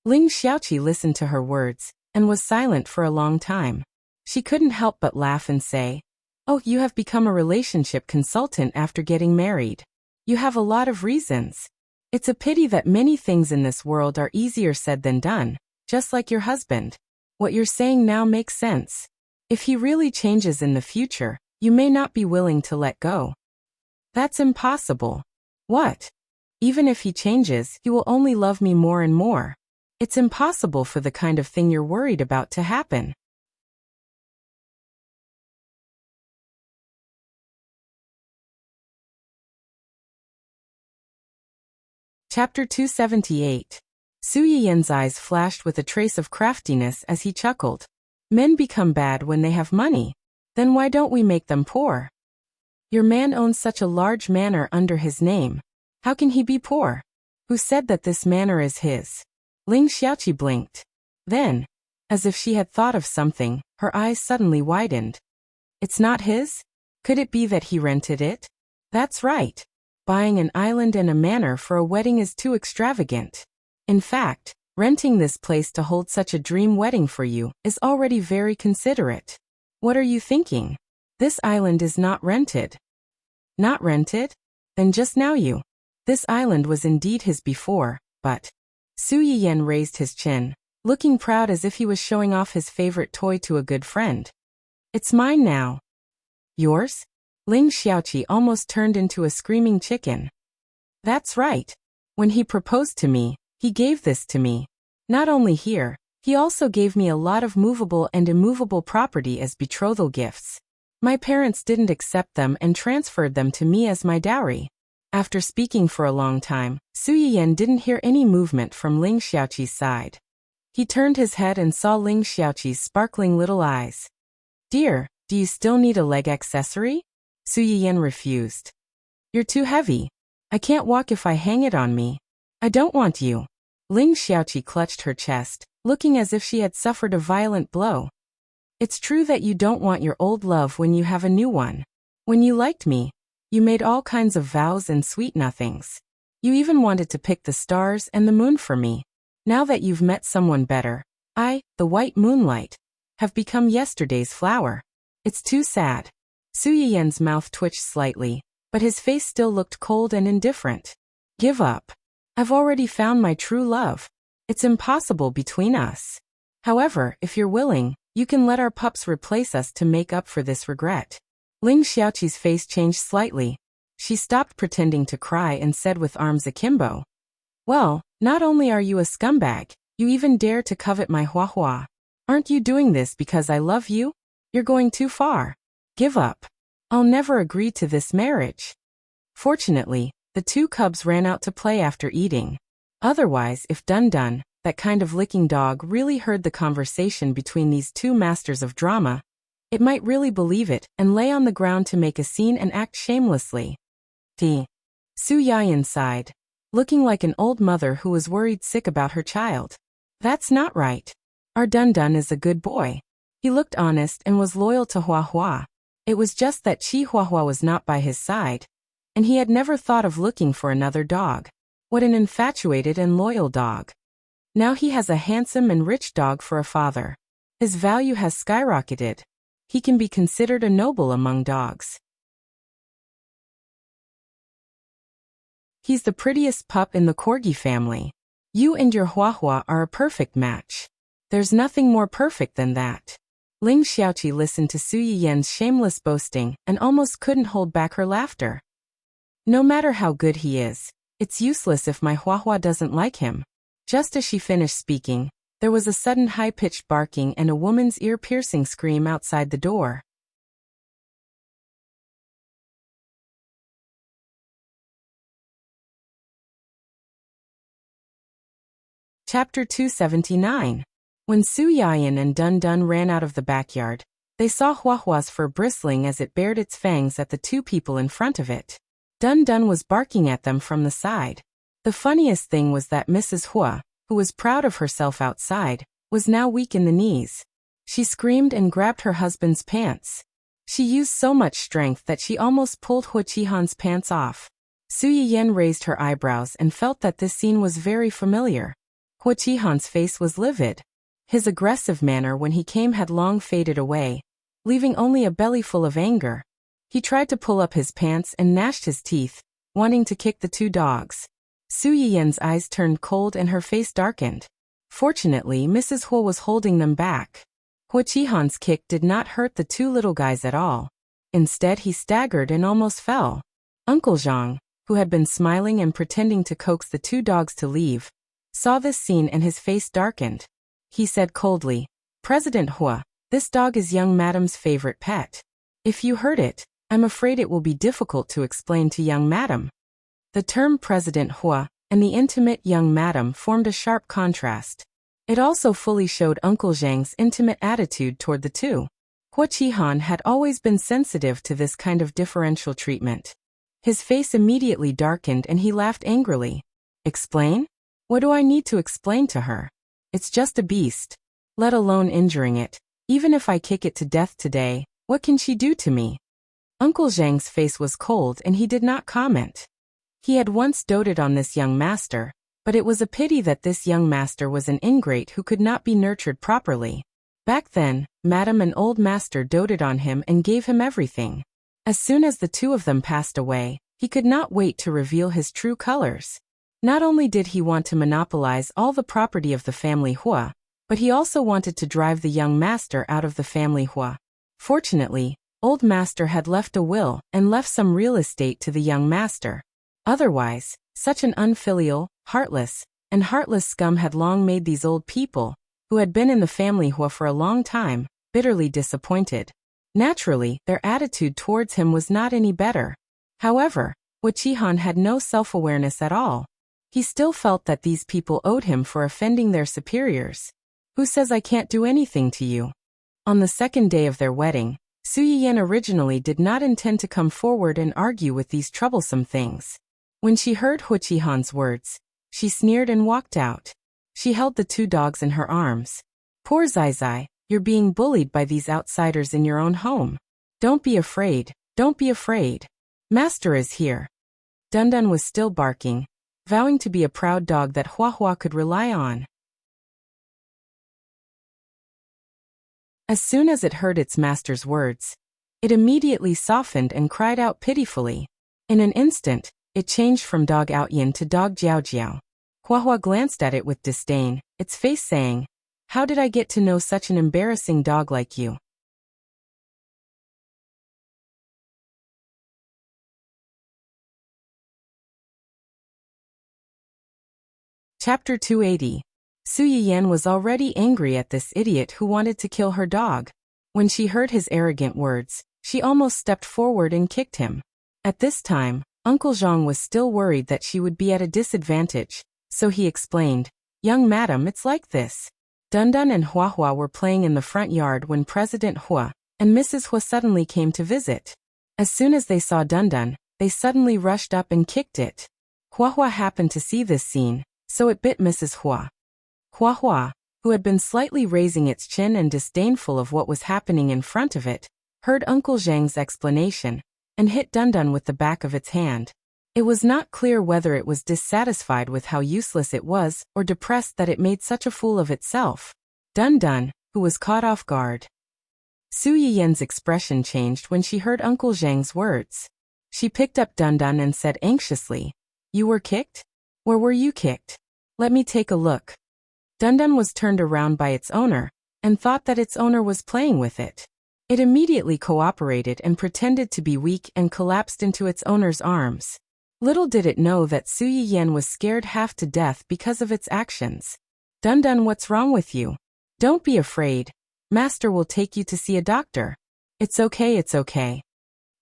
Ling Xiaoqi listened to her words, and was silent for a long time. She couldn't help but laugh and say, "Oh, you have become a relationship consultant after getting married. You have a lot of reasons. It's a pity that many things in this world are easier said than done, just like your husband. What you're saying now makes sense. If he really changes in the future, you may not be willing to let go." "That's impossible." "What?" "Even if he changes, he will only love me more and more. It's impossible for the kind of thing you're worried about to happen." Chapter 278. Su Yiyan's eyes flashed with a trace of craftiness as he chuckled. "Men become bad when they have money. Then why don't we make them poor? Your man owns such a large manor under his name. How can he be poor? Who said that this manor is his?" Ling Xiaoqi blinked. Then, as if she had thought of something, her eyes suddenly widened. "It's not his? Could it be that he rented it?" "That's right. Buying an island and a manor for a wedding is too extravagant. In fact, renting this place to hold such a dream wedding for you is already very considerate. What are you thinking? This island is not rented." "Not rented? Then just now you." This island was indeed his before, but Su Yiyan raised his chin, looking proud as if he was showing off his favorite toy to a good friend. "It's mine now." "Yours?" Ling Xiaoqi almost turned into a screaming chicken. "That's right. When he proposed to me, he gave this to me. Not only here, he also gave me a lot of movable and immovable property as betrothal gifts. My parents didn't accept them and transferred them to me as my dowry." After speaking for a long time, Su Yiyan didn't hear any movement from Ling Xiaoqi's side. He turned his head and saw Ling Xiaoqi's sparkling little eyes. "Dear, do you still need a leg accessory?" Su Yiyan refused. "You're too heavy. I can't walk if I hang it on me. I don't want you." Ling Xiaoqi clutched her chest, looking as if she had suffered a violent blow. "It's true that you don't want your old love when you have a new one. When you liked me, you made all kinds of vows and sweet nothings. You even wanted to pick the stars and the moon for me. Now that you've met someone better, I, the white moonlight, have become yesterday's flower. It's too sad." Su Yiyan's mouth twitched slightly, but his face still looked cold and indifferent. "Give up. I've already found my true love. It's impossible between us. However, if you're willing, you can let our pups replace us to make up for this regret." Ling Xiaoqi's face changed slightly. She stopped pretending to cry and said with arms akimbo, "Well, not only are you a scumbag, you even dare to covet my Huahua. Aren't you doing this because I love you? You're going too far. Give up. I'll never agree to this marriage." Fortunately, the two cubs ran out to play after eating. Otherwise, if Dun Dun, that kind of licking dog, really heard the conversation between these two masters of drama, it might really believe it and lay on the ground to make a scene and act shamelessly. Su Yayan sighed, looking like an old mother who was worried sick about her child. That's not right. Our Dun Dun is a good boy. He looked honest and was loyal to Hua Hua. It was just that Chi Hua Hua was not by his side, and he had never thought of looking for another dog. What an infatuated and loyal dog. Now he has a handsome and rich dog for a father. His value has skyrocketed. He can be considered a noble among dogs. He's the prettiest pup in the Corgi family. You and your Hua Hua are a perfect match. There's nothing more perfect than that. Ling Xiaoqi listened to Su Yiyan's shameless boasting and almost couldn't hold back her laughter. No matter how good he is, it's useless if my Hua Hua doesn't like him. Just as she finished speaking, there was a sudden high-pitched barking and a woman's ear-piercing scream outside the door. Chapter 279. When Su Yayan and Dun Dun ran out of the backyard, they saw Hua Hua's fur bristling as it bared its fangs at the two people in front of it. Dun Dun was barking at them from the side. The funniest thing was that Mrs. Hua, who was proud of herself outside, was now weak in the knees. She screamed and grabbed her husband's pants. She used so much strength that she almost pulled Hua Qihan's pants off. Su Yiyan raised her eyebrows and felt that this scene was very familiar. Hua Qihan's face was livid. His aggressive manner when he came had long faded away, leaving only a belly full of anger. He tried to pull up his pants and gnashed his teeth, wanting to kick the two dogs. Su Yiyan's eyes turned cold and her face darkened. Fortunately, Mrs. Hua was holding them back. Hua Qihan's kick did not hurt the two little guys at all. Instead, he staggered and almost fell. Uncle Zhang, who had been smiling and pretending to coax the two dogs to leave, saw this scene and his face darkened. He said coldly, "President Hua, this dog is young madam's favorite pet. If you hurt it, I'm afraid it will be difficult to explain to young madam." The term President Hua and the intimate young madam formed a sharp contrast. It also fully showed Uncle Zhang's intimate attitude toward the two. Hua Qihan had always been sensitive to this kind of differential treatment. His face immediately darkened and he laughed angrily. "Explain? What do I need to explain to her? It's just a beast. Let alone injuring it. Even if I kick it to death today, what can she do to me?" Uncle Zhang's face was cold and he did not comment. He had once doted on this young master, but it was a pity that this young master was an ingrate who could not be nurtured properly. Back then, Madam and old master doted on him and gave him everything. As soon as the two of them passed away, he could not wait to reveal his true colors. Not only did he want to monopolize all the property of the family Hua, but he also wanted to drive the young master out of the family Hua. Fortunately, old master had left a will and left some real estate to the young master. Otherwise, such an unfilial, heartless scum had long made these old people, who had been in the family Hua for a long time, bitterly disappointed. Naturally, their attitude towards him was not any better. However, Hua Qihan had no self-awareness at all. He still felt that these people owed him for offending their superiors. "Who says I can't do anything to you?" On the second day of their wedding, Su Yiyan originally did not intend to come forward and argue with these troublesome things. When she heard Hua Qihan's words, she sneered and walked out. She held the two dogs in her arms. "Poor Zai Zai, you're being bullied by these outsiders in your own home. Don't be afraid, don't be afraid. Master is here." Dun Dun was still barking, vowing to be a proud dog that Hua Hua could rely on. As soon as it heard its master's words, it immediately softened and cried out pitifully. In an instant, it changed from dog Outyin to dog Jiao Jiao. Hua Hua glanced at it with disdain, its face saying, "How did I get to know such an embarrassing dog like you?" Chapter 280. Su Yiyan was already angry at this idiot who wanted to kill her dog. When she heard his arrogant words, she almost stepped forward and kicked him. At this time, Uncle Zhang was still worried that she would be at a disadvantage, So he explained, "Young madam, it's like this. Dundun and Hua Hua were playing in the front yard when President Hua and Mrs. Hua suddenly came to visit. As soon as they saw Dundun, they suddenly rushed up and kicked it. Hua Hua happened to see this scene, so it bit Mrs. Hua. Hua Hua, who had been slightly raising its chin and disdainful of what was happening in front of it, heard Uncle Zhang's explanation and hit Dundun with the back of its hand. It was not clear whether it was dissatisfied with how useless it was or depressed that it made such a fool of itself. Dundun, who was caught off guard. Su Yiyen's expression changed when she heard Uncle Zhang's words. She picked up Dundun and said anxiously, "You were kicked? Where were you kicked? Let me take a look." Dundun was turned around by its owner and thought that its owner was playing with it. It immediately cooperated and pretended to be weak and collapsed into its owner's arms. Little did it know that Su Yiyen was scared half to death because of its actions. "Dundun, what's wrong with you? Don't be afraid. Master will take you to see a doctor. It's okay, it's okay."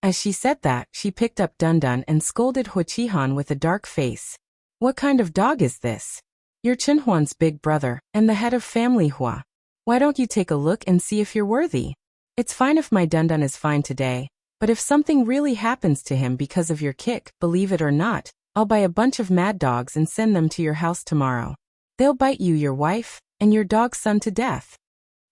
As she said that, she picked up Dundun and scolded Huaqihan with a dark face. "What kind of dog is this? You're Qinhuan's big brother and the head of family Hua. Why don't you take a look and see if you're worthy? It's fine if my Dundun is fine today, but if something really happens to him because of your kick, believe it or not, I'll buy a bunch of mad dogs and send them to your house tomorrow. They'll bite you, your wife, and your dog's son to death."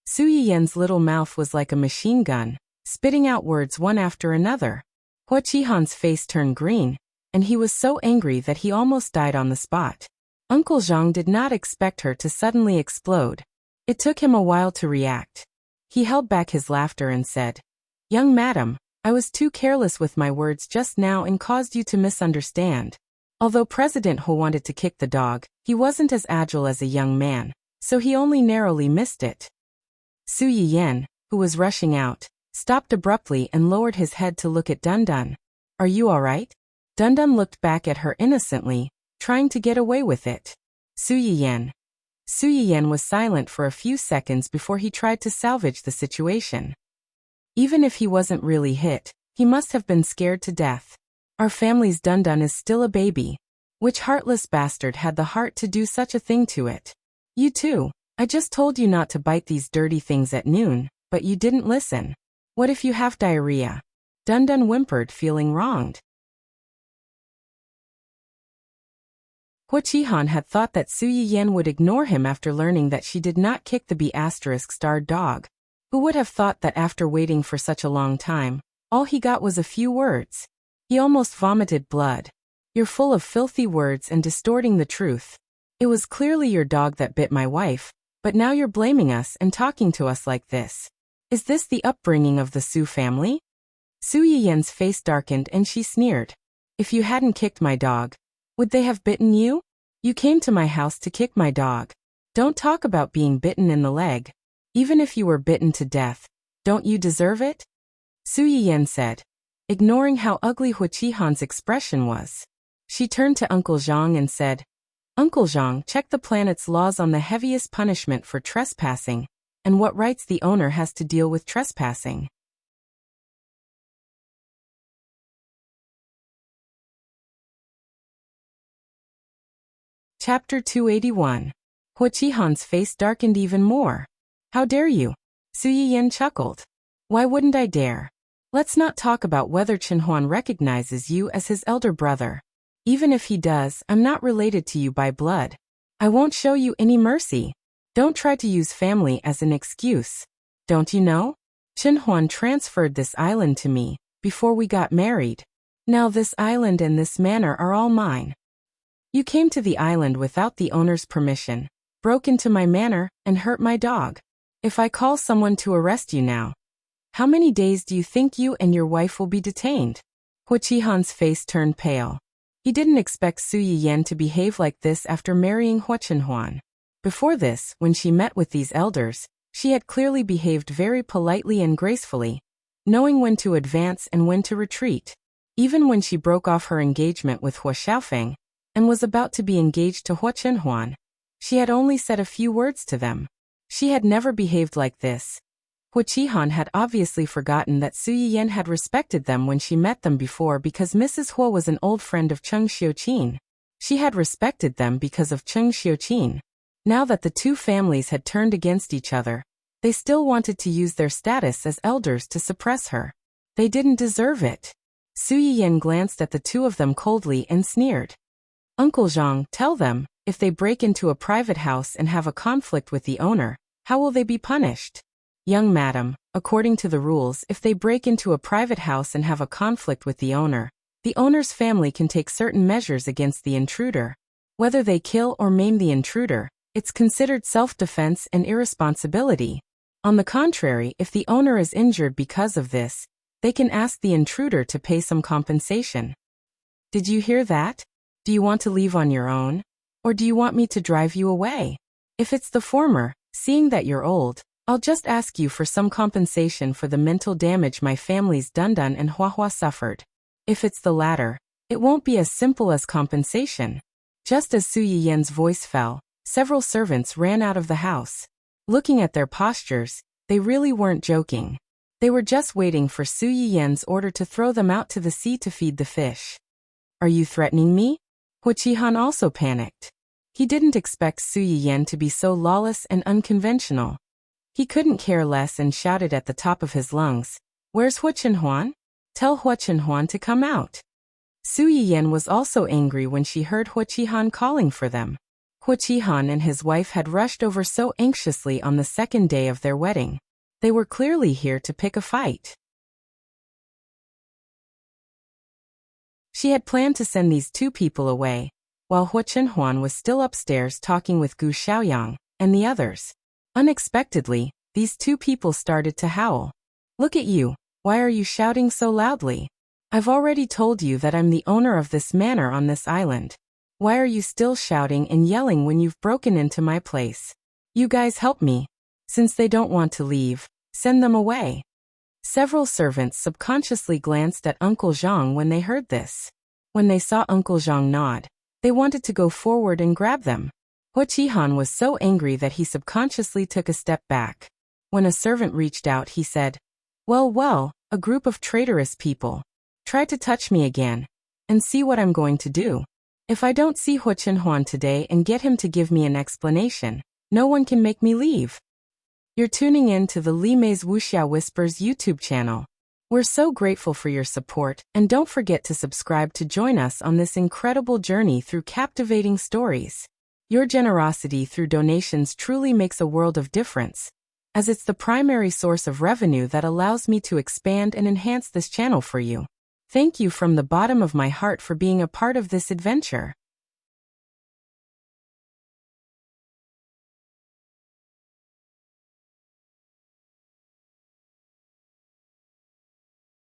Su Yiyen's little mouth was like a machine gun, spitting out words one after another. Huaqihan's face turned green, and he was so angry that he almost died on the spot. Uncle Zhang did not expect her to suddenly explode. It took him a while to react. He held back his laughter and said, "Young madam, I was too careless with my words just now and caused you to misunderstand. Although President He wanted to kick the dog, he wasn't as agile as a young man, so he only narrowly missed it." Su Yiyen, who was rushing out, stopped abruptly and lowered his head to look at Dundun. "Are you all right?" Dundun looked back at her innocently, trying to get away with it. Su Yiyen. Su Yiyen was silent for a few seconds before he tried to salvage the situation. Even if he wasn't really hit, he must have been scared to death. Our family's Dundun is still a baby. Which heartless bastard had the heart to do such a thing to it? You too. I just told you not to bite these dirty things at noon, but you didn't listen. What if you have diarrhea? Dundun whimpered, feeling wronged. Huaqihan had thought that Su Yiyen would ignore him after learning that she did not kick the B***-starred dog. Who would have thought that after waiting for such a long time, all he got was a few words? He almost vomited blood. "You're full of filthy words and distorting the truth. It was clearly your dog that bit my wife, but now you're blaming us and talking to us like this. Is this the upbringing of the Su family?" Su Yiyen's face darkened and she sneered. "If you hadn't kicked my dog, would they have bitten you? You came to my house to kick my dog. Don't talk about being bitten in the leg. Even if you were bitten to death, don't you deserve it?" Su Yiyen said, ignoring how ugly Huaqihan's expression was. She turned to Uncle Zhang and said, "Uncle Zhang, check the planet's laws on the heaviest punishment for trespassing, and what rights the owner has to deal with trespassing." Chapter 281. Huaqihan's face darkened even more. "How dare you?" Su Yiyen chuckled. "Why wouldn't I dare? Let's not talk about whether Qinhuan recognizes you as his elder brother. Even if he does, I'm not related to you by blood. I won't show you any mercy. Don't try to use family as an excuse. Don't you know? Qinhuan transferred this island to me before we got married. Now this island and this manor are all mine. You came to the island without the owner's permission, broke into my manor, and hurt my dog. If I call someone to arrest you now, how many days do you think you and your wife will be detained?" Huaqihan's face turned pale. He didn't expect Su Yiyen to behave like this after marrying Huaqinhuan. Before this, when she met with these elders, she had clearly behaved very politely and gracefully, knowing when to advance and when to retreat. Even when she broke off her engagement with Hua Xiaofeng and was about to be engaged to Huaqinhuan, she had only said a few words to them. She had never behaved like this. Huaqihan had obviously forgotten that Su Yiyen had respected them when she met them before because Mrs. Hua was an old friend of Cheng Xiuqin. She had respected them because of Cheng Xiuqin. Now that the two families had turned against each other, they still wanted to use their status as elders to suppress her. They didn't deserve it. Su Yiyan glanced at the two of them coldly and sneered. Uncle Zhang, tell them, if they break into a private house and have a conflict with the owner, how will they be punished? Young madam, according to the rules, if they break into a private house and have a conflict with the owner's family can take certain measures against the intruder. Whether they kill or maim the intruder, it's considered self-defense and irresponsibility. On the contrary, if the owner is injured because of this, they can ask the intruder to pay some compensation. Did you hear that? Do you want to leave on your own? Or do you want me to drive you away? If it's the former, seeing that you're old, I'll just ask you for some compensation for the mental damage my family's Dundun and Huahua suffered. If it's the latter, it won't be as simple as compensation. Just as Su Yiyan's voice fell, several servants ran out of the house. Looking at their postures, they really weren't joking. They were just waiting for Su Yiyan's order to throw them out to the sea to feed the fish. Are you threatening me? Huqihan also panicked. He didn't expect Su Yiyan to be so lawless and unconventional. He couldn't care less and shouted at the top of his lungs, "Where's Huqihan? Tell Huqihan to come out." Su Yiyan was also angry when she heard Huqihan calling for them. Huqihan and his wife had rushed over so anxiously on the second day of their wedding. They were clearly here to pick a fight. She had planned to send these two people away, while Huqihan was still upstairs talking with Gu Xiaoyang and the others. Unexpectedly, these two people started to howl. "Look at you, why are you shouting so loudly? I've already told you that I'm the owner of this manor on this island. Why are you still shouting and yelling when you've broken into my place? You guys help me. Since they don't want to leave, send them away." Several servants subconsciously glanced at Uncle Zhang when they heard this. When they saw Uncle Zhang nod, they wanted to go forward and grab them. Huqihan was so angry that he subconsciously took a step back. When a servant reached out, he said, Well, a group of traitorous people. Try to touch me again, and see what I'm going to do. If I don't see Huqihan today and get him to give me an explanation, no one can make me leave." You're tuning in to the Li Mei's Wuxia Whispers YouTube channel. We're so grateful for your support, and don't forget to subscribe to join us on this incredible journey through captivating stories. Your generosity through donations truly makes a world of difference, as it's the primary source of revenue that allows me to expand and enhance this channel for you. Thank you from the bottom of my heart for being a part of this adventure.